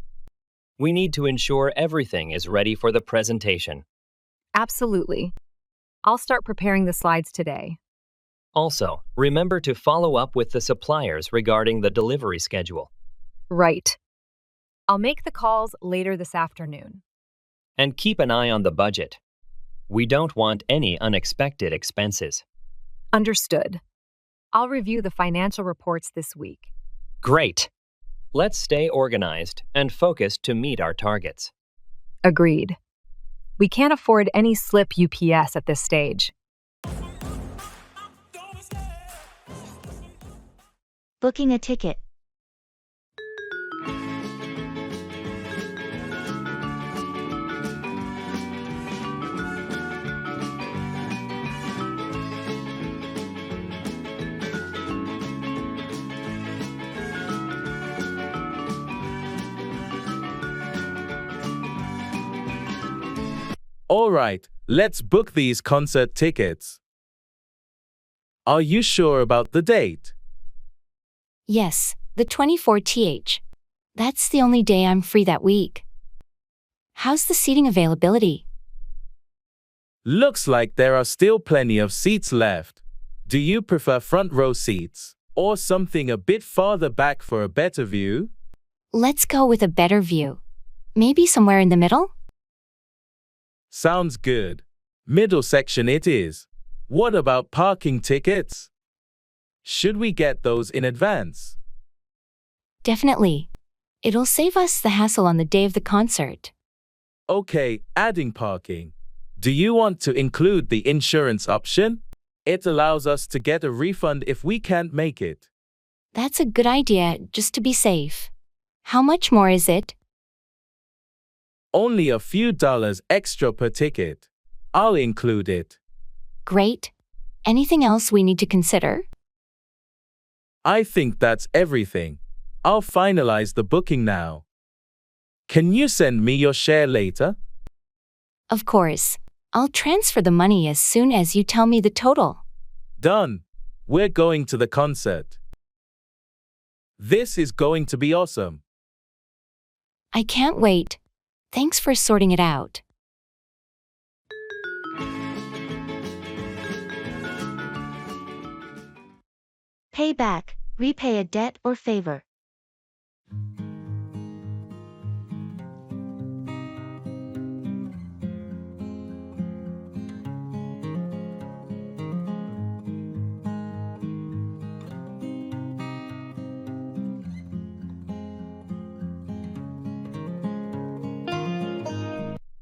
We need to ensure everything is ready for the presentation. Absolutely. I'll start preparing the slides today. Also, remember to follow up with the suppliers regarding the delivery schedule. Right. I'll make the calls later this afternoon. And keep an eye on the budget. We don't want any unexpected expenses. Understood. I'll review the financial reports this week. Great. Let's stay organized and focused to meet our targets. Agreed. We can't afford any slip UPS at this stage. Booking a ticket. All right, let's book these concert tickets. Are you sure about the date? Yes, the 24th. That's the only day I'm free that week. How's the seating availability? Looks like there are still plenty of seats left. Do you prefer front row seats, or something a bit farther back for a better view? Let's go with a better view. Maybe somewhere in the middle? Sounds good. Middle section it is. What about parking tickets? Should we get those in advance? Definitely. It'll save us the hassle on the day of the concert. Okay, adding parking. Do you want to include the insurance option? It allows us to get a refund if we can't make it. That's a good idea, just to be safe. How much more is it? Only a few dollars extra per ticket. I'll include it. Great. Anything else we need to consider? I think that's everything. I'll finalize the booking now. Can you send me your share later? Of course. I'll transfer the money as soon as you tell me the total. Done. We're going to the concert. This is going to be awesome. I can't wait. Thanks for sorting it out. Pay back, repay a debt or favor.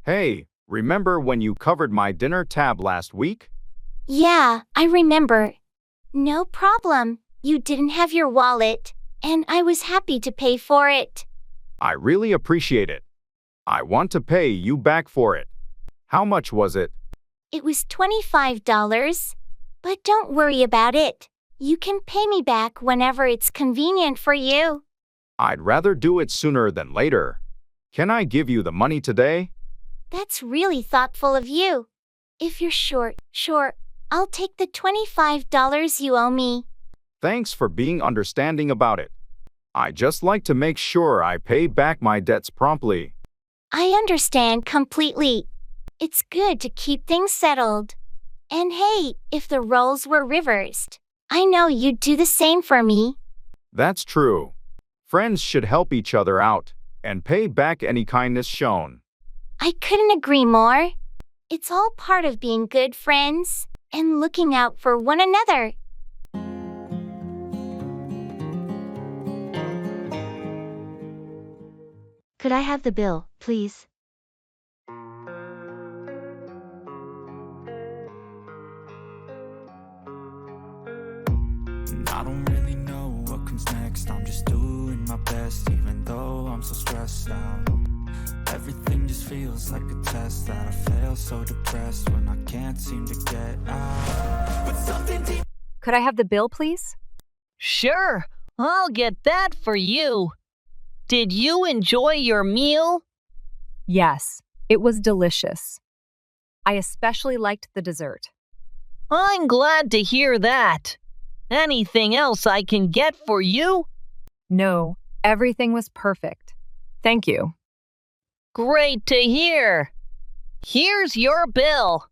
Hey, remember when you covered my dinner tab last week? Yeah, I remember. No problem. You didn't have your wallet, and I was happy to pay for it. I really appreciate it. I want to pay you back for it. How much was it? It was $25. But don't worry about it. You can pay me back whenever it's convenient for you. I'd rather do it sooner than later. Can I give you the money today? That's really thoughtful of you. If you're sure, I'll take the $25 you owe me. Thanks for being understanding about it. I just like to make sure I pay back my debts promptly. I understand completely. It's good to keep things settled. And hey, if the roles were reversed, I know you'd do the same for me. That's true. Friends should help each other out and pay back any kindness shown. I couldn't agree more. It's all part of being good friends and looking out for one another. Could I have the bill, please? I don't really know what comes next. I'm just doing my best, even though I'm so stressed out. Everything just feels like a test that I fail, so depressed when I can't seem to get out. But something deep. Could I have the bill, please? Sure, I'll get that for you. Did you enjoy your meal? Yes, it was delicious. I especially liked the dessert. I'm glad to hear that. Anything else I can get for you? No, everything was perfect. Thank you. Great to hear. Here's your bill.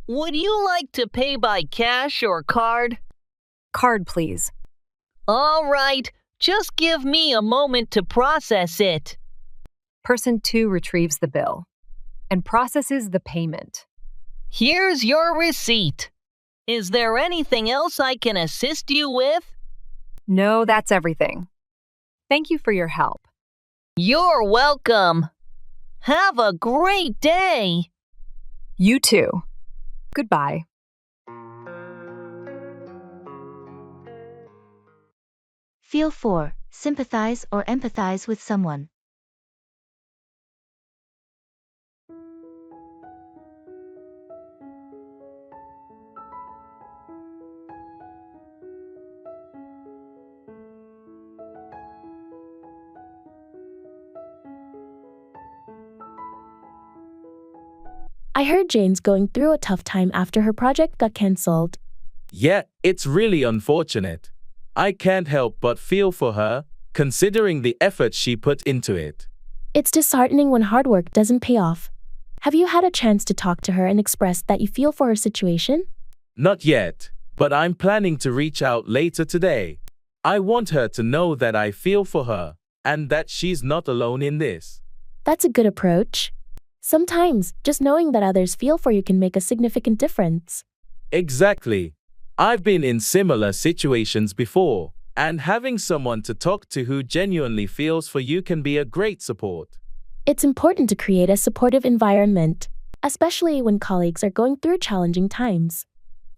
Would you like to pay by cash or card? Card, please. All right, just give me a moment to process it. Person 2 retrieves the bill and processes the payment. Here's your receipt. Is there anything else I can assist you with? No, that's everything. Thank you for your help. You're welcome. Have a great day. You too. Goodbye. Feel for, sympathize or empathize with someone. I heard Jane's going through a tough time after her project got cancelled. Yeah, it's really unfortunate. I can't help but feel for her, considering the effort she put into it. It's disheartening when hard work doesn't pay off. Have you had a chance to talk to her and express that you feel for her situation? Not yet, but I'm planning to reach out later today. I want her to know that I feel for her, and that she's not alone in this. That's a good approach. Sometimes, just knowing that others feel for you can make a significant difference. Exactly. I've been in similar situations before, and having someone to talk to who genuinely feels for you can be a great support. It's important to create a supportive environment, especially when colleagues are going through challenging times.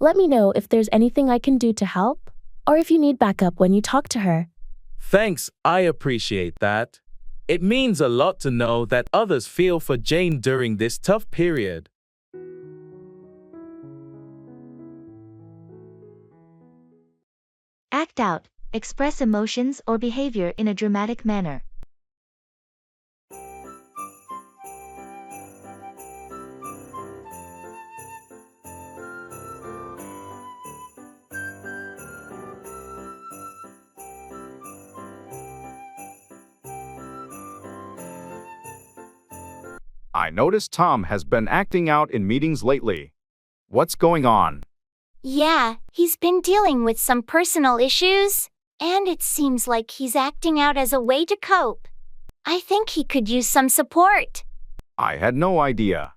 Let me know if there's anything I can do to help, or if you need backup when you talk to her. Thanks, I appreciate that. It means a lot to know that others feel for Jane during this tough period. Act out. Express emotions or behavior in a dramatic manner. I noticed Tom has been acting out in meetings lately. What's going on? Yeah, he's been dealing with some personal issues, and it seems like he's acting out as a way to cope. I think he could use some support. I had no idea.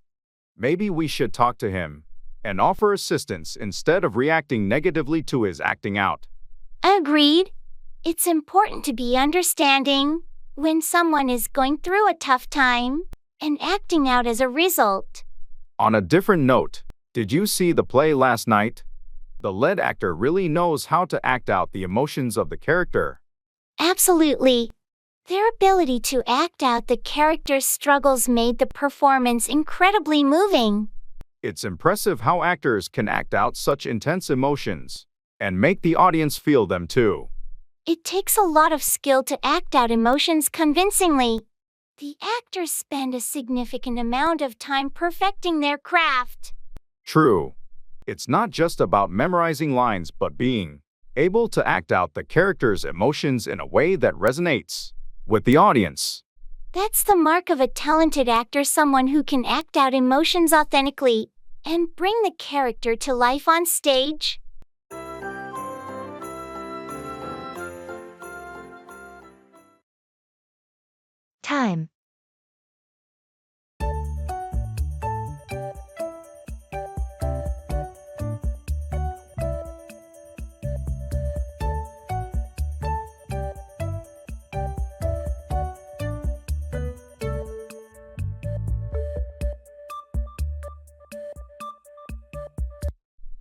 Maybe we should talk to him and offer assistance instead of reacting negatively to his acting out. Agreed. It's important to be understanding when someone is going through a tough time and acting out as a result. On a different note, did you see the play last night? The lead actor really knows how to act out the emotions of the character. Absolutely. Their ability to act out the character's struggles made the performance incredibly moving. It's impressive how actors can act out such intense emotions and make the audience feel them too. It takes a lot of skill to act out emotions convincingly. The actors spend a significant amount of time perfecting their craft. True. It's not just about memorizing lines but being able to act out the character's emotions in a way that resonates with the audience. That's the mark of a talented actor, someone who can act out emotions authentically and bring the character to life on stage. Time.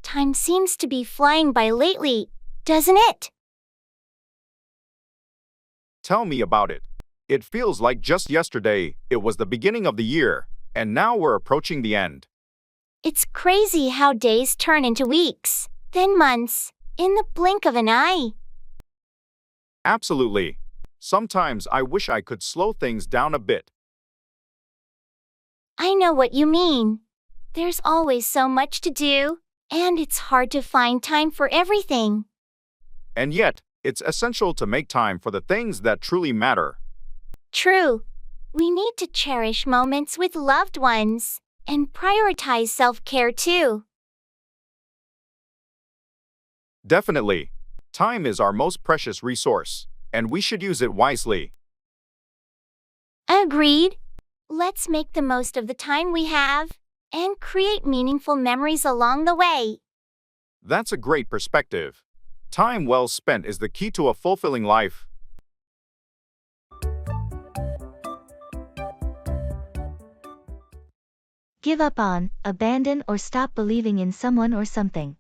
Time seems to be flying by lately, doesn't it? Tell me about it. It feels like just yesterday it was the beginning of the year, and now we're approaching the end. It's crazy how days turn into weeks, then months, in the blink of an eye. Absolutely. Sometimes I wish I could slow things down a bit. I know what you mean. There's always so much to do, and it's hard to find time for everything. And yet, it's essential to make time for the things that truly matter. True. We need to cherish moments with loved ones and prioritize self-care too. Definitely. Time is our most precious resource, and we should use it wisely. Agreed. Let's make the most of the time we have and create meaningful memories along the way. That's a great perspective. Time well spent is the key to a fulfilling life. Give up on, abandon or stop believing in someone or something.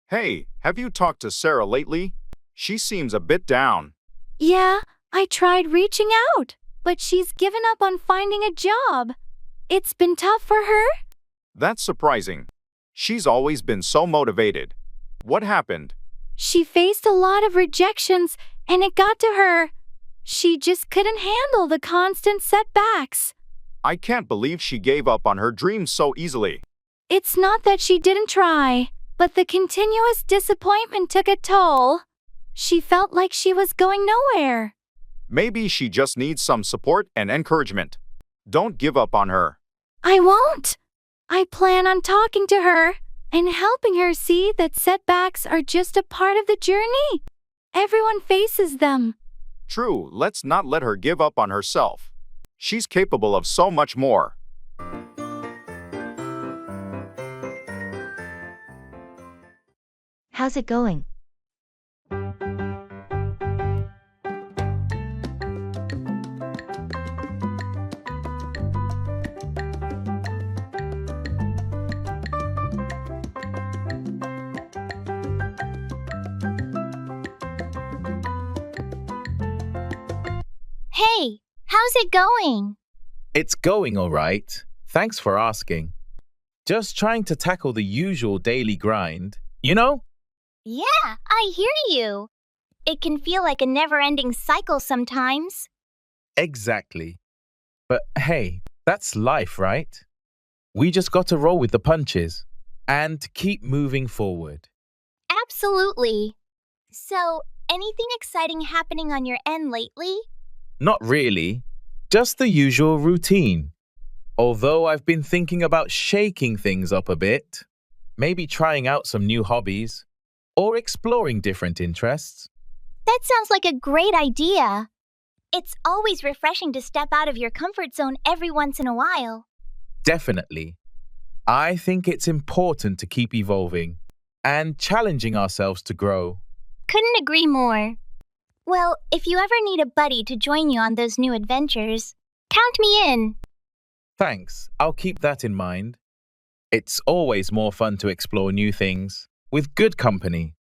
Hey, have you talked to Sarah lately? She seems a bit down. Yeah, I tried reaching out, but she's given up on finding a job. It's been tough for her? That's surprising. She's always been so motivated. What happened? She faced a lot of rejections, and it got to her. She just couldn't handle the constant setbacks. I can't believe she gave up on her dreams so easily. It's not that she didn't try, but the continuous disappointment took a toll. She felt like she was going nowhere. Maybe she just needs some support and encouragement. Don't give up on her. I won't. I plan on talking to her and helping her see that setbacks are just a part of the journey. Everyone faces them. True, let's not let her give up on herself. She's capable of so much more. How's it going? Hey, how's it going? It's going all right. Thanks for asking. Just trying to tackle the usual daily grind, you know? Yeah, I hear you. It can feel like a never-ending cycle sometimes. Exactly. But hey, that's life, right? We just got to roll with the punches and keep moving forward. Absolutely. So, anything exciting happening on your end lately? Not really, just the usual routine. Although I've been thinking about shaking things up a bit, maybe trying out some new hobbies, or exploring different interests. That sounds like a great idea. It's always refreshing to step out of your comfort zone every once in a while. Definitely. I think it's important to keep evolving and challenging ourselves to grow. Couldn't agree more. Well, if you ever need a buddy to join you on those new adventures, count me in. Thanks, I'll keep that in mind. It's always more fun to explore new things with good company.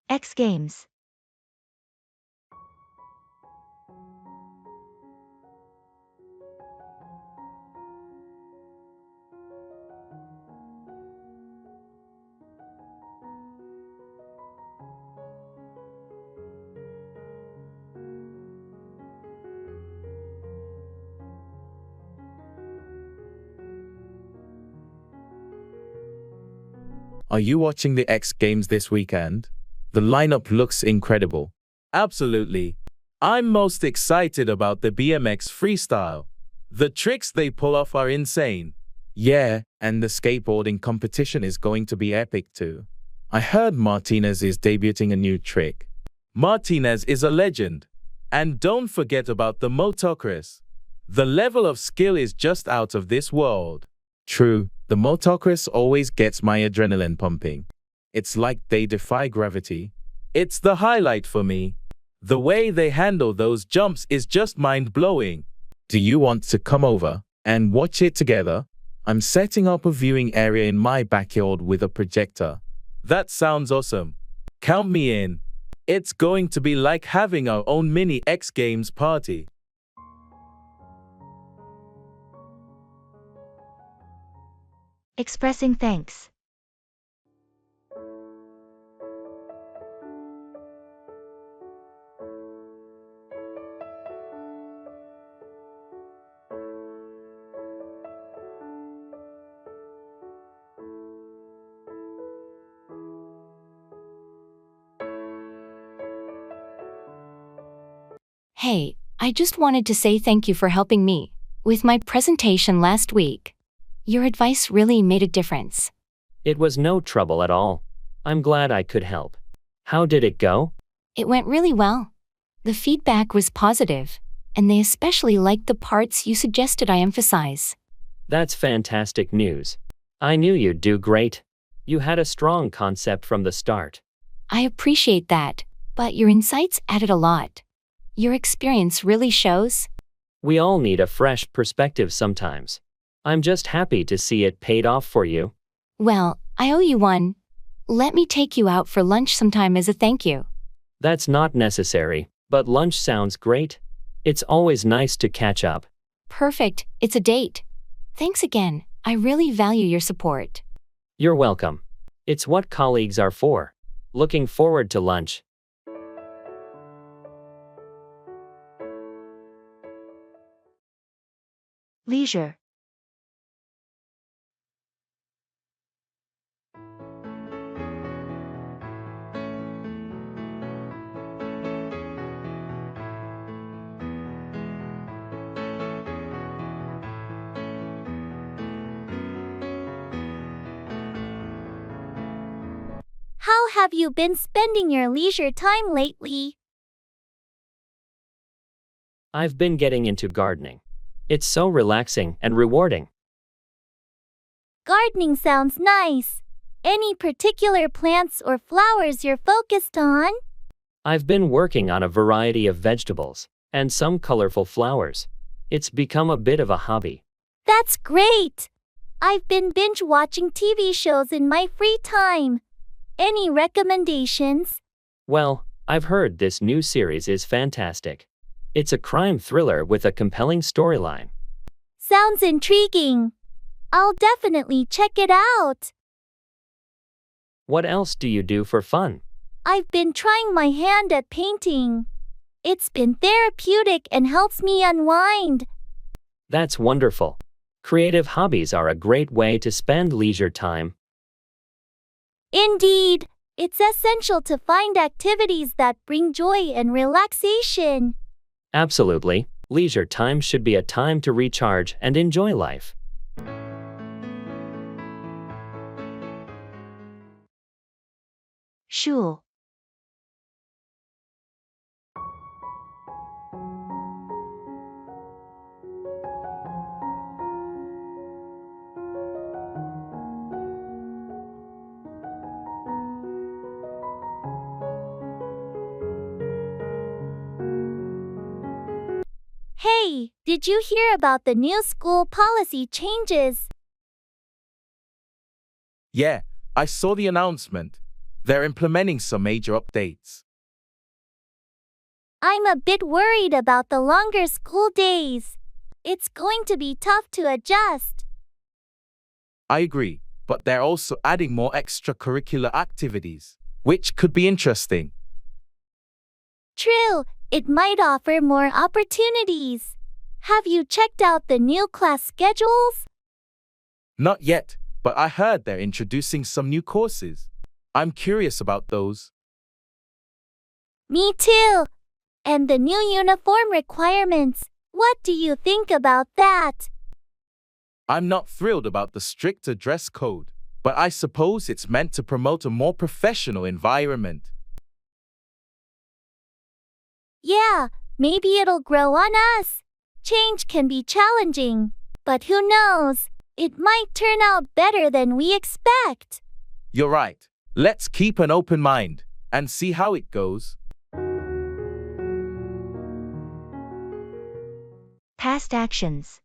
X Games. Are you watching the X Games this weekend? The lineup looks incredible. Absolutely. I'm most excited about the BMX freestyle. The tricks they pull off are insane. Yeah, and the skateboarding competition is going to be epic too. I heard Martinez is debuting a new trick. Martinez is a legend. And don't forget about the motocross. The level of skill is just out of this world. True, the motocross always gets my adrenaline pumping. It's like they defy gravity. It's the highlight for me. The way they handle those jumps is just mind-blowing. Do you want to come over and watch it together? I'm setting up a viewing area in my backyard with a projector. That sounds awesome. Count me in. It's going to be like having our own mini X Games party. Expressing thanks. Hey, I just wanted to say thank you for helping me with my presentation last week. Your advice really made a difference. It was no trouble at all. I'm glad I could help. How did it go? It went really well. The feedback was positive, and they especially liked the parts you suggested I emphasize. That's fantastic news. I knew you'd do great. You had a strong concept from the start. I appreciate that, but your insights added a lot. Your experience really shows. We all need a fresh perspective sometimes. I'm just happy to see it paid off for you. Well, I owe you one. Let me take you out for lunch sometime as a thank you. That's not necessary, but lunch sounds great. It's always nice to catch up. Perfect, it's a date. Thanks again, I really value your support. You're welcome. It's what colleagues are for. Looking forward to lunch. Leisure. How have you been spending your leisure time lately? I've been getting into gardening. It's so relaxing and rewarding. Gardening sounds nice. Any particular plants or flowers you're focused on? I've been working on a variety of vegetables and some colorful flowers. It's become a bit of a hobby. That's great! I've been binge watching TV shows in my free time. Any recommendations? Well, I've heard this new series is fantastic. It's a crime thriller with a compelling storyline. Sounds intriguing. I'll definitely check it out. What else do you do for fun? I've been trying my hand at painting. It's been therapeutic and helps me unwind. That's wonderful. Creative hobbies are a great way to spend leisure time. Indeed, it's essential to find activities that bring joy and relaxation. Absolutely. Leisure time should be a time to recharge and enjoy life. Shul. Hey, did you hear about the new school policy changes? Yeah, I saw the announcement. They're implementing some major updates. I'm a bit worried about the longer school days. It's going to be tough to adjust. I agree, but they're also adding more extracurricular activities, which could be interesting. True, it might offer more opportunities. Have you checked out the new class schedules? Not yet, but I heard they're introducing some new courses. I'm curious about those. Me too. And the new uniform requirements. What do you think about that? I'm not thrilled about the stricter dress code, but I suppose it's meant to promote a more professional environment. Yeah, maybe it'll grow on us. Change can be challenging, but who knows? It might turn out better than we expect. You're right. Let's keep an open mind and see how it goes. Past actions.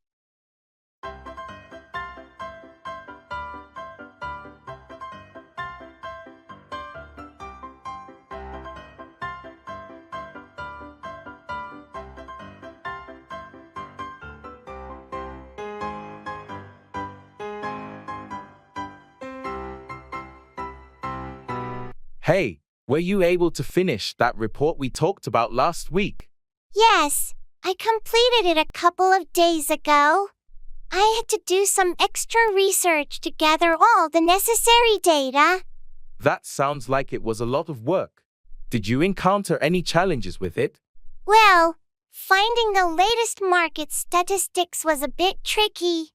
Hey, were you able to finish that report we talked about last week? Yes, I completed it a couple of days ago. I had to do some extra research to gather all the necessary data. That sounds like it was a lot of work. Did you encounter any challenges with it? Well, finding the latest market statistics was a bit tricky,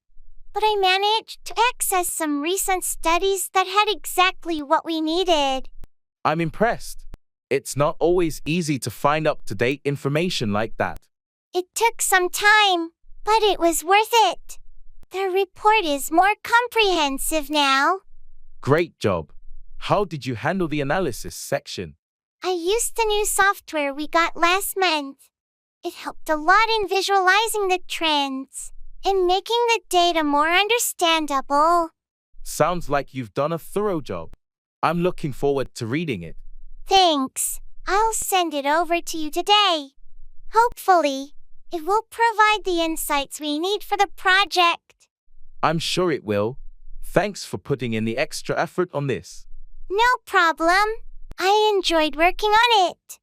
but I managed to access some recent studies that had exactly what we needed. I'm impressed. It's not always easy to find up-to-date information like that. It took some time, but it was worth it. The report is more comprehensive now. Great job. How did you handle the analysis section? I used the new software we got last month. It helped a lot in visualizing the trends and making the data more understandable. Sounds like you've done a thorough job. I'm looking forward to reading it. Thanks. I'll send it over to you today. Hopefully, it will provide the insights we need for the project. I'm sure it will. Thanks for putting in the extra effort on this. No problem. I enjoyed working on it.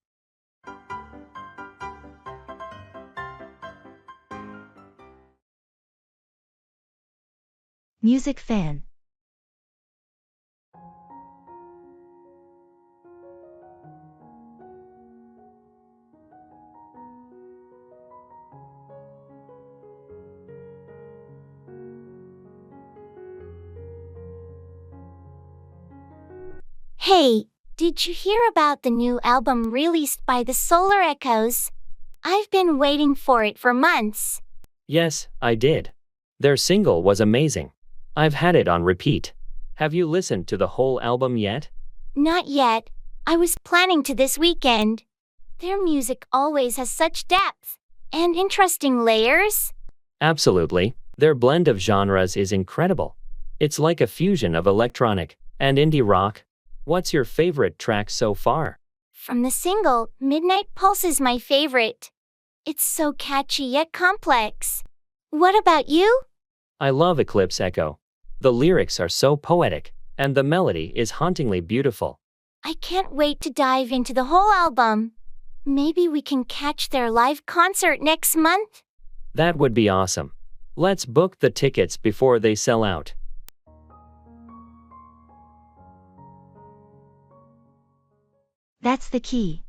Music fan. Hey, did you hear about the new album released by the Solar Echoes? I've been waiting for it for months. Yes, I did. Their single was amazing. I've had it on repeat. Have you listened to the whole album yet? Not yet. I was planning to this weekend. Their music always has such depth and interesting layers. Absolutely. Their blend of genres is incredible. It's like a fusion of electronic and indie rock. What's your favorite track so far? From the single, Midnight Pulse is my favorite. It's so catchy yet complex. What about you? I love Eclipse Echo. The lyrics are so poetic, and the melody is hauntingly beautiful. I can't wait to dive into the whole album. Maybe we can catch their live concert next month? That would be awesome. Let's book the tickets before they sell out. That's the key.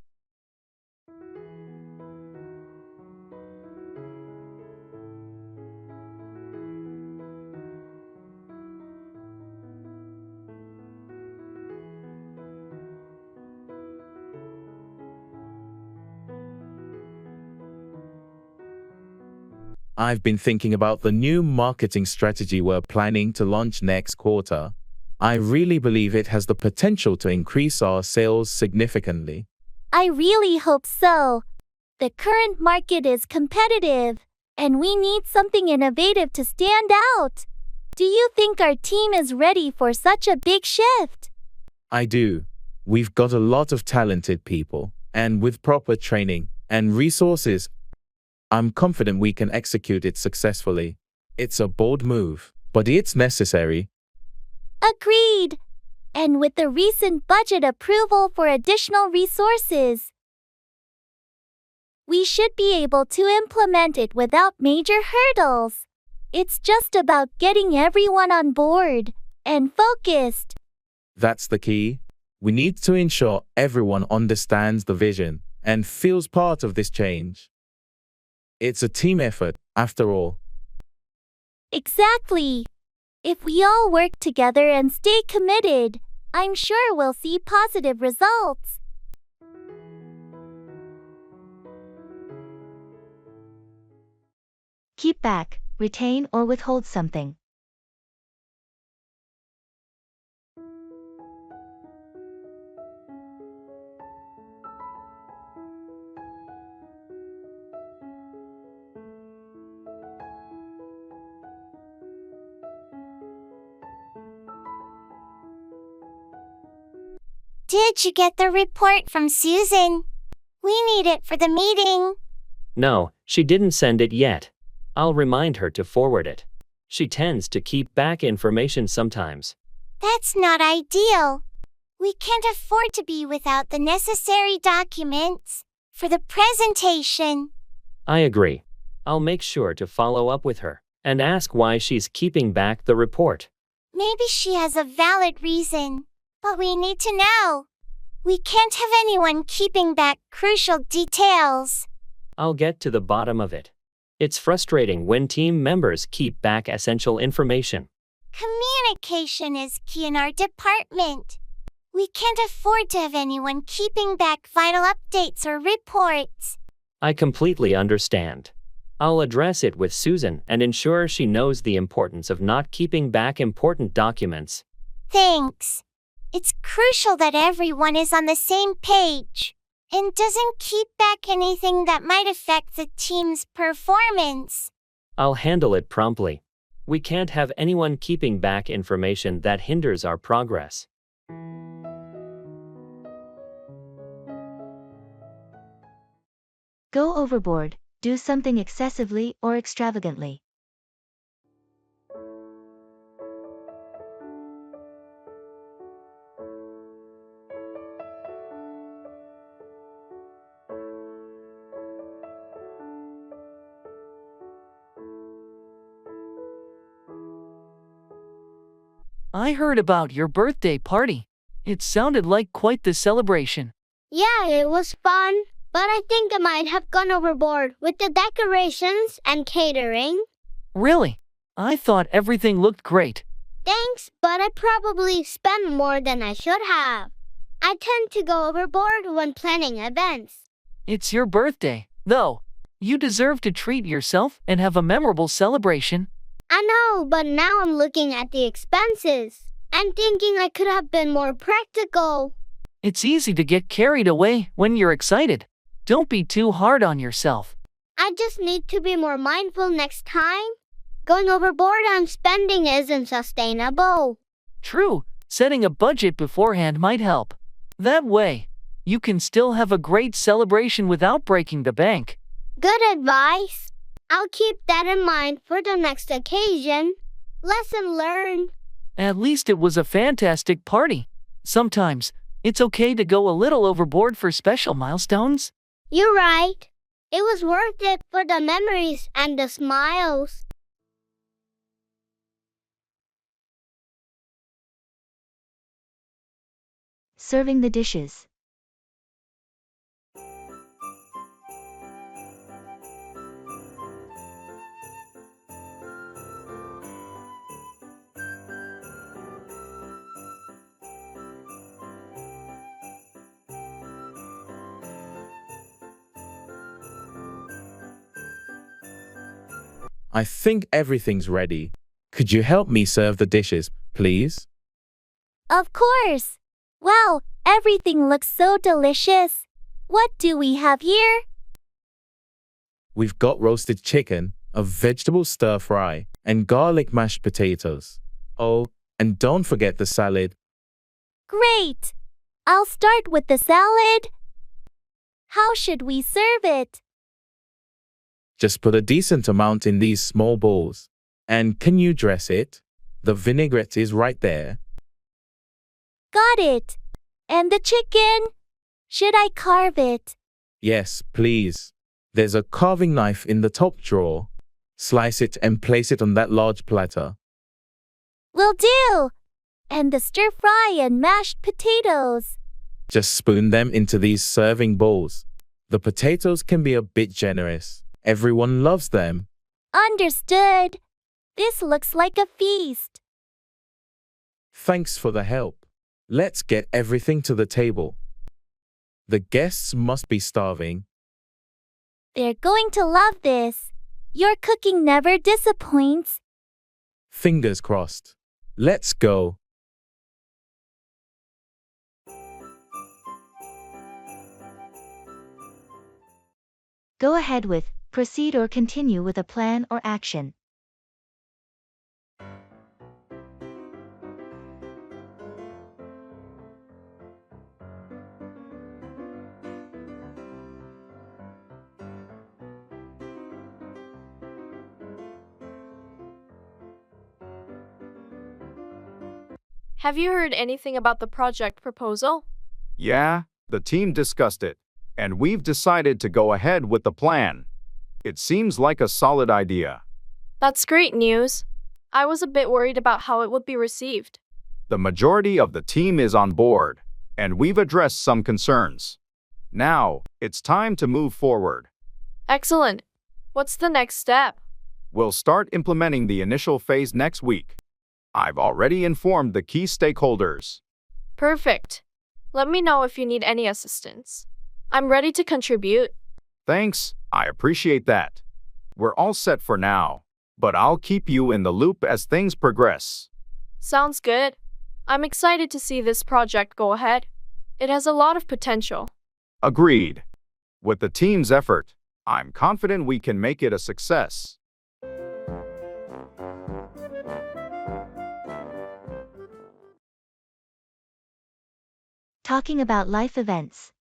I've been thinking about the new marketing strategy we're planning to launch next quarter. I really believe it has the potential to increase our sales significantly. I really hope so. The current market is competitive, and we need something innovative to stand out. Do you think our team is ready for such a big shift? I do. We've got a lot of talented people, and with proper training and resources, I'm confident we can execute it successfully. It's a bold move, but it's necessary. Agreed. And with the recent budget approval for additional resources, we should be able to implement it without major hurdles. It's just about getting everyone on board and focused. That's the key. We need to ensure everyone understands the vision and feels part of this change. It's a team effort, after all. Exactly. If we all work together and stay committed, I'm sure we'll see positive results. Keep back, retain or withhold something. Did you get the report from Susan? We need it for the meeting. No, she didn't send it yet. I'll remind her to forward it. She tends to keep back information sometimes. That's not ideal. We can't afford to be without the necessary documents for the presentation. I agree. I'll make sure to follow up with her and ask why she's keeping back the report. Maybe she has a valid reason, but we need to know. We can't have anyone keeping back crucial details. I'll get to the bottom of it. It's frustrating when team members keep back essential information. Communication is key in our department. We can't afford to have anyone keeping back vital updates or reports. I completely understand. I'll address it with Susan and ensure she knows the importance of not keeping back important documents. Thanks. It's crucial that everyone is on the same page and doesn't keep back anything that might affect the team's performance. I'll handle it promptly. We can't have anyone keeping back information that hinders our progress. Go overboard, do something excessively or extravagantly. I heard about your birthday party. It sounded like quite the celebration. Yeah, it was fun, but I think I might have gone overboard with the decorations and catering. Really? I thought everything looked great. Thanks, but I probably spent more than I should have. I tend to go overboard when planning events. It's your birthday, though. You deserve to treat yourself and have a memorable celebration. I know, but now I'm looking at the expenses and thinking I could have been more practical. It's easy to get carried away when you're excited. Don't be too hard on yourself. I just need to be more mindful next time. Going overboard on spending isn't sustainable. True, setting a budget beforehand might help. That way, you can still have a great celebration without breaking the bank. Good advice. I'll keep that in mind for the next occasion. Lesson learned. At least it was a fantastic party. Sometimes, it's okay to go a little overboard for special milestones. You're right. It was worth it for the memories and the smiles. Serving the dishes. I think everything's ready. Could you help me serve the dishes, please? Of course. Wow, everything looks so delicious. What do we have here? We've got roasted chicken, a vegetable stir fry, and garlic mashed potatoes. Oh, and don't forget the salad. Great. I'll start with the salad. How should we serve it? Just put a decent amount in these small bowls. And can you dress it? The vinaigrette is right there. Got it. And the chicken? Should I carve it? Yes, please. There's a carving knife in the top drawer. Slice it and place it on that large platter. Will do. And the stir fry and mashed potatoes. Just spoon them into these serving bowls. The potatoes can be a bit generous. Everyone loves them. Understood. This looks like a feast. Thanks for the help. Let's get everything to the table. The guests must be starving. They're going to love this. Your cooking never disappoints. Fingers crossed. Let's go. Go ahead with, proceed or continue with a plan or action. Have you heard anything about the project proposal? Yeah, the team discussed it, and we've decided to go ahead with the plan. It seems like a solid idea. That's great news. I was a bit worried about how it would be received. The majority of the team is on board, and we've addressed some concerns. Now, it's time to move forward. Excellent. What's the next step? We'll start implementing the initial phase next week. I've already informed the key stakeholders. Perfect. Let me know if you need any assistance. I'm ready to contribute. Thanks, I appreciate that. We're all set for now, but I'll keep you in the loop as things progress. Sounds good. I'm excited to see this project go ahead. It has a lot of potential. Agreed. With the team's effort, I'm confident we can make it a success. Talking about life events.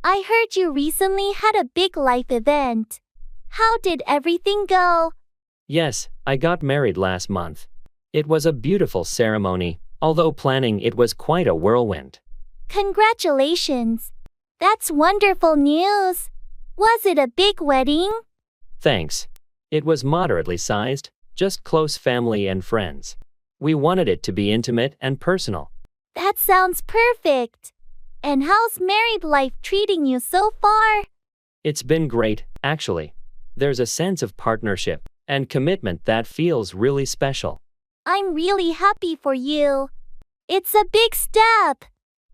I heard you recently had a big life event. How did everything go? Yes, I got married last month. It was a beautiful ceremony, although planning it was quite a whirlwind. Congratulations. That's wonderful news. Was it a big wedding? Thanks. It was moderately sized, just close family and friends. We wanted it to be intimate and personal. That sounds perfect. And how's married life treating you so far? It's been great, actually. There's a sense of partnership and commitment that feels really special. I'm really happy for you. It's a big step.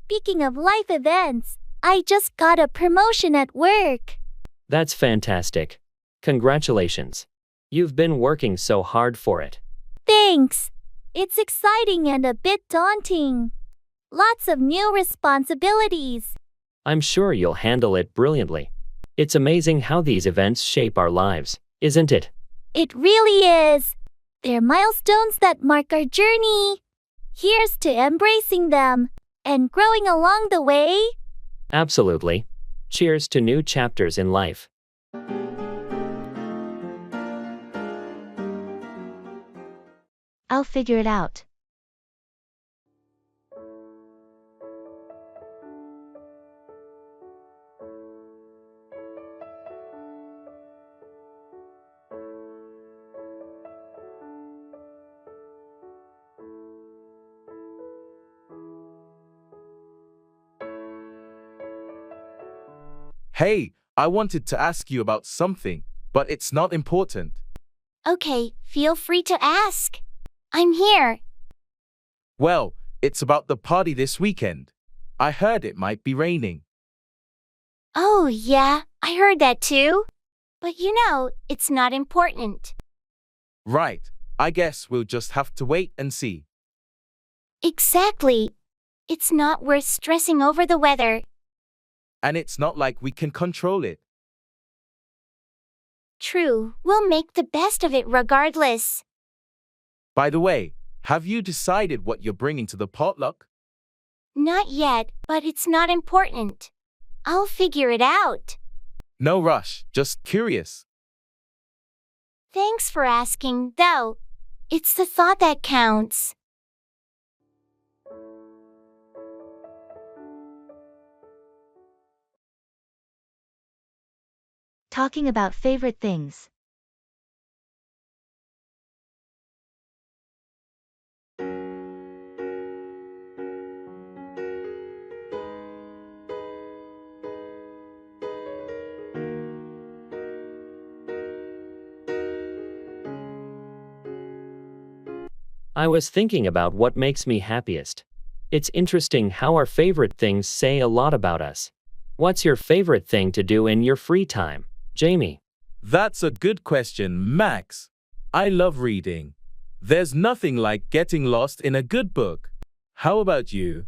Speaking of life events, I just got a promotion at work. That's fantastic. Congratulations. You've been working so hard for it. Thanks. It's exciting and a bit daunting. Lots of new responsibilities. I'm sure you'll handle it brilliantly. It's amazing how these events shape our lives, isn't it? It really is. They're milestones that mark our journey. Here's to embracing them and growing along the way. Absolutely. Cheers to new chapters in life. I'll figure it out. Hey, I wanted to ask you about something, but it's not important. Okay, feel free to ask. I'm here. Well, it's about the party this weekend. I heard it might be raining. Oh, yeah, I heard that too. But it's not important. Right, I guess we'll just have to wait and see. Exactly. It's not worth stressing over the weather. And it's not like we can control it. True, we'll make the best of it regardless. By the way, have you decided what you're bringing to the potluck? Not yet, but it's not important. I'll figure it out. No rush, just curious. Thanks for asking, though. It's the thought that counts. Talking about favorite things. I was thinking about what makes me happiest. It's interesting how our favorite things say a lot about us. What's your favorite thing to do in your free time, Jamie? That's a good question, Max. I love reading. There's nothing like getting lost in a good book. How about you?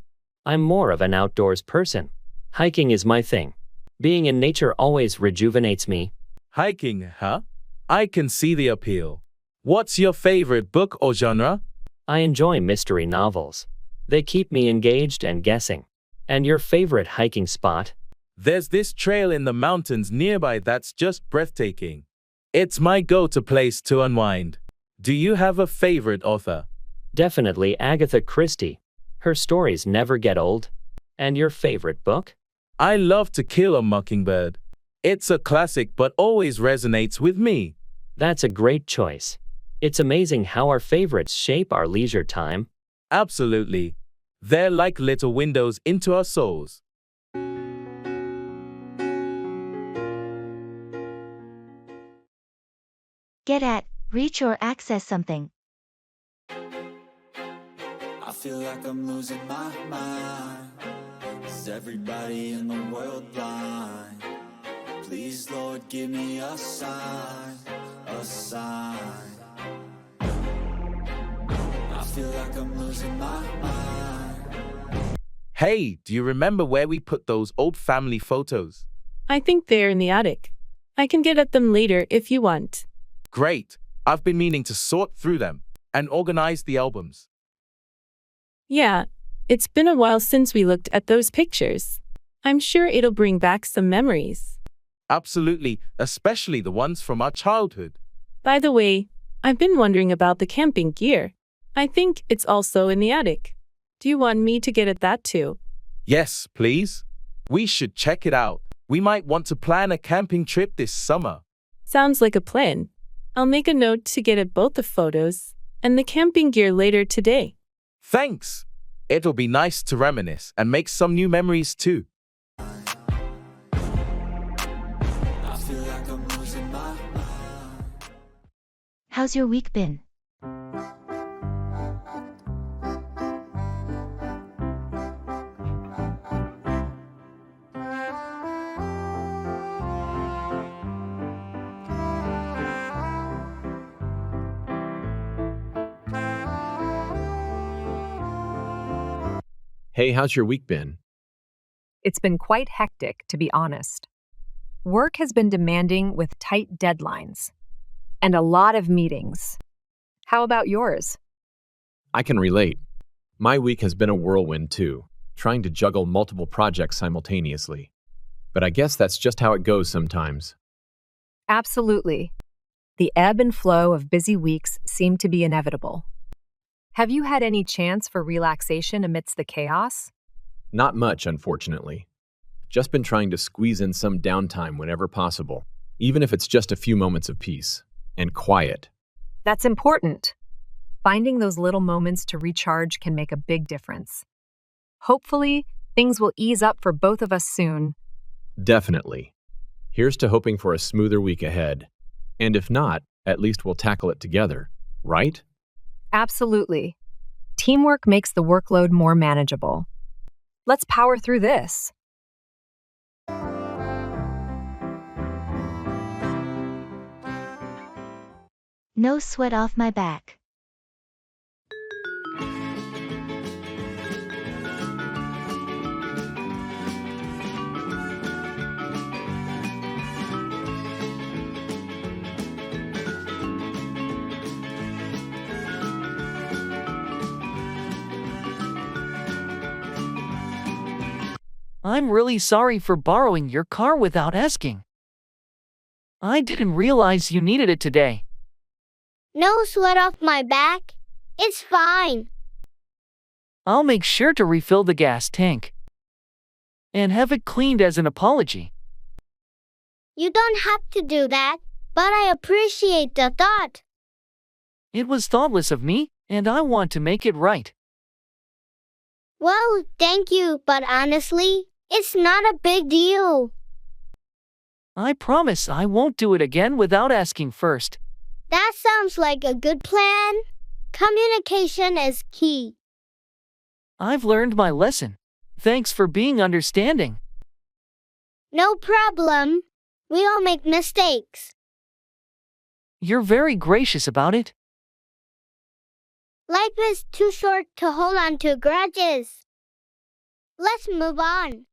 I'm more of an outdoors person. Hiking is my thing. Being in nature always rejuvenates me. Hiking, huh? I can see the appeal. What's your favorite book or genre? I enjoy mystery novels. They keep me engaged and guessing. And your favorite hiking spot? There's this trail in the mountains nearby that's just breathtaking. It's my go-to place to unwind. Do you have a favorite author? Definitely Agatha Christie. Her stories never get old. And your favorite book? I love To Kill a Mockingbird. It's a classic but always resonates with me. That's a great choice. It's amazing how our favorites shape our leisure time. Absolutely. They're like little windows into our souls. Get at, reach or access something. I feel like I'm losing my mind. Is everybody in the world blind? Please, Lord, give me a sign, a sign. I feel like I'm losing my mind. Hey, do you remember where we put those old family photos? I think they're in the attic. I can get at them later if you want. Great. I've been meaning to sort through them and organize the albums. Yeah, it's been a while since we looked at those pictures. I'm sure it'll bring back some memories. Absolutely, especially the ones from our childhood. By the way, I've been wondering about the camping gear. I think it's also in the attic. Do you want me to get at that too? Yes, please. We should check it out. We might want to plan a camping trip this summer. Sounds like a plan. I'll make a note to get at both the photos and the camping gear later today. Thanks. It'll be nice to reminisce and make some new memories too. How's your week been? Hey, how's your week been? It's been quite hectic, to be honest. Work has been demanding with tight deadlines and a lot of meetings. How about yours? I can relate. My week has been a whirlwind too, trying to juggle multiple projects simultaneously. But I guess that's just how it goes sometimes. Absolutely. The ebb and flow of busy weeks seem to be inevitable. Have you had any chance for relaxation amidst the chaos? Not much, unfortunately. Just been trying to squeeze in some downtime whenever possible, even if it's just a few moments of peace and quiet. That's important. Finding those little moments to recharge can make a big difference. Hopefully, things will ease up for both of us soon. Definitely. Here's to hoping for a smoother week ahead. And if not, at least we'll tackle it together, right? Absolutely. Teamwork makes the workload more manageable. Let's power through this. No sweat off my back. I'm really sorry for borrowing your car without asking. I didn't realize you needed it today. No sweat off my back. It's fine. I'll make sure to refill the gas tank and have it cleaned as an apology. You don't have to do that, but I appreciate the thought. It was thoughtless of me, and I want to make it right. Well, thank you, but honestly, it's not a big deal. I promise I won't do it again without asking first. That sounds like a good plan. Communication is key. I've learned my lesson. Thanks for being understanding. No problem. We all make mistakes. You're very gracious about it. Life is too short to hold on to grudges. Let's move on.